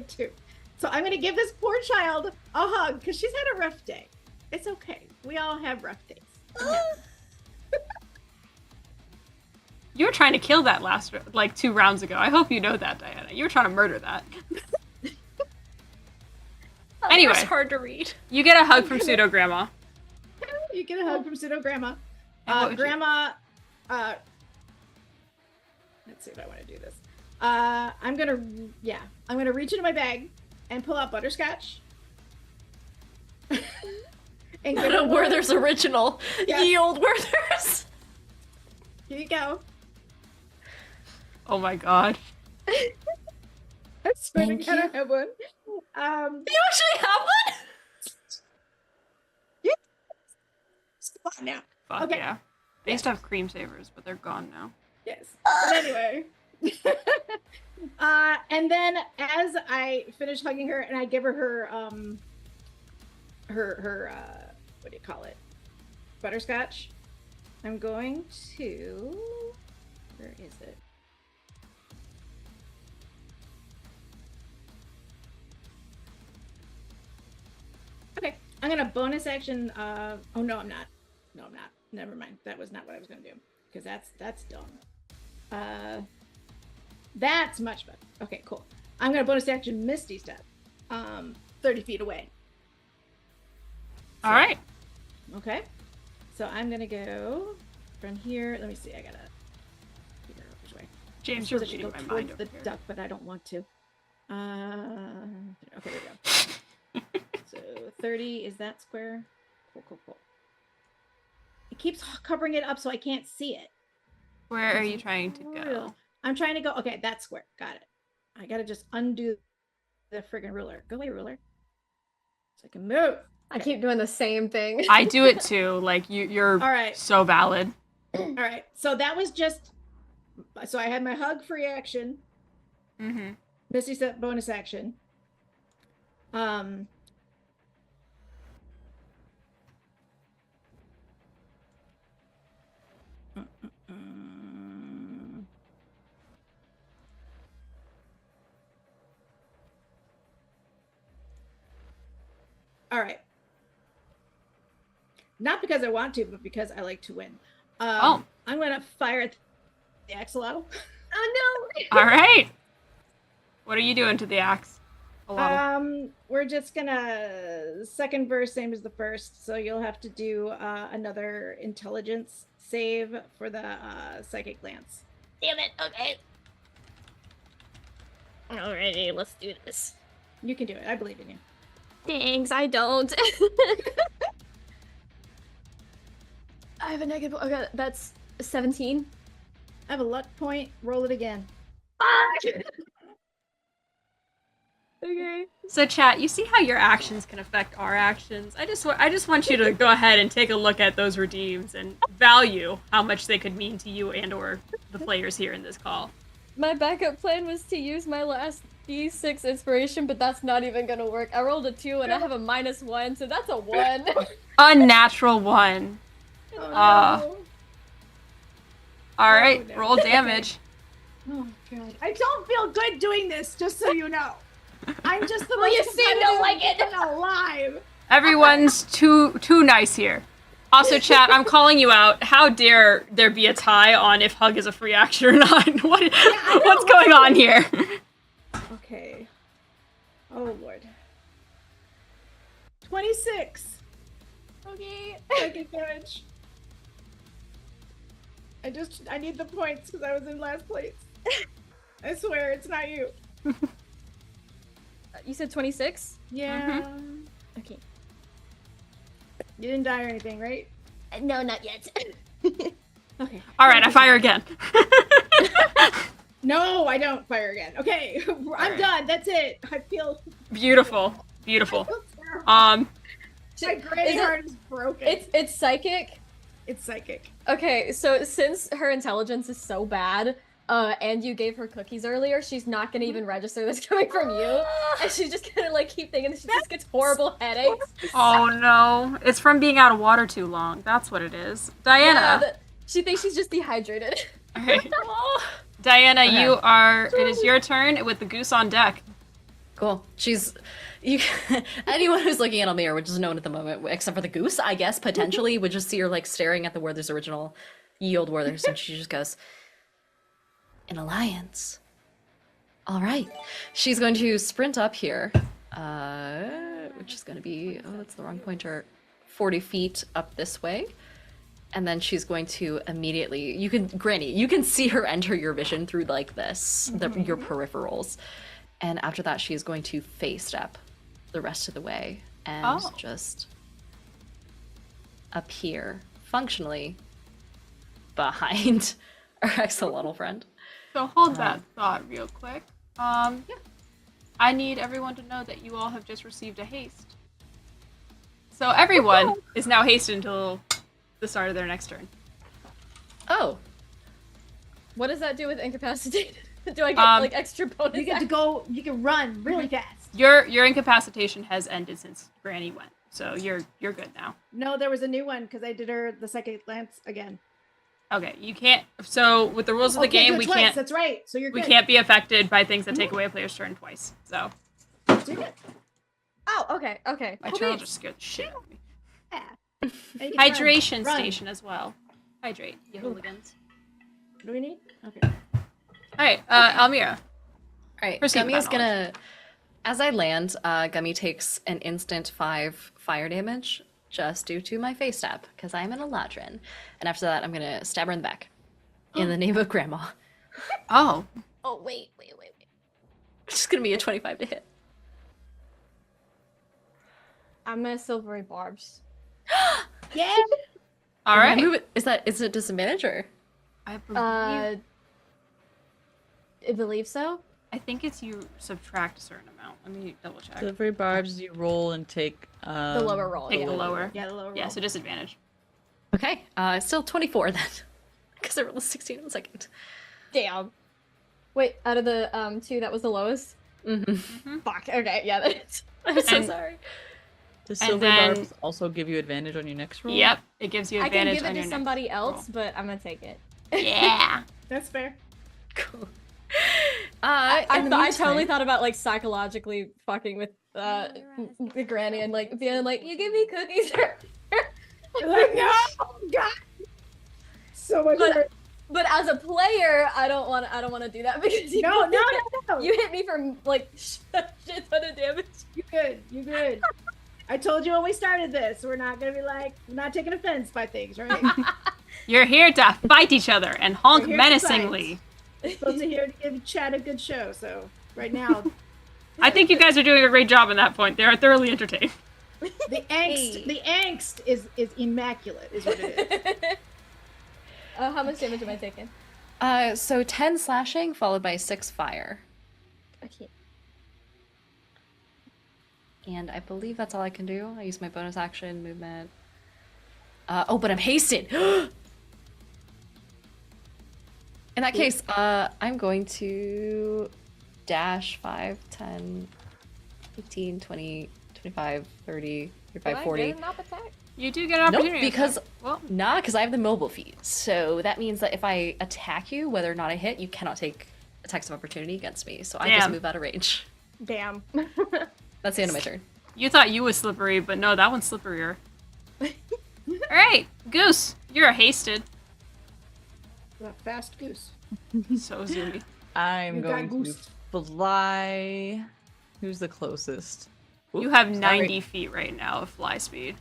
too. So I'm gonna give this poor child a hug because she's had a rough day. It's okay. We all have rough days. It happens. You were trying to kill that last, 2 rounds ago. I hope you know that, Diana. You were trying to murder that. Anyway. It's hard to read. You get a hug from Pseudo Grandma. You get a hug from Pseudo Grandma. And what would you- Grandma, let's see if I want to do this. I'm gonna reach into my bag and pull out butterscotch. And give it Werther's original. Yeah. Ye old Werther's. Here you go. Oh my god. I swear to Thank God, I you. have one. You actually have one? Spot now. Fuck Okay. yeah. They used to have cream savers, but they're gone now. Yes. But anyway. And then as I finish hugging her and I give her her what do you call it? Butterscotch. I'm going to, where is it? Okay, I'm gonna bonus action. Oh no, I'm not. No, I'm not. Never mind. That was not what I was gonna do because that's dumb. That's much better. Okay, cool. I'm gonna bonus action Misty Step, 30 feet away. All right. Okay, so I'm gonna go from here. Let me see. I gotta figure out which way. James, I you're suppose I should reading go my mind towards over the here. duck, but I don't want to. Okay, there we go. So 30 is that square? Cool. It keeps covering it up so I can't see it. Where are you trying to go? Real. I'm trying to go. Okay, that's square. Got it. I gotta just undo the friggin' ruler. Go away, ruler. So I can move. I keep doing the same thing. I do it too. Like you're All right. so valid. All right. So that was just. So I had my hug free action. Mm-hmm. Misty Step bonus action. All right. Not because I want to, but because I like to win. I'm gonna fire at the axolotl. Oh All right. What are you doing to the axe? A lot of... We're just gonna second verse same as the first, so you'll have to do another intelligence save for the psychic glance. Damn it. Okay. Alrighty, let's do this. You can do it. I believe in you. Thanks, I don't. I have a negative. Okay, that's 17. I have a luck point. Roll it again. Fuck! Okay. So chat, you see how your actions can affect our actions? I just want you to go ahead and take a look at those redeems and value how much they could mean to you and or the players here in this call. My backup plan was to use my last D6 inspiration, but that's not even gonna work. I rolled a 2 and I have a -1, so that's a 1. Unnatural 1. Oh, no. All right, no. roll damage. Oh god. I don't feel good doing this, just so you know. I'm just the Well, most you seem to like it. person alive. Everyone's too nice here. Also, chat, I'm calling you out. How dare there be a tie on if hug is a free action or not? What's going on here? Okay. Oh lord. 26. Okay. Psychic damage. I need the points because I was in last place. I swear it's not you. You said 26? Yeah. Okay. You didn't die or anything, right? No, not yet. Okay. All right, I fire again. No, I don't fire again. Okay, I'm done. That's it. I feel Beautiful, beautiful. terrible. Um, My granny Is it- heart is broken. It's psychic. It's psychic. Okay, so since her intelligence is so bad, and you gave her cookies earlier, she's not gonna even register this coming from you, and she's just gonna like keep thinking that she just gets horrible headaches. oh no, it's from being out of water too long. That's what it is. Diana. Yeah, she thinks she's just dehydrated. Okay. Diana, it is your turn with the goose on deck. Cool. Anyone who's looking at Almira, which is known at the moment, except for the goose, I guess, potentially, would just see her like staring at the Werther's original Yield Werther's, and she just goes, "An alliance. All right." She's going to sprint up here, which is going to be, oh, that's the wrong pointer, 40 feet up this way. And then she's going to immediately, Granny, you can see her enter your vision through like this, your peripherals. And after that, she is going to phase step the rest of the way and just appear functionally behind our excellent friend. So hold that thought real quick. I need everyone to know that you all have just received a haste. So everyone is now hasted until the start of their next turn. Oh, What does that do with incapacitated? Do I get like extra bonus? You get to go. You can run really fast. Your incapacitation has ended since Granny went, so you're good now. No, there was a new one because I did her the second glance again. Okay, you can't. So with the rules of the game, good we twice, can't. That's right. So you're We good. can't be affected by things that take away a player's turn twice. So Do it. Oh, okay, okay. my turn will just scare the shit out of me. Yeah. And you can Hydration run. station as well. Hydrate, you hooligans. What do we need? Okay. All right, Almira. all right. Proceed Gummy with is that gonna, as I land, Gummy takes an instant 5 fire damage just due to my face stab because I'm an Eladrin. And after that, I'm gonna stab her in the back in the name of Grandma. Oh, Oh, wait. It's just gonna be a 25 to hit. I'm gonna silvery barbs. Yeah. all What right. move it- is it disadvantage or? I Believe so. I think it's you subtract a certain amount. Let me double check. Silvery barbs, you roll and take The lower roll. Take yeah. the lower. Yeah, the lower Yeah, roll. so disadvantage. Okay, still 24 then, because I rolled a 16 in a second. Damn. Wait, out of the 2, that was the lowest? Mm-hmm. Fuck, okay, yeah, that's... I'm so And- sorry. Does And silvery then- barbs also give you advantage on your next roll? Yep, it gives you I can advantage give on it your to next somebody roll. else, but I'm gonna take it. Yeah. That's fair. Cool. I in the totally meantime- thought about like psychologically fucking with the granny and like being like, you give me cookies. Like, no, God. So much But- work. But as a player, I don't want to do that because No. you hit me for like shit ton of damage. You good. You good. I told you when we started this, we're not gonna be like, we're not taking offense by things, right? You're here to fight each other and honk We're here to menacingly. We're supposed to here to give Chad a good show, so right now, I think you guys are doing a great job on that point. They are thoroughly entertained. the angst is immaculate, is what it is. How much damage am I taking? So 10 slashing followed by 6 fire. Okay. And I believe that's all I can do. I use my bonus action, movement. Oh, but I'm hasted! In that case, I'm going to dash 5, 10, 15, 20, 25, 30, 35, 40. Get an up attack? You do get an opportunity. Nope, because well, because I have the mobile feat. So that means that if I attack you, whether or not I hit, you cannot take attacks of opportunity against me. So I just Damn. move out of range. Damn. That's the end of my turn. you thought you was slippery, but no, that one's slipperier. All right, Goose, you're hasted. A fast goose. So zoomy. I'm You got going to Goose. fly. Who's the closest? You Oop, have sorry. 90 feet right now of fly speed.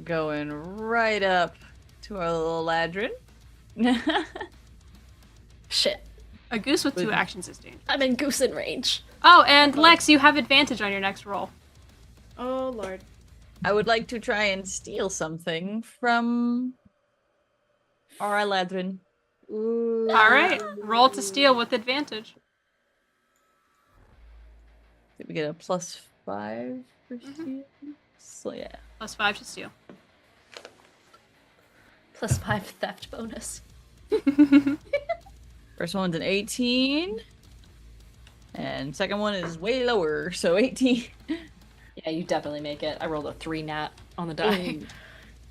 Going right up to our little ladrin. Shit. A goose with 2 With- actions is dangerous. I'm in goose in range. Oh, and Lex, you have advantage on your next roll. Oh lord. I would like to try and steal something from our ladrin. Ooh. All right, roll to steal with advantage. Did we get a +5 for steal? So yeah. +5 to steal. +5 theft bonus. First one's an 18. And second one is way lower, so 18. Yeah, you definitely make it. I rolled a 3 nat on the die.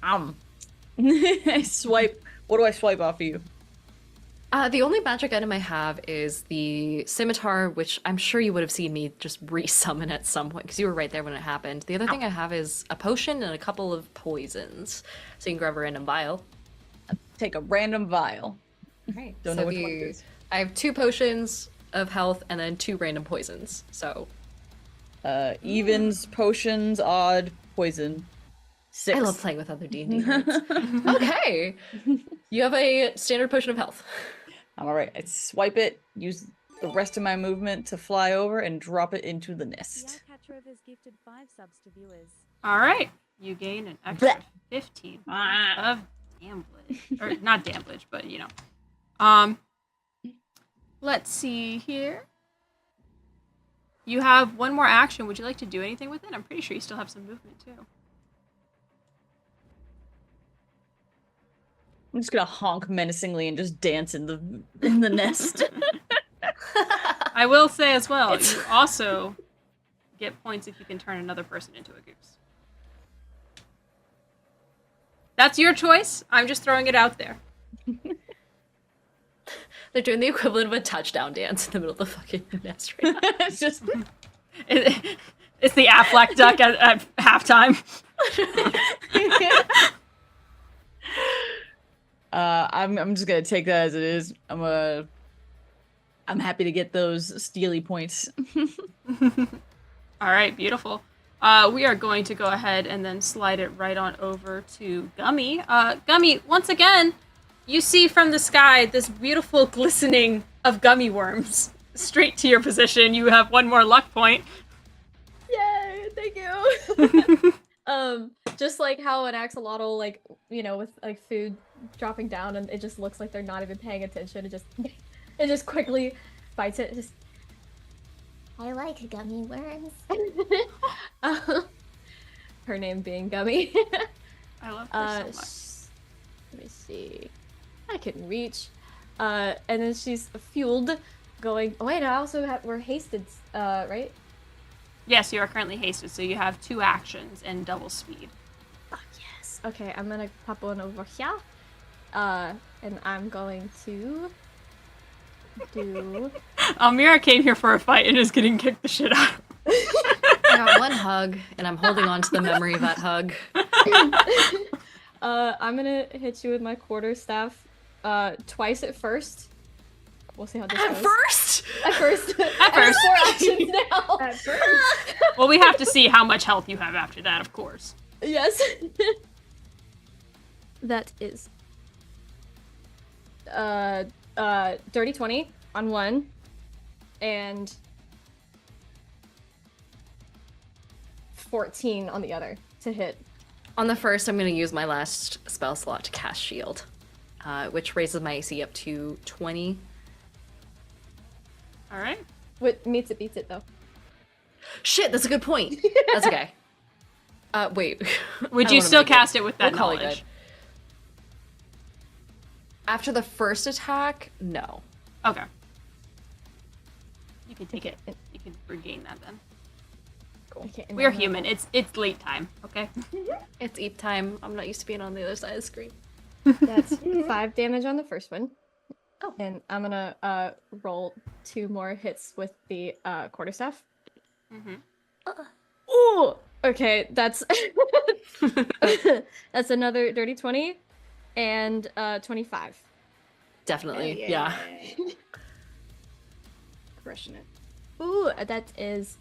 I swipe. What do I swipe off of you? The only magic item I have is the scimitar, which I'm sure you would have seen me just re-summon at some point, because you were right there when it happened. The other thing I have is a potion and a couple of poisons. So you can grab a random vial. Take a random vial. Right. Don't so know which one it is. I have 2 potions of health and then 2 random poisons. So Evens, potions, odd, poison. 6. I love playing with other D&D nerds. Okay. You have a standard potion of health. I'm alright. I swipe it, use the rest of my movement to fly over and drop it into the nest. Yakatrov has gifted 5 subs to viewers. All right, you gain an extra 15 points of damage, or not damage, but you know. Let's see here. You have 1 more action. Would you like to do anything with it? I'm pretty sure you still have some movement too. I'm just gonna honk menacingly and just dance in the nest. I will say as well, you also get points if you can turn another person into a goose. That's your choice. I'm just throwing it out there. They're doing the equivalent of a touchdown dance in the middle of the fucking nest right now. It's just It's the Affleck duck at halftime. I'm just gonna take that as it is. I'm happy to get those steely points. All right, beautiful. We are going to go ahead and then slide it right on over to Gummy. Gummy, once again, you see from the sky this beautiful glistening of gummy worms straight to your position. You have 1 more luck point. Yay! Thank you. Just like how an axolotl, like, you know, with like food dropping down, and it just looks like they're not even paying attention. It just quickly bites it. Just I like gummy worms. her name being Gummy. I love her so much. Let me see. I can reach. And then she's fueled, going. Oh wait, I also have. We're hasted, right? Yes, you are currently hasted, so you have 2 actions and double speed. Oh yes. Okay, I'm gonna pop one over here. And I'm going to do. Almira came here for a fight and is getting kicked the shit out of. I got 1 hug, and I'm holding on to the memory of that hug. I'm gonna hit you with my quarterstaff twice at first. We'll see how this At goes. first? At first. At first. 4 actions now. At first. Well, we have to see how much health you have after that, of course. Yes. That is dirty 20 on one and 14 on the other to hit. On the first, I'm going to use my last spell slot to cast Shield, which raises my AC up to 20. All right. What meets it beats it though. Shit, that's a good point. That's okay. Wait. Would I you wanna still make it- cast it with that we'll call it knowledge? good. After the first attack, no. Okay. You can take it. You can regain that then. Okay, We're human. It's late time. Okay. It's Eep time. I'm not used to being on the other side of the screen. That's 5 damage on the first one. Oh. And I'm gonna roll 2 more hits with the quarterstaff. Mm-hmm. Ooh! Okay, that's that's another dirty 20 and 25. Definitely, Hell yeah. Crushing it. Ooh, that is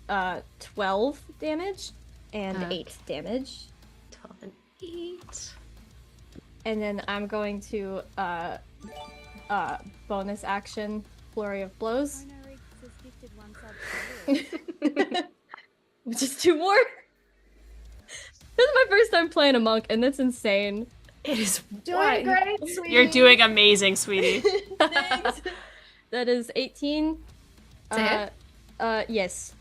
12 damage and Uh. 8 damage. 12 and 8. And then I'm going to bonus action flurry of blows, Rhino has gifted 1 sub to Lewis. which is 2 more. This is my first time playing a monk, and that's insane. It is Doing great, sweetie. You're doing amazing, sweetie. Thanks. That is 18. To hit? Yes.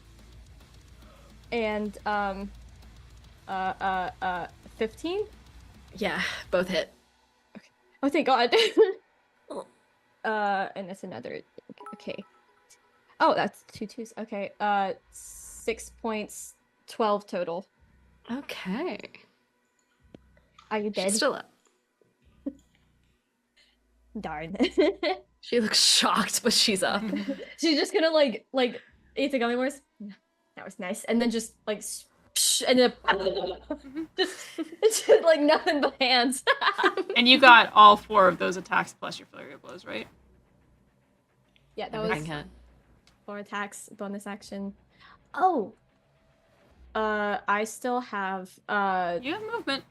And 15. Yeah, both hit. Oh, thank God. And that's another. Okay. Oh, that's 2 twos. Okay. 6 points, 12 total. Okay. Are you dead? She's still up. Darn. She looks shocked, but she's up. She's just gonna like eat the gummy worms. That was nice, and then just like, and then it's just like nothing but hands. And you got all 4 of those attacks plus your flurry of blows, right? Yeah, that Everything was hit. 4 attacks, bonus action. Oh. I still have You have movement.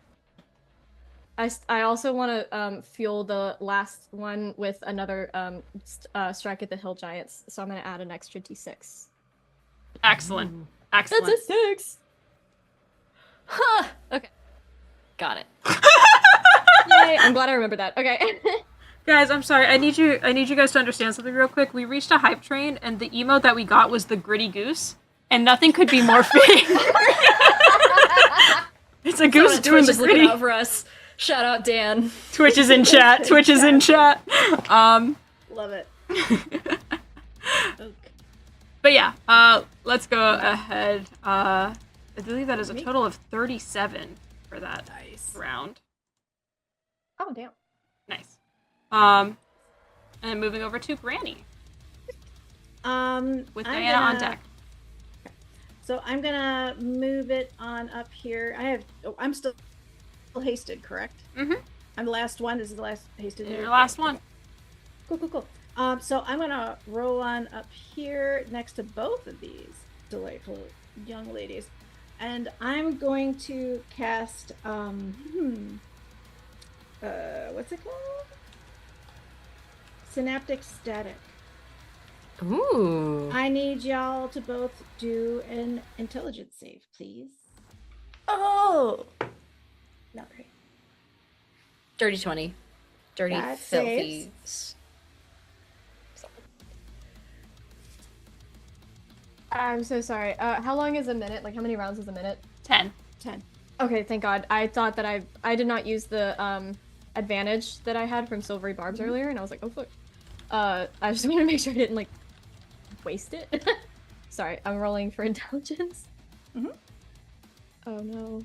I also want to fuel the last one with another strike at the hill giants, so I'm gonna add an extra d6. Excellent. Excellent. That's a 6. Huh. Okay. Got it. Yay! I'm glad I remembered that. Okay. Guys, I'm sorry. I need you guys to understand something real quick. We reached a hype train, and the emote that we got was the gritty goose, and nothing could be more fitting. It's a goose doing the Twitch is looking gritty. out for us. Shout out Dan. Twitch is in chat. Twitch is in chat. Love it. Okay. But yeah, let's go ahead. I believe that is a total of 37 for that round. Oh damn. Nice. And moving over to Granny with I'm Diana on gonna- deck. So I'm gonna move it on up here. I'm still hasted, correct? Mm-hmm. I'm the last one. This is the last hasted. Your last one. Cool. So I'm gonna roll on up here next to both of these delightful young ladies, and I'm going to cast what's it called? Synaptic Static. Ooh. I need y'all to both do an intelligence save, please. Oh. Not great. Dirty 20. Dirty, That filthy. I'm so sorry. How long is a minute? Like how many rounds is a minute? 10. 10. Okay, thank God. I thought that I did not use the advantage that I had from Silvery Barbs earlier, and I was like, oh fuck. I just wanted to make sure I didn't like waste it. Sorry, I'm rolling for intelligence. Mhm. Oh no.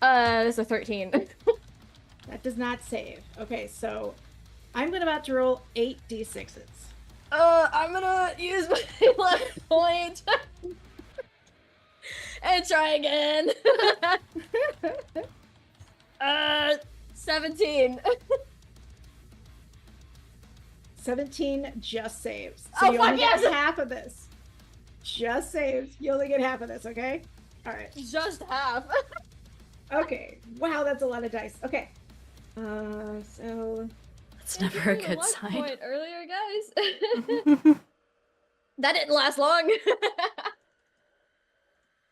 That's a 13. That does not save. Okay, so I'm about to roll 8 d6s. I'm gonna use my luck point and try again. 17. 17 just saves. So Oh, you fuck only get yes! half of this. Just saves. You only get half of this, okay? All right. Just half. Okay. Wow, that's a lot of dice. Okay. So That's Thank you never a for the good luck sign. point earlier, guys. That didn't last long.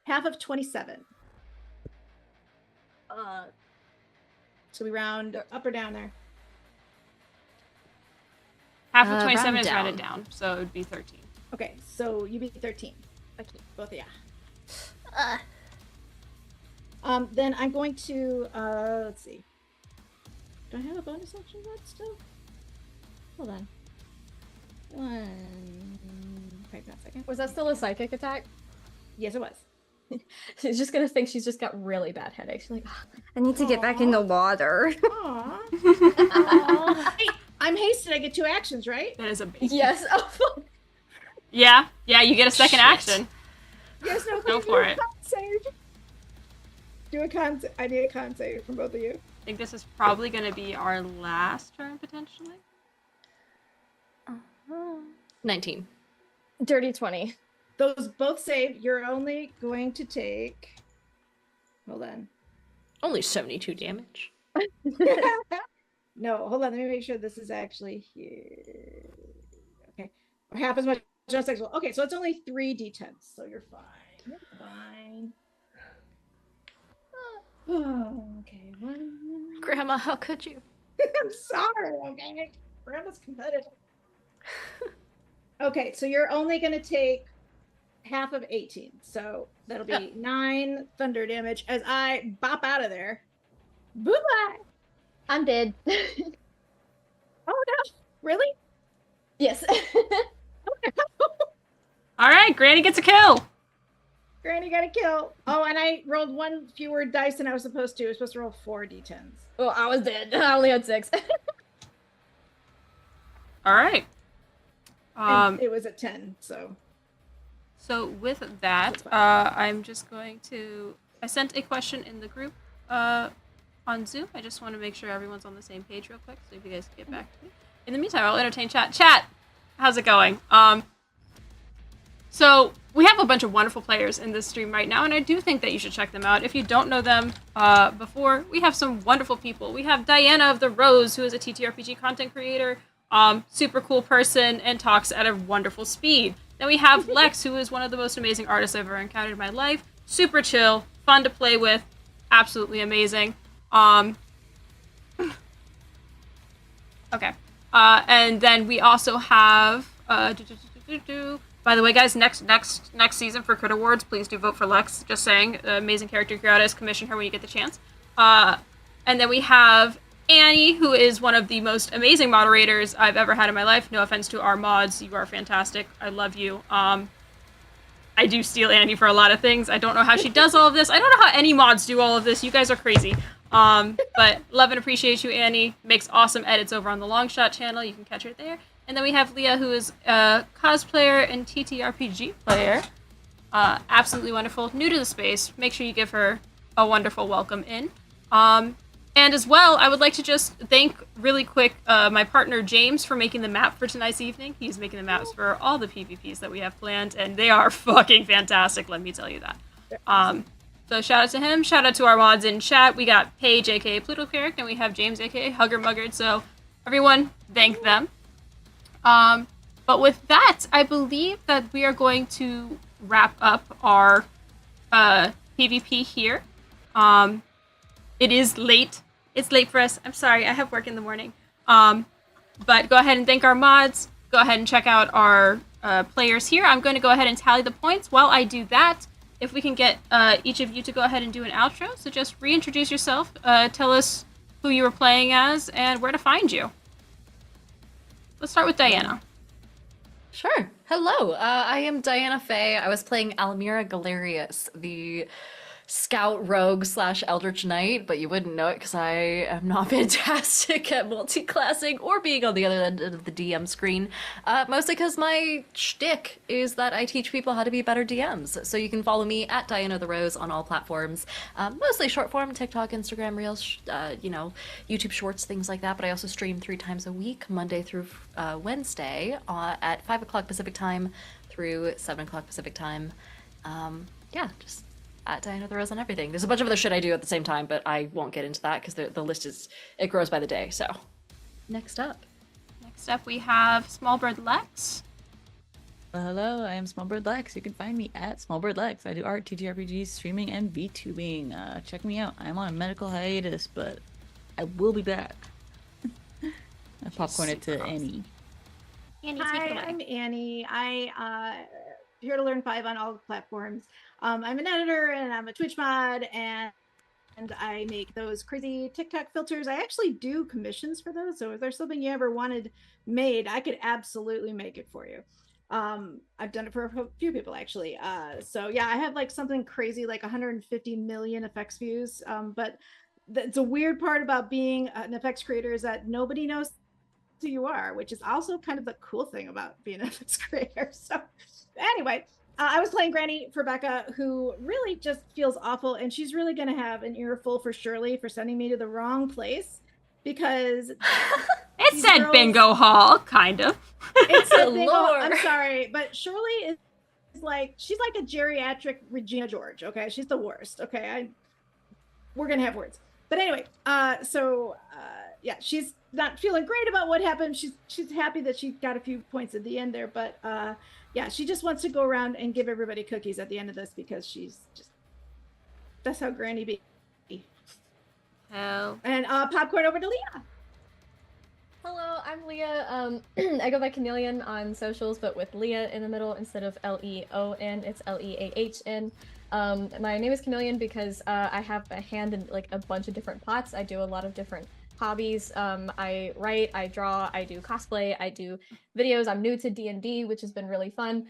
half of 27. So we round up or down there. Half of 27 round is rounded down. down, so it would be 13. Okay, so you beat 13. Okay. Both of you. Then I'm going to let's see. Do I have a bonus action left still? Hold on. Wait a second. Was that still a psychic attack? Yes, it was. She's just gonna think she's just got really bad headaches. She's like, I need to get back in the water. Aww. Hey, I'm hasted. I get 2 actions, right? That is a big. yes. Oh, fuck. Yeah, you get a second Shit. action. Yes, no. Go for it. Con save. Do a con. I need a con save from both of you. I think this is probably going to be our last turn, potentially. 19. Dirty 20. Those both save. You're only going to take. Hold on. Only 72 damage. No, hold on. Let me make sure this is actually here. Okay, or half as much. Just as well. Okay, so it's only 3d10s, so you're fine. You're fine. Oh, okay. Grandma, how could you? I'm sorry. Okay, Grandma's competitive. Okay, so you're only gonna take half of 18, so that'll be 9 thunder damage as I bop out of there. Bye-bye. I'm dead. Oh no! Really? yes. All right, Granny gets a kill. Granny got a kill. Oh, and I rolled 1 fewer dice than I was supposed to. I was supposed to roll 4 d10s. Well, I was dead. I only had 6. All right. And it was at 10, so. So with that, I'm just going to. I sent a question in the group on Zoom. I just want to make sure everyone's on the same page real quick, so if you guys can get back to me. In the meantime, I'll entertain chat. Chat, how's it going? So we have a bunch of wonderful players in this stream right now, and I do think that you should check them out. If you don't know them before, we have some wonderful people. We have Diana of the Rose, who is a TTRPG content creator, super cool person, and talks at a wonderful speed. Then we have Lex, who is one of the most amazing artists I've ever encountered in my life. Super chill, fun to play with, absolutely amazing. Okay. And then we also have by the way, guys, next season for Crit Awards, please do vote for Lex. Just saying, amazing character creators, commission her when you get the chance. And then we have Annie, who is one of the most amazing moderators I've ever had in my life. No offense to our mods, you are fantastic. I love you. I do steal Annie for a lot of things. I don't know how she does all of this. I don't know how any mods do all of this. You guys are crazy. But love and appreciate you, Annie. Makes awesome edits over on the Longshot channel. You can catch her there. And then we have Leah, who is a cosplayer and TTRPG player. Absolutely wonderful. New to the space. Make sure you give her a wonderful welcome in. And as well, I would like to just thank really quick my partner James for making the map for tonight's evening. He's making the maps for all the PvPs that we have planned, and they are fucking fantastic, let me tell you that. So shout out to him. Shout out to our mods in chat. We got Paige, aka Pluto Cleric, and we have James, aka Hugger Muggard. So everyone, thank them. But with that, I believe that we are going to wrap up our PvP here. It is late. It's late for us. I'm sorry, I have work in the morning. But go ahead and thank our mods. Go ahead and check out our players here. I'm going to go ahead and tally the points. While I do that, if we can get each of you to go ahead and do an outro. So just reintroduce yourself. Tell us who you were playing as and where to find you. Let's start with Diana. Sure. Hello. I am Diana Faye. I was playing Almira Galerius, the scout rogue / eldritch knight, but you wouldn't know it because I am not fantastic at multi-classing or being on the other end of the DM screen. Mostly because my shtick is that I teach people how to be better DMs. So you can follow me at Diana the Rose on all platforms, mostly short form, TikTok, Instagram Reels, YouTube Shorts, things like that. But I also stream 3 times a week, Monday through Wednesday, at 5 o'clock Pacific time through 7 o'clock Pacific time. Just at Diana the Rose on everything. There's a bunch of other shit I do at the same time, but I won't get into that because the list it grows by the day. So, next up we have Smallbird Lex. Hello, I am Smallbird Lex. You can find me at Smallbird Lex. I do art, TTRPGs, streaming, and VTubing. Check me out. I'm on a medical hiatus, but I will be back. I popcorn it to Annie. Hi, I'm Annie. Here to Learn 5 on all platforms. I'm an editor and I'm a Twitch mod and I make those crazy TikTok filters. I actually do commissions for those. So if there's something you ever wanted made, I could absolutely make it for you. I've done it for a few people actually. So yeah, I have like something crazy like 150 million effects views. But it's a weird part about being an effects creator is that nobody knows who you are, which is also kind of the cool thing about being an effects creator. So anyway, I was playing Granny Firbecca, who really just feels awful, and she's really going to have an earful for Shirley for sending me to the wrong place because It said bingo hall, kind of. It's a bingo. Lord. I'm sorry, but Shirley is like she's like a geriatric Regina George. Okay, she's the worst. Okay, we're gonna have words, but anyway, yeah, she's not feeling great about what happened. She's happy that she got a few points at the end there, but yeah, she just wants to go around and give everybody cookies at the end of this because that's how Granny be. Hell. And popcorn over to Leah. Hello, I'm Leah. I go by Chameleon on socials, but with Leah in the middle instead of Leon. It's Leahn. My name is Chameleon because I have a hand in like a bunch of different pots. I do a lot of different hobbies. I write, I draw, I do cosplay, I do videos. I'm new to DND, which has been really fun.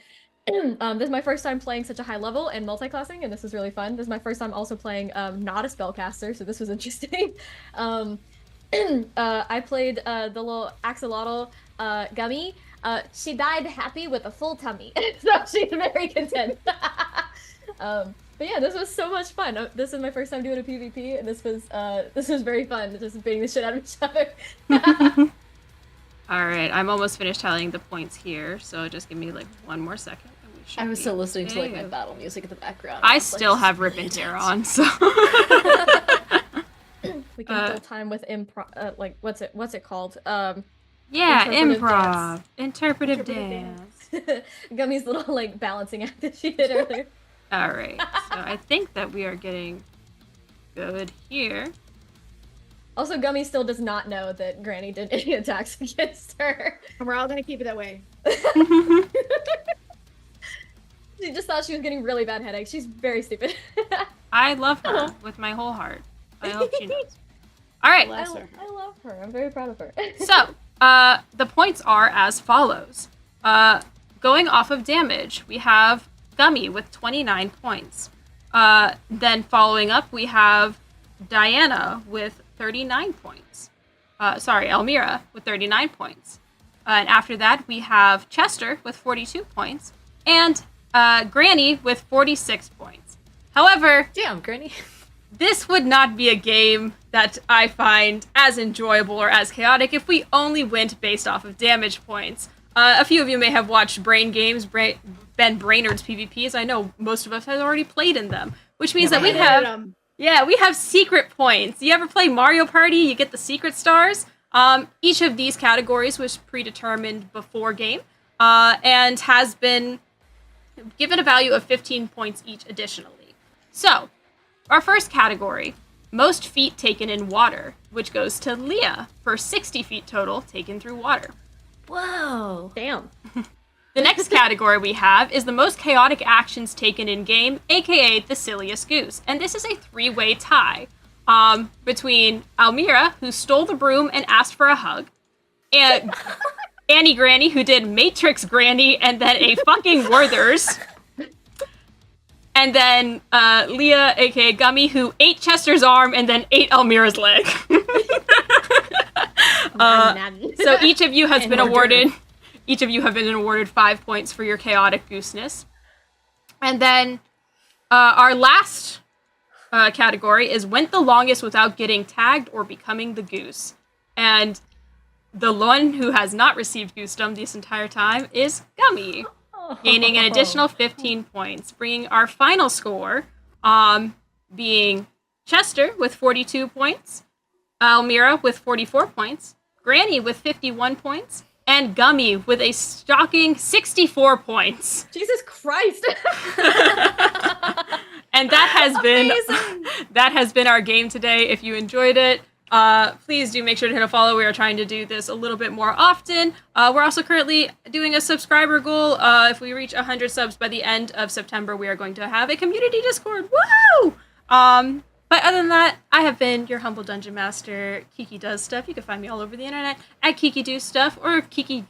This is my first time playing such a high level and multi-classing, and this is really fun. This is my first time also playing not a spellcaster, so this was interesting. I played the little axolotl Gummy. She died happy with a full tummy, so she's very content. But yeah, this was so much fun. This is my first time doing a PvP, and this was very fun, just beating the shit out of each other. All right, I'm almost finished tallying the points here, so just give me like one more second. And we should I was be still listening to like okay. my battle music in the background. I was, still like, have Rip and Tear on, so. We can fill time with improv. Like what's it called? Yeah, Interpretive improv, dance. interpretive dance. Gummy's little like balancing act that she did earlier. All right, so I think that we are getting good here. Also, Gummy still does not know that Granny did any attacks against her. And we're all gonna keep it that way. She just thought she was getting really bad headaches. She's very stupid. I love her with my whole heart. I hope she knows. All right. Bless her. I love her. I'm very proud of her. So, the points are as follows. Going off of damage, we have Gummy with 29 points. Then following up, we have Diana with 39 points. Almira with 39 points. And after that, we have Chester with 42 points. And Granny with 46 points. However, Damn, Granny. this would not be a game that I find as enjoyable or as chaotic if we only went based off of damage points. A few of you may have watched Brain Games, Ben Brainerd's PvPs. I know most of us have already played in them, which means that we have secret points. You ever play Mario Party? You get the secret stars. Each of these categories was predetermined before game and has been given a value of 15 points each additionally. So, our first category, most feet taken in water, which goes to Leah for 60 feet total taken through water. Whoa. Damn. The next category we have is the most chaotic actions taken in game, aka the silliest goose. And this is a 3-way tie between Almira, who stole the broom and asked for a hug, and Annie Granny, who did Matrix Granny and then a fucking Werther's. And then Leah, aka Gummy, who ate Chester's arm and then ate Almira's leg. So each of you has been awarded. Each of you have been awarded 5 points for your chaotic gooseness. And then our last category is went the longest without getting tagged or becoming the goose. And the one who has not received goosdom this entire time is Gummy, gaining an additional 15 points, bringing our final score being Chester with 42 points, Almira with 44 points, Granny with 51 points, and Gummy with a shocking 64 points. Jesus Christ! And that has been our game today. If you enjoyed it, please do make sure to hit a follow. We are trying to do this a little bit more often. We're also currently doing a subscriber goal. If we reach 100 subs by the end of September, we are going to have a community Discord. Woohoo! But other than that, I have been your humble dungeon master, Kiki Does Stuff. You can find me all over the internet at Kiki Do Stuff or Kiki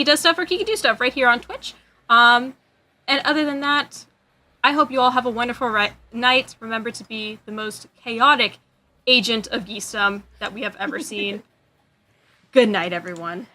Does Stuff or Kiki Do Stuff right here on Twitch. And other than that, I hope you all have a wonderful night. Remember to be the most chaotic agent of geesdom that we have ever seen. Good night, everyone.